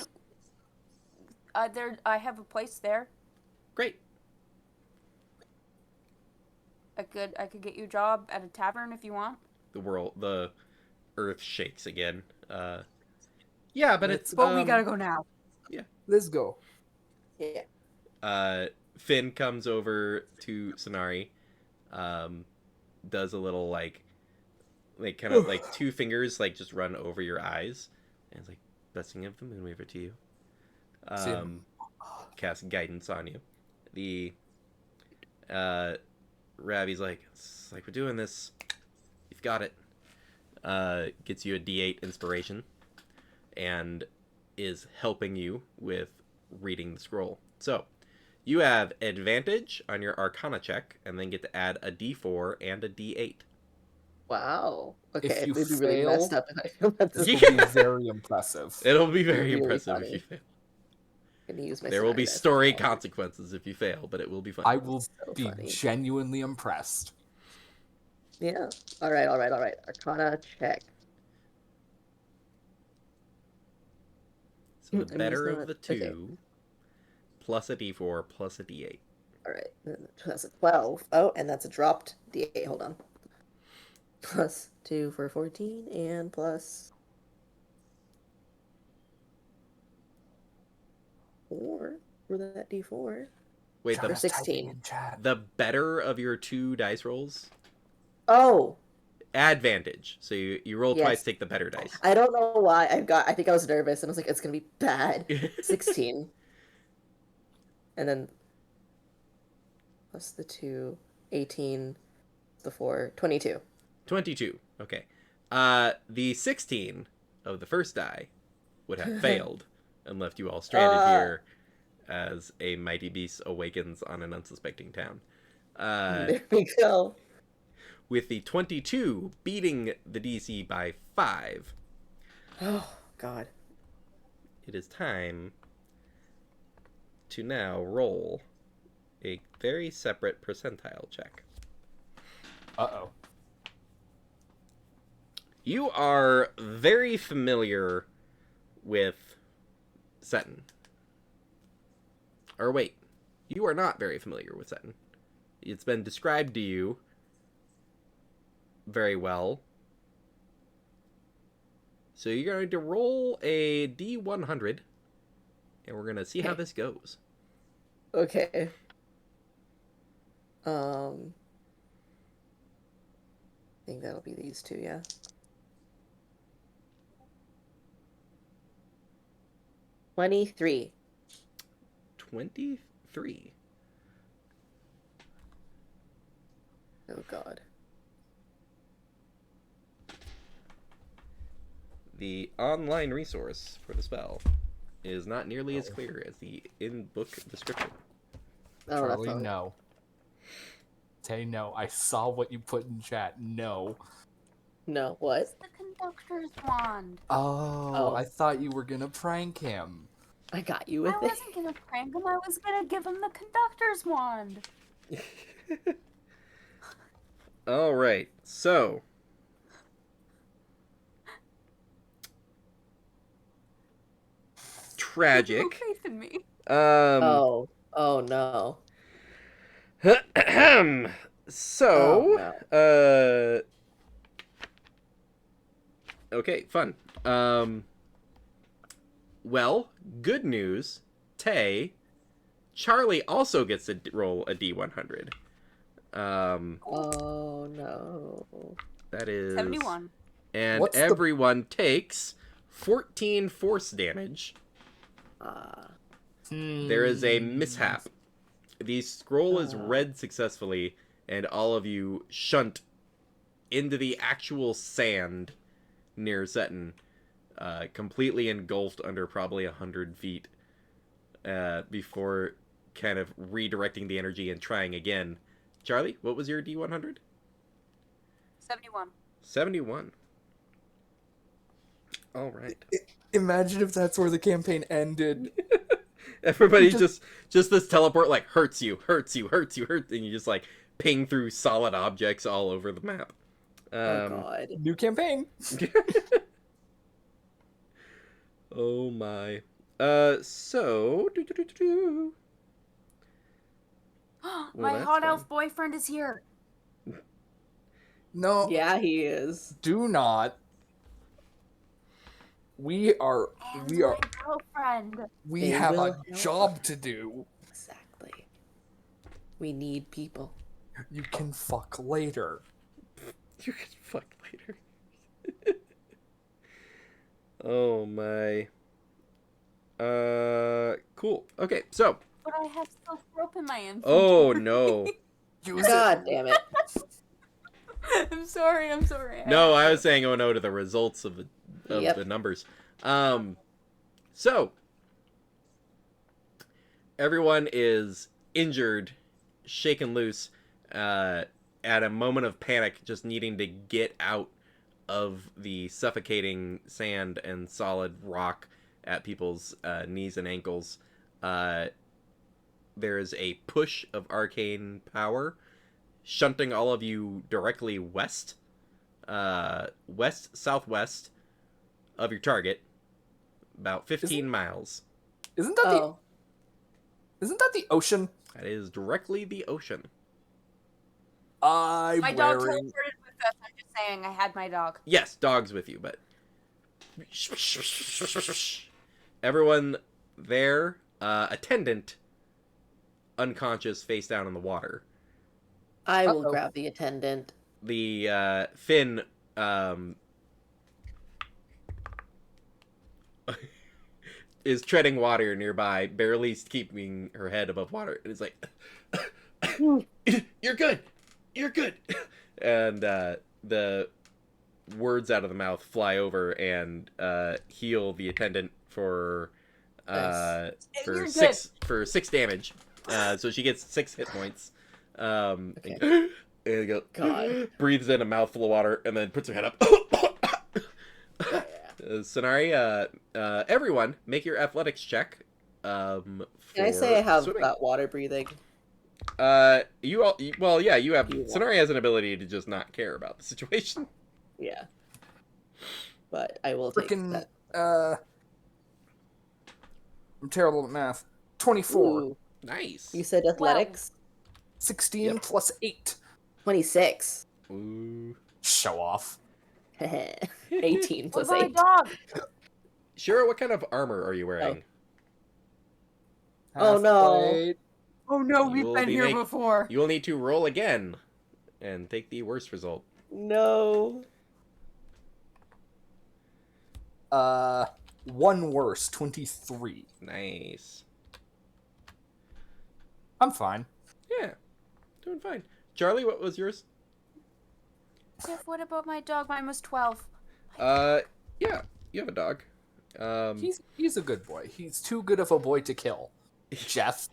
I have a place there. Great. I could get you a job at a tavern if you want. The earth shakes again. Yeah, but it's But we gotta go now. Let's go. Yeah. Finn comes over to Sonari, does a little like kind of like two fingers like just run over your eyes, and it's like blessing of the Moonweaver to you. Cast guidance on you. The Ravi's like, it's like we're doing this. You've got it. Gets you a D8 inspiration, and is helping you with reading the scroll. So, you have advantage on your Arcana check, and then get to add a D4 and a D8. Wow. Okay, If you it'd be really fail, messed up if I feel that This this will be very impressive. It'll be very Really impressive funny. if you fail. Gonna use my There will be Sonari dice story as well. consequences if you fail, but it will be fun. I will So be funny. genuinely impressed. Yeah. All right. Arcana check. So the I'm better using of the that- okay. two, plus a D4, plus a D8. All right. That's a 12. Oh, and that's a dropped D8. Hold on. Plus 2 for 14 and plus 4 for that D4. Wait, China's the 16. typing in chat. better of your two dice rolls, Oh, advantage. So you roll Yes. twice, take the better dice. I don't know why I think I was nervous and I was like, it's gonna be bad. 16. And then plus the 2, 18, the 4, 22. 22. Okay. The 16 of the first die would have failed and left you all stranded here as a mighty beast awakens on an unsuspecting town. There we go. With the 22 beating the DC by 5, Oh, God. it is time to now roll a very separate percentile check. Uh-oh. You are very familiar with Seton. Or wait, you are not very familiar with Seton. It's been described to you very well. So you're going to roll a D100, and we're going to see how Okay. this goes. Okay. I think that'll be these two, yeah. 23. 23. Oh, God. The online resource for the spell is not nearly as clear as the in-book description. Oh, that's Charlie, all. no. Tay, no. I saw what you put in chat. No. No, what? It's the conductor's wand. Oh, I thought you were gonna prank him. I got you with I it. wasn't gonna prank him. I was gonna give him the conductor's wand. All right, so tragic. No faith in me. Oh no. So, Oh, okay, fun. Well, good news. Charlie also gets to roll a D100. Oh no. That is 71. And What's the- everyone takes 14 force damage. There is a mishap. The scroll is read successfully, and all of you shunt into the actual sand near Seton, completely engulfed under probably 100 feet, before kind of redirecting the energy and trying again. Charlie, what was your D100? 71. 71. All right. Imagine if that's where the campaign ended. Everybody just this teleport like hurts you, and you just like ping through solid objects all over the map. Oh God. New campaign. Oh my. So Well, My that's hot fun. elf boyfriend is here. No, Yeah, he is. do not. We are. And We are. my girlfriend. We They have will a help job to do. Exactly. We need people. You can fuck later. You can fuck later. Oh my. Cool. Okay, so. But I have still rope in my inventory. Oh no. Use it. God damn it. I'm sorry. No, I was saying oh no to the results of Yep. the numbers. So everyone is injured, shaken loose, at a moment of panic, just needing to get out of the suffocating sand and solid rock at people's knees and ankles. There is a push of arcane power, shunting all of you directly west, southwest of your target, about 15 miles. Isn't that Oh. the ocean? That is directly the ocean. I'm My dog wearing. teleported with us. I'm just saying, I had my dog. Yes, dog's with you, but everyone there, attendant, unconscious, face down in the water. I will Uh-oh. grab the attendant. The Finn is treading water nearby, barely keeping her head above water, and is like, "You're good, you're good," and the words out of the mouth fly over and heal the attendant for Nice. You're for 6 damage. So she gets 6 hit points. Okay. And go, God. breathes in a mouthful of water and then puts her head up. Sonari, everyone, make your athletics check. Can I say I have swimming. that water breathing? You all, well, yeah, you have. You want- Sonari has an ability to just not care about the situation. Yeah. But I will take Freaking. that. I'm terrible at math. 24. Ooh. Nice. You said athletics? 16 Yep. plus 8. 26. Ooh. Show off. 18 What plus about my 8. dog? Shira, what kind of armor are you wearing? Oh, no. Half-blade. Oh no, You we've will been be here make- before. You will need to roll again and take the worst result. No. One worse. 23. Nice. I'm fine. Yeah, doing fine. Charlie, what was yours? Jeff, what about my dog? Mine was 12. Yeah, you have a dog. He's a good boy. He's too good of a boy to kill. Jeff.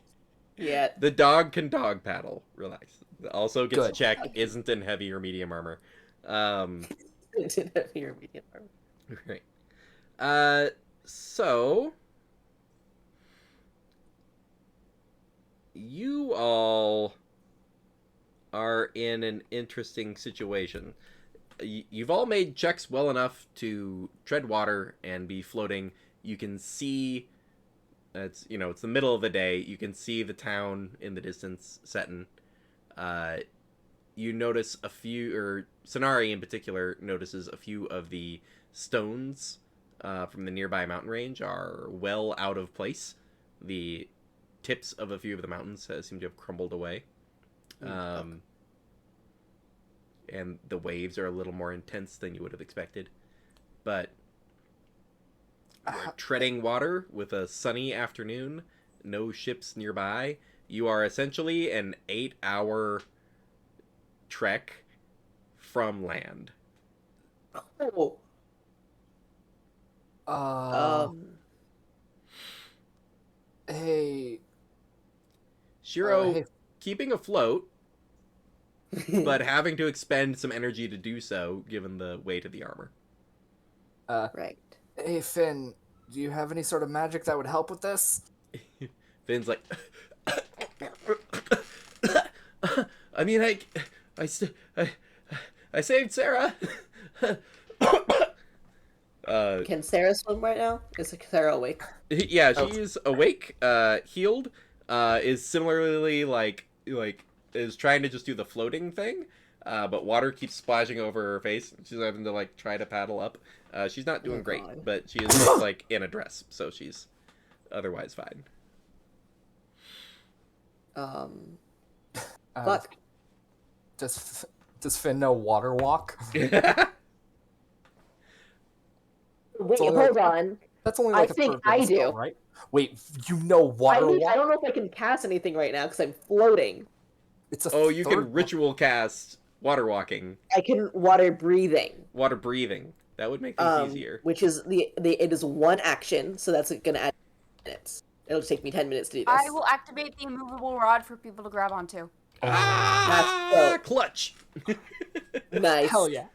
Yeah. The dog can dog paddle. Relax. Also gets Good. a check. Isn't in heavy or medium armor. Didn't have your medium armor. Right. So you all are in an interesting situation. You've all made checks well enough to tread water and be floating. You can see it's the middle of the day. You can see the town in the distance setting. You notice a few, or Sonari in particular notices a few of the stones from the nearby mountain range are well out of place. The tips of a few of the mountains seem to have crumbled away. And the waves are a little more intense than you would have expected. But you're treading water with a sunny afternoon, no ships nearby. You are essentially an 8-hour trek from land. Oh. Hey. Shiro, hey. keeping afloat, but having to expend some energy to do so, given the weight of the armor. Right. Hey, Finn. Do you have any sort of magic that would help with this? Finn's like, I mean, I saved Sarah. Can Sarah swim right now? Is Sarah awake? Yeah, she's awake, healed, is similarly like is trying to just do the floating thing, but water keeps splashing over her face. She's having to try to paddle up. She's not doing Oh, great, God. but she is just like in a dress, so she's otherwise fine. Fuck. Does Finn know water walk? Wait, only hold like- on. That's only I like a think third of I the spell, do. right? Wait, you know water walk? I don't know if I can cast anything right now because I'm floating. It's a Oh, you third can ritual cast water walking, I can water breathing. water breathing. That would make things easier. Which is it is one action, so that's gonna add minutes. It'll take me 10 minutes to do this. I will activate the immovable rod for people to grab onto. Ah, clutch. Nice. Hell yeah.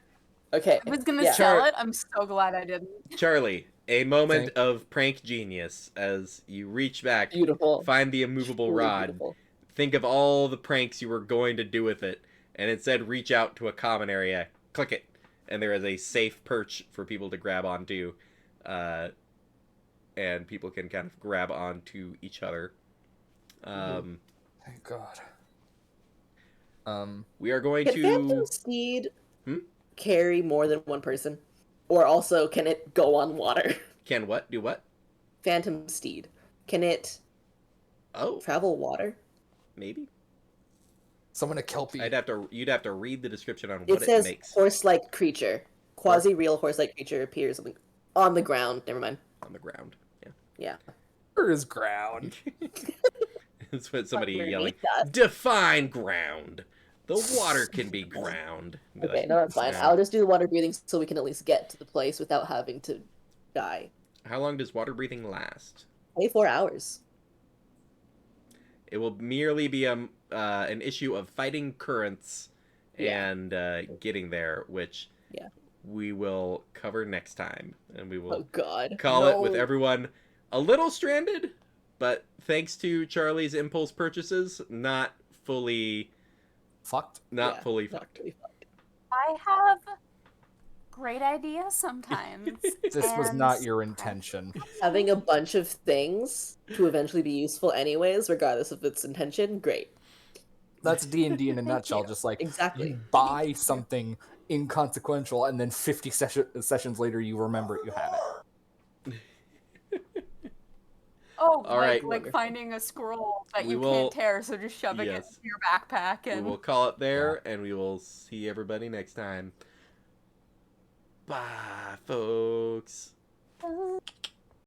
Okay. I was gonna yeah. sell it. I'm so glad I didn't. Charlie, a moment Thank- of prank genius as you reach back, Beautiful. find the immovable Truly rod, beautiful. think of all the pranks you were going to do with it, and instead reach out to a common area, click it, and there is a safe perch for people to grab onto, and people can kind of grab onto each other. Thank God. We are going Can to... Phantom Steed Hmm? carry more than one person? Or also, can it go on water? Can what? Do what? Phantom Steed. Can it Oh, travel water? maybe. Someone a kelpie. You'd have to read the description on It what it says makes horse-like creature. Quasi-real horse-like creature appears on the ground. Never mind. on the ground. Yeah. Yeah. Where is ground? It's what somebody Underneath yelling, us. define ground. The water can be ground. Be Okay, like, no, that's fine. "No." I'll just do the water breathing so we can at least get to the place without having to die. How long does water breathing last? 24 hours. It will merely be an issue of fighting currents Yeah. and getting there, which Yeah. we will cover next time. And we will Oh, God. call it with No. everyone a little stranded, but thanks to Charlie's impulse purchases, not fully Fucked. Yeah, fully not fucked. really fucked. I have great ideas sometimes. This was and not your intention. Having a bunch of things to eventually be useful anyways, regardless of its intention, great. That's D&D in a Thank nutshell. you. Just like Exactly. you buy something inconsequential, and then 50 sessions later, you remember you have it. Oh, All right. like finding a scroll that We you will- can't tear, so just shoving it Yes. into your backpack We and will call it there, and we will see everybody next time. Bye, folks. Bye.